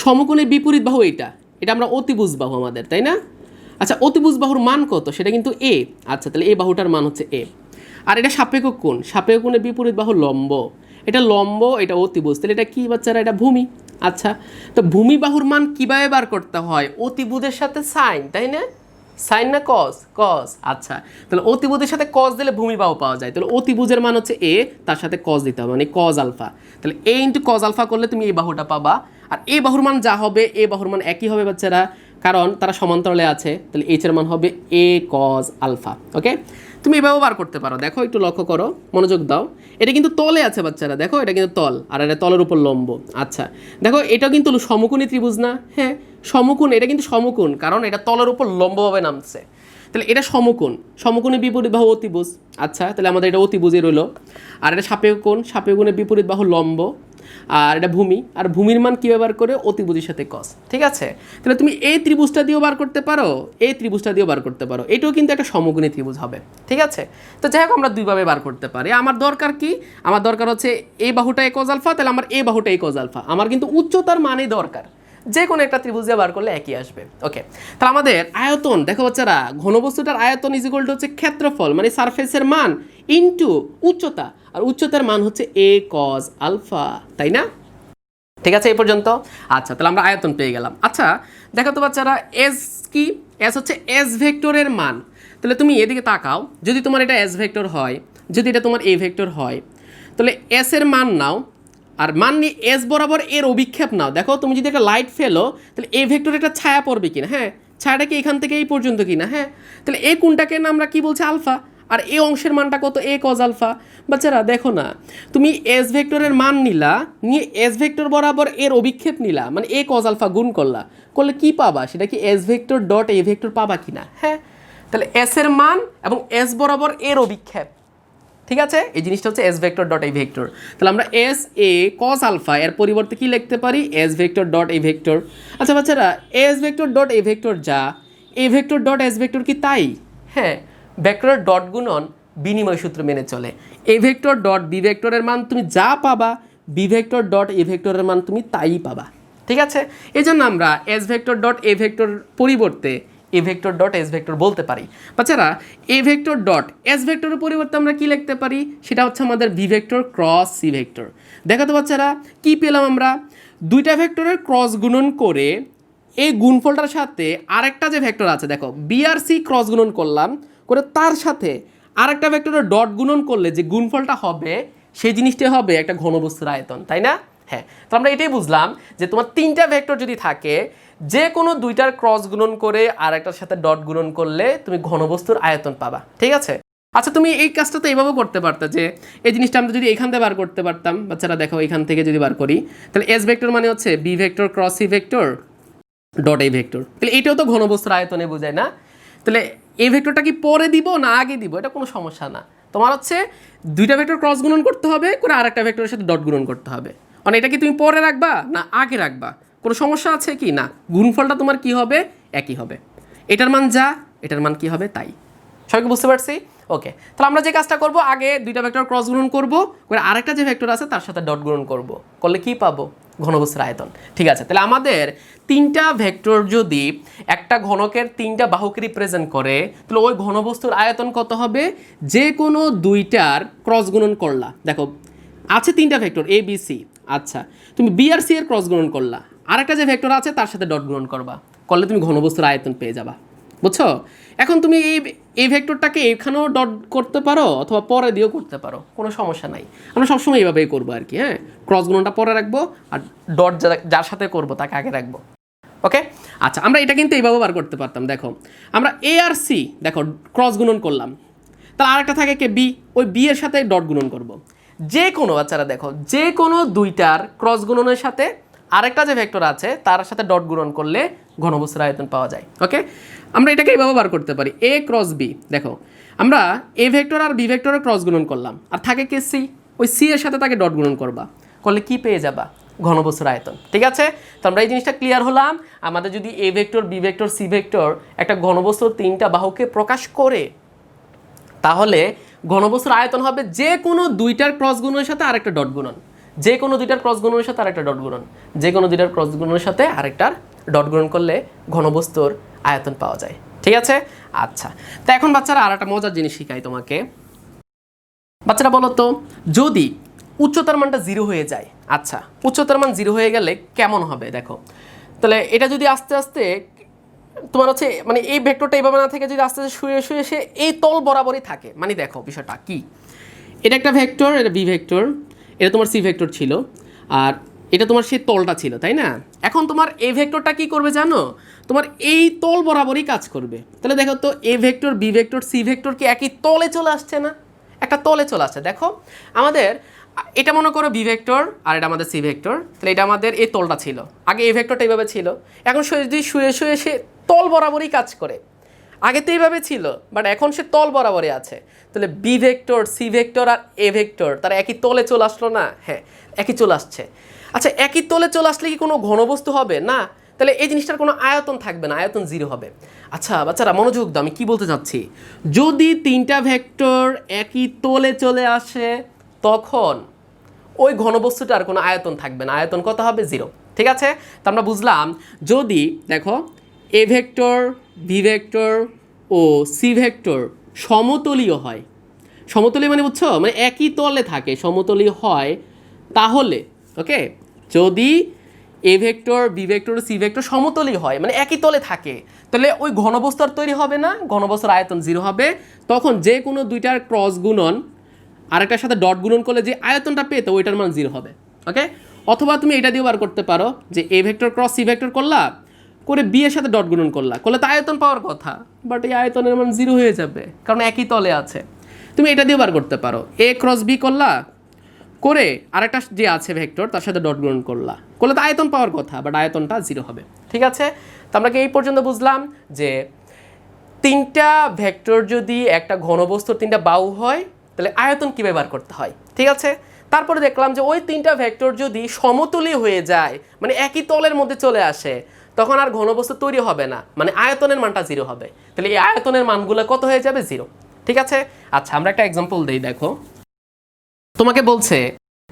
[SPEAKER 1] সমকোণের বিপরীত বাহু এটা, এটা আমরা অতিভুজ বাহু আমাদের, তাই না? আচ্ছা, অতিভুজ বাহুর মান কত? সেটা কিন্তু এ। আচ্ছা, তাহলে এই বাহুটার মান হচ্ছে এ, আর এটা সাপেক্ষ কোণ, সাপেক্ষ কোণের বিপরীত বাহু লম্ব, এটা লম্ব, এটা অতিভুজ, তাহলে এটা কি বাচ্চারা? এটা ভূমি। আচ্ছা, তো ভূমি বাহুর মান কীভাবে বার করতে হয়? অতিভুজের সাথে সাইন, তাই না? সাইন না কস? কস। আচ্ছা, তাহলে অতিভুজের সাথে কস দিলে ভূমি বাহু পাওয়া যায়, তাহলে অতিভুজের মান হচ্ছে এ, তার সাথে কস দিতে হবে, মানে কস আলফা। তাহলে এ ইন্টু কস আলফা করলে তুমি এই বাহুটা পাবা, আর এই বাহুর মান যা হবে এ বাহুর মান একই হবে বাচ্চারা, কারণ তারা সমান্তরালে আছে, তাহলে এইচ এর মান হবে এ কস আলফা। ওকে, তুমি এভাবেও বার করতে পারো, দেখো একটু লক্ষ্য করো, মনোযোগ দাও, এটা কিন্তু তলে আছে বাচ্চারা, দেখো এটা কিন্তু তল, আর এটা তলের উপর লম্ব। আচ্ছা, দেখো এটাও কিন্তু সমকোণী ত্রিভুজ না? হ্যাঁ, সমকোণ, এটা কিন্তু সমকোণ, কারণ এটা তলের উপর লম্বভাবে নামছে, তাহলে এটা সমকোণ, সমকোণের বিপরীত বাহু অতিভুজ। আচ্ছা, তাহলে আমাদের এটা অতিভুজই রইল, আর এটা সাপেক্ষ কোণ, সাপেক্ষ কোণের বিপরীত বাহু লম্ব, আর এটা ভূমি, আর ভূমির মান কী ব্যবহার করে? অতিভুজের সাথে কস, ঠিক আছে? তাহলে তুমি এই ত্রিভুজটা দিয়েও বার করতে পারো, এই ত্রিভুজটা দিয়েও বার করতে পারো, এটাও কিন্তু একটা সমকোণী ত্রিভুজ হবে, ঠিক আছে? তো যাই হোক, আমরা দুইভাবে বার করতে পারি। আমার দরকার কি? আমার দরকার হচ্ছে এই বাহুটা এ কস আলফা, তাহলে আমার এই বাহুটা এ কস আলফা, আমার কিন্তু উচ্চতার মানই দরকার, যে কোনো একটা ত্রিভুজ দিয়ে বার করলে একই আসবে। ওকে, তাহলে আমাদের আয়তন দেখো বাচ্চারা, ঘনবস্তুটার আয়তন ইজ ইকুয়াল টু হচ্ছে ক্ষেত্রফল, মানে সারফেসের মান ইনটু উচ্চতা, আর উচ্চতার মান হচ্ছে এ কস আলফা, তাই না? ঠিক আছে এই পর্যন্ত? আচ্ছা, তাহলে আমরা আয়তন পেয়ে গেলাম। আচ্ছা, দেখো তো বাচ্চারা, এস কি? এস হচ্ছে এস ভেক্টরের মান। তাহলে তুমি এদিকে তাকাও, যদি তোমার এটা এস ভেক্টর হয়, যদি এটা তোমার এ ভেক্টর হয়, তাহলে এস এর মান নাও, আর মান নিয়ে এস বরাবর এর অভিক্ষেপ নাও। দেখো তুমি যদি একটা লাইট ফেলো তাহলে এ ভেক্টরে একটা ছায়া পড়বে কিনা? হ্যাঁ, ছায়াটা কি এখান থেকে এই পর্যন্ত কিনা? হ্যাঁ, তাহলে এই কোণটাকে না আমরা কি বলছি? আলফা। আর এই অংশের মানটা কত এ কজ আলফা। বাচ্চারা দেখো না, তুমি এস ভেক্টরের মান নিলা, নিয়ে এস ভেক্টর বরাবর এর অভিক্ষেপ নিলা, মানে এ কজ আলফা গুণ করলে কি পাবা, সেটা কি S vector dot A vector পাবা কি না? হ্যাঁ, তাহলে এস এর মান এবং এস বরাবর এর অভিক্ষেপ, ঠিক আছে, এই জিনিসটা হচ্ছে S vector dot A vector. তাহলে আমরা এস এ কস আলফা এর পরিবর্তে কি লিখতে পারি, S vector dot A vector. আচ্ছা বাচ্চারা, S vector dot A vector যা, A vector dot S vector কি তাই? হ্যাঁ, ভেক্টরের ডট গুণন বিনিময় সূত্র মেনে চলে। এ ভেক্টর ডট বি ভেক্টরের মান তুমি যা পাবা, বি ভেক্টর ডট এ ভেক্টরের মান তুমি তাই পাবা, ঠিক আছে। এই জন্য আমরা S vector dot A vector পরিবর্তে A vector dot S vector বলতে পারি। বাচ্চারা, এ ভেক্টর ডট এস ভেক্টরের পরিবর্তে আমরা কি লিখতে পারি, সেটা হচ্ছে আমাদের V vector cross C vector. দেখো তো বাচ্চারা, কি পেলাম আমরা, দুইটা ভেক্টরের ক্রস গুণন করে এই গুণফলটার সাথে আরেকটা যে ভেক্টর আছে, দেখো বি আর সি ক্রস গুণন করলাম, করে তার সাথে আরেকটা ভেক্টরের ডট গুণন করলে যে গুণফলটা হবে, সেই জিনিসটা হবে একটা ঘনবস্তুর আয়তন, তাই না? হ্যাঁ, তো আমরা এটাই বুঝলাম যে তোমার তিনটা ভেক্টর যদি থাকে, যে কোনো দুইটার ক্রস গুণন করে আর একটার সাথে ডট গুণন করলে তুমি ঘনবস্তুর আয়তন পাবা, ঠিক আছে। আচ্ছা, তুমি এই কাজটা তো এইভাবেও করতে পারতে, যে এই জিনিসটা আমরা যদি এখান থেকে বার করতে পারতাম। বাচ্চারা দেখো, এখান থেকে যদি বার করি, তাহলে এস ভেক্টর মানে হচ্ছে B vector cross C vector dot A vector. তাহলে এটাও তো ঘনবস্তুর আয়তনে বোঝায় না? তাহলে এই ভেক্টরটা কি পরে দিব না আগে দিব, এটা কোনো সমস্যা না। তোমার হচ্ছে দুইটা ভেক্টর ক্রস গুণন করতে হবে, করে আরেকটা ভেক্টরের সাথে ডট গুণন করতে হবে। মানে এটা কি তুমি পরে রাখবা না আগে রাখবা, কোনো সমস্যা আছে কি না? গুণফলটা তোমার কি হবে, একই হবে। এটার মান যা, এটার মান কি হবে তাই। সবাইকে বুঝতে পারছি? ওকে, তাহলে আমরা যে কাজটা করব, আগে দুইটা ভেক্টর ক্রস গুণন করব, করে আরেকটা যে ভেক্টর আছে তার সাথে ডট গুণন করব, করলে কি পাবো, ঘনবস্তুর আয়তন। ঠিক আছে, তাহলে আমাদের তিনটা ভেক্টর যদি একটা ঘনকের তিনটা বাহুকে রিপ্রেজেন্ট করে, তাহলে ওই ঘনবস্তুর আয়তন কত হবে, যে কোনো দুইটার ক্রস গুণন করলা। দেখো আছে তিনটা ভেক্টর এ বি সি, আচ্ছা তুমি বি আর সি এর ক্রস গুণন করলা, আরেকটা যে ভেক্টর আছে তার সাথে ডট গুণন করবা, করলে তুমি ঘনবস্তুর আয়তন পেয়ে যাবা, বুঝছো? এখন তুমি এই ভেক্টরটাকে এখানেও ডট করতে পারো অথবা পরে দিয়েও করতে পারো, কোনো সমস্যা নাই। আমরা সবসময় এইভাবেই করবো আর কি। হ্যাঁ, ক্রস গুণনটা পরে রাখবো আর ডট যার সাথে করবো তাকে আগে রাখবো। ওকে, আচ্ছা আমরা এটা কিন্তু এইভাবে বার করতে পারতাম। দেখো আমরা এ আর সি দেখো ক্রস গুণন করলাম, তাহলে আরেকটা থাকে কে বি, ওই বি এর সাথে ডট গুণন করব। যে কোনো বাচ্চারা দেখো, যে কোনো দুইটার ক্রস গুণনের সাথে আরেকটা যে ভেক্টর আছে তার সাথে ডট গুণন করলে ঘনবস্তুর আয়তন পাওয়া যায়। ওকে, আমরা এটাকে এইভাবে বার করতে পারি, এ ক্রস বি। দেখো আমরা এ ভেক্টর আর বি ভেক্টরের ক্রস গুণন করলাম, আর থাকে কে সি, ওই সি এর সাথে তাকে ডট গুণন করবা, করলে কি পেয়ে যাবা, ঘনবস্তুর আয়তন। ঠিক আছে, তো আমরা এই জিনিসটা ক্লিয়ার হলাম। আমাদের যদি A vector B vector C vector একটা ঘনবস্তুর তিনটা বাহুকে প্রকাশ করে, তাহলে ঘনবস্তুর আয়তন হবে যে কোনো দুইটার ক্রস গুণনের সাথে আরেকটা ডট গুণন, যে কোনো দুইটার ক্রস গুণনের সাথে আরেকটা ডট গুণন, যে কোনো দুইটার ক্রস গুণনের সাথে আরেকটার ডট গুণন করলে ঘনবস্তুর আয়তন পাওয়া যায়। ঠিক আছে, আচ্ছা তো এখন বাচ্চারা আর একটা মজার জিনিস শিখাই তোমাকে। বাচ্চারা বলো তো, যদি উচ্চতার মানটা 0 হয়ে যায়, আচ্ছা উচ্চতার মান 0 হয়ে গেলে কেমন হবে? দেখো তাহলে এটা যদি আস্তে আস্তে তোমার হচ্ছে মানে এই ভেক্টরটা এইভাবে না থেকে যদি আস্তে আস্তে শুয়ে শুয়ে সে এই তল বরাবরই থাকে, মানে দেখো বিষয়টা কি, এটা একটা ভেক্টর, এটা বি ভেক্টর, এটা তোমার সি ভেক্টর ছিল, আর এটা তোমার সেই তলটা ছিল, তাই না? এখন তোমার এই ভেক্টরটা কি করবে জানো, তোমার এই তল বরাবরই কাজ করবে। তাহলে দেখো তো, A vector B vector C vector কি একই তলে চলে আসছে না? একটা তলে চলে আসছে। দেখো আমাদের এটা মনে করো বি ভেক্টর আর এটা আমাদের সি ভেক্টর, তাহলে এটা আমাদের এই তলটা ছিল, আগে এই ভেক্টরটা এইভাবে ছিল, এখন সে যদি শুয়ে শুয়ে সে তল বরাবরই কাজ করে, আগে তো এইভাবে ছিল বাট এখন সে তল বরাবরই আছে, তাহলে বি ভেক্টর সি ভেক্টর আর এ ভেক্টর তারা একই তলে চলে আসলো না? হ্যাঁ, একই চলে আসছে। আচ্ছা একই তলে চলে আসলে কি কোনো ঘনবস্তু হবে না? তাহলে এই জিনিসটার কোনো আয়তন থাকবে না, আয়তন 0 হবে। আচ্ছা বাচ্চারা মনোযোগ দাও, আমি কি বলতে চাচ্ছি, যদি তিনটা ভেক্টর একই তলে চলে আসে তখন ওই ঘনবস্তুটার কোনো আয়তন থাকবে না, আয়তন কত হবে? 0। ঠিক আছে, তো আমরা বুঝলাম যদি দেখো এ ভেক্টর বি ভেক্টর ও সি ভেক্টর সমতলীয় হয়, সমতলীয় মানে বুঝছো, মানে একই তলে থাকে, সমতলীয় হয়, তাহলে ওকে যদি A vector B vector C vector সমতলীয় হয় মানে একই তলে থাকে, তাহলে ওই ঘনবস্তু আর তৈরি হবে না, ঘনবস্তুর আয়তন 0 হবে। তখন যে কোনো দুইটার ক্রস গুণন আরেকটার সাথে ডট গুণন করলে যে আয়তনটা পেতো ওইটার মান 0 হবে। ওকে, অথবা তুমি এটা দিয়ে বার করতে পারো যে এ ভেক্টর ক্রস সি ভেক্টর করলা, করে বি এর সাথে ডট গুণন করলা, করলে তো আয়তন পাওয়ার কথা, বাট এই আয়তনের মান 0 হয়ে যাবে কারণ একই তলে আছে। তুমি এটা দিয়ে বার করতে পারো, এ ক্রস বি করলা, করে আরেকটা যে আছে ভেক্টর তার সাথে ডট গুণন করলে তো আয়তন পাওয়ার কথা, বাট আয়তনটা 0 হবে। ঠিক আছে, তো আমরা কি এই পর্যন্ত বুঝলাম যে তিনটা ভেক্টর যদি একটা ঘনবস্তুর তিনটা বাহু হয় তাহলে আয়তন কীভাবে বার করতে হয়। ঠিক আছে, তারপরে দেখলাম যে ওই তিনটা ভেক্টর যদি সমতলী হয়ে যায়, মানে একই তলের মধ্যে চলে আসে, তখন আর ঘনবস্তু তৈরি হবে না, মানে আয়তনের মানটা 0 হবে। তাহলে এই আয়তনের মানগুলো কত হয়ে যাবে? 0। ঠিক আছে, আচ্ছা আমরা একটা এক্সাম্পল দিই। দেখো, তোমাকে বলছে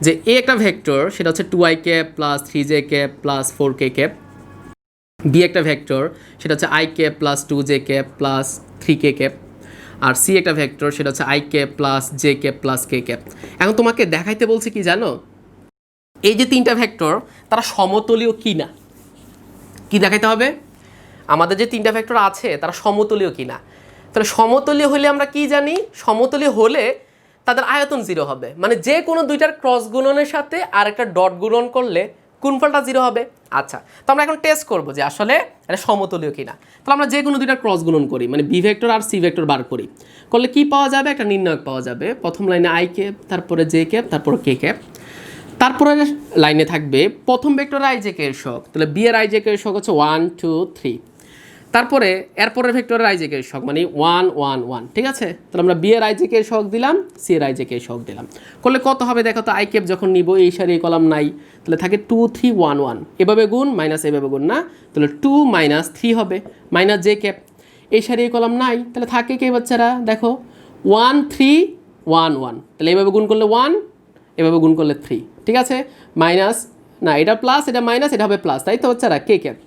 [SPEAKER 1] যে এ একটা ভেক্টর, সেটা হচ্ছে 2i cap plus 3j cap plus 4k cap. B একটা ভেক্টর, সেটা হচ্ছে i cap plus 2j cap plus 3k cap. আর সি একটা ভেক্টর, সেটা হচ্ছে i cap plus j cap plus k cap. এখন তোমাকে দেখাইতে বলছে কি জানো, এই যে তিনটা ভেক্টর তারা সমতলীয় কি না, কি দেখাইতে হবে? আমাদের যে তিনটা ভেক্টর আছে তারা সমতলীয় কি না। তাহলে সমতলীয় হলে আমরা কি জানি, সমতলীয় হলে তাদের আয়তন 0 হবে, মানে যে কোনো দুইটার ক্রস গুণনের সাথে আর একটা ডট গুণন করলে গুণফলটা 0 হবে। আচ্ছা, তো আমরা এখন টেস্ট করব যে আসলে এটা সমতলীয় কিনা। তাহলে আমরা যে কোনো দুইটার ক্রস গুণন করি, মানে বি ভেক্টর আর সি ভেক্টর বার করি, করলে কি পাওয়া যাবে? একটা নির্ণায়ক পাওয়া যাবে। প্রথম লাইনে i ক্যাপ, তারপরে j ক্যাপ, তারপরে k ক্যাপ। তারপরে লাইনে থাকবে প্রথম ভেক্টর i j k এর শক, তাহলে বি এর i j k এর শক হচ্ছে 1 2 3। তারপরে এরপরের ভেক্টরের i j k এর শক মানে 1 1 1। ঠিক আছে, তাহলে আমরা বি এর i j k এর শক দিলাম, সি এর i j k এর শক দিলাম, করলে কত হবে দেখো তো? i ক্যাপ যখন নিব এই সারি এই কলাম নাই, তাহলে থাকে 2 3 1 1, এভাবে গুণ মাইনাস এভাবে গুণ না, তাহলে 2 মাইনাস 3 হবে, মাইনাস j ক্যাপ, এই সারি এই কলাম নাই, তাহলে থাকে কি বাচ্চারা? দেখো 1 3 1 1, তাহলে এভাবে গুণ করলে 1, এভাবে গুণ করলে 3। ঠিক আছে, মাইনাস না, এটা প্লাস, এটা মাইনাস, এটা হবে প্লাস, তাই তো বাচ্চারা? কে ক্যাপ,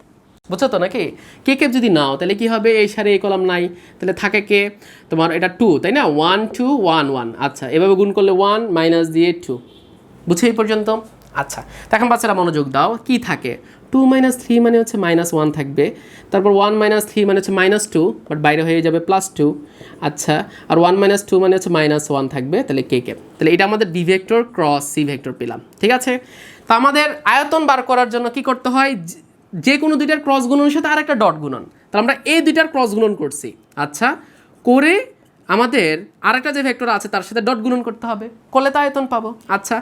[SPEAKER 1] বুঝছো তো নাকি? কে ক্যাপ যদি নাও তাহলে কি হবে? এই সারি এই কলাম নাই, তাহলে থাকে কে তোমার? এটা 2, তাই না? 1 2 1 1। আচ্ছা, এভাবে গুণ করলে 1 মাইনাস দিয়ে 2। বুঝছো এই পর্যন্ত? আচ্ছা, তো এখন বাচ্চারা মনোযোগ দাও, কি থাকে? 2 মাইনাস 3 মানে হচ্ছে মাইনাস 1 থাকবে, তারপর 1 মাইনাস 3 মানে হচ্ছে মাইনাস 2, বাট বাইরে হয়ে যাবে প্লাস 2। আচ্ছা, আর 1 মাইনাস 2 মানে হচ্ছে মাইনাস 1 থাকবে, তাহলে কে ক্যাপ। তাহলে এটা আমাদের B vector cross C vector পেলাম। ঠিক আছে, তো আমাদের আয়তন বার করার জন্য কি করতে হয়? যে কোনো দুইটার ক্রস গুণনের সাথে আর একটা ডট গুণন, তাহলে আমরা এই দুইটার ক্রস গুণন করছি। আচ্ছা, করে আমাদের আরেকটা যে ভেক্টর আছে তার সাথে ডট গুণন করতে হবে, করলে তো আয়তন পাবো। আচ্ছা,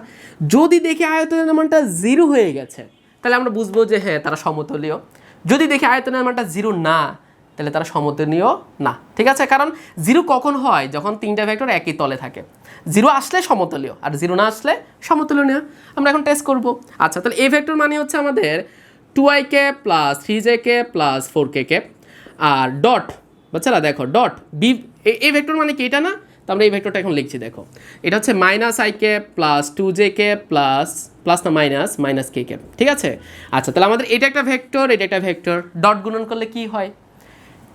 [SPEAKER 1] যদি দেখি আয়তনের মানটা 0 হয়ে গেছে তাহলে আমরা বুঝবো যে হ্যাঁ তারা সমতলীয়। যদি দেখি আয়তনের মানটা 0 না, তাহলে তারা সমতলীয় না। ঠিক আছে, কারণ 0 কখন হয়? যখন তিনটা ভেক্টর একই তলে থাকে। 0 আসলে সমতলীয়, আর 0 না আসলে সমতলীয় না। আমরা এখন টেস্ট করব। আচ্ছা, তাহলে এই ভেক্টর মানে হচ্ছে আমাদের 2i cap plus 3j cap plus 4k cap, আর ডট বাচ্চারা দেখো ডট বি, এই ভেক্টর মানে কি? এটা না, তো আমরা এই ভেক্টরটা এখন লিখছি। দেখো, এটা হচ্ছে minus i cap plus 2j cap plus plus না মাইনাস মাইনাস k ক্যাপ। ঠিক আছে, আচ্ছা, তাহলে আমাদের এটা একটা ভেক্টর, এটা একটা ভেক্টর, ডট গুণন করলে কি হয়?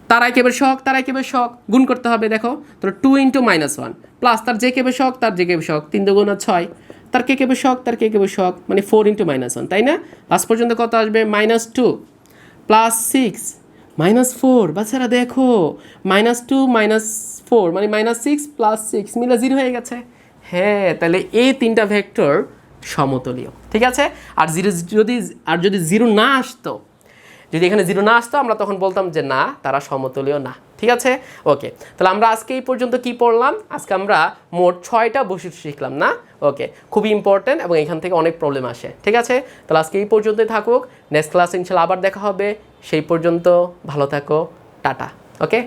[SPEAKER 1] তার i ক্যাপের শক, তার i ক্যাপের শক গুণ করতে হবে। দেখো, তো 2 ইন্টু মাইনাস 1 প্লাস তার j ক্যাপের শক, তার j ক্যাপের শক, 3 দুগুণ 6, তার কে ক্যাপের শক, তার কে ক্যাপের শক, মানে 4 ইন্টু মাইনাস 1, তাই না? লাস্ট পর্যন্ত কত আসবে? Minus 2 plus 6 minus 4। বাচ্চারা দেখো, মাইনাস 2 মাইনাস 4 মানে মাইনাস 6 প্লাস 6 মিলে 0 হয়ে গেছে। হ্যাঁ, তাহলে এই তিনটা ভেক্টর সমতলীয়। ঠিক আছে, আর যদি 0 না আসতো, যদি এখানে 0 না আসতো, আমরা তখন বলতাম যে না, তারা সমতলীয় না। ঠিক আছে, ওকে। তাহলে আমরা আজকে এই পর্যন্ত কি পড়লাম? আজকে আমরা মোট 6টা বৈশিষ্ট্য শিখলাম না? ওকে, খুবই ইম্পর্টেন্ট এবং এখান থেকে অনেক প্রবলেম আসে। ঠিক আছে, তাহলে আজকে এই পর্যন্তই থাকুক। নেক্সট ক্লাসে ইনশাআল্লাহ আবার দেখা হবে। সেই পর্যন্ত ভালো থাকো, টাটা। ওকে।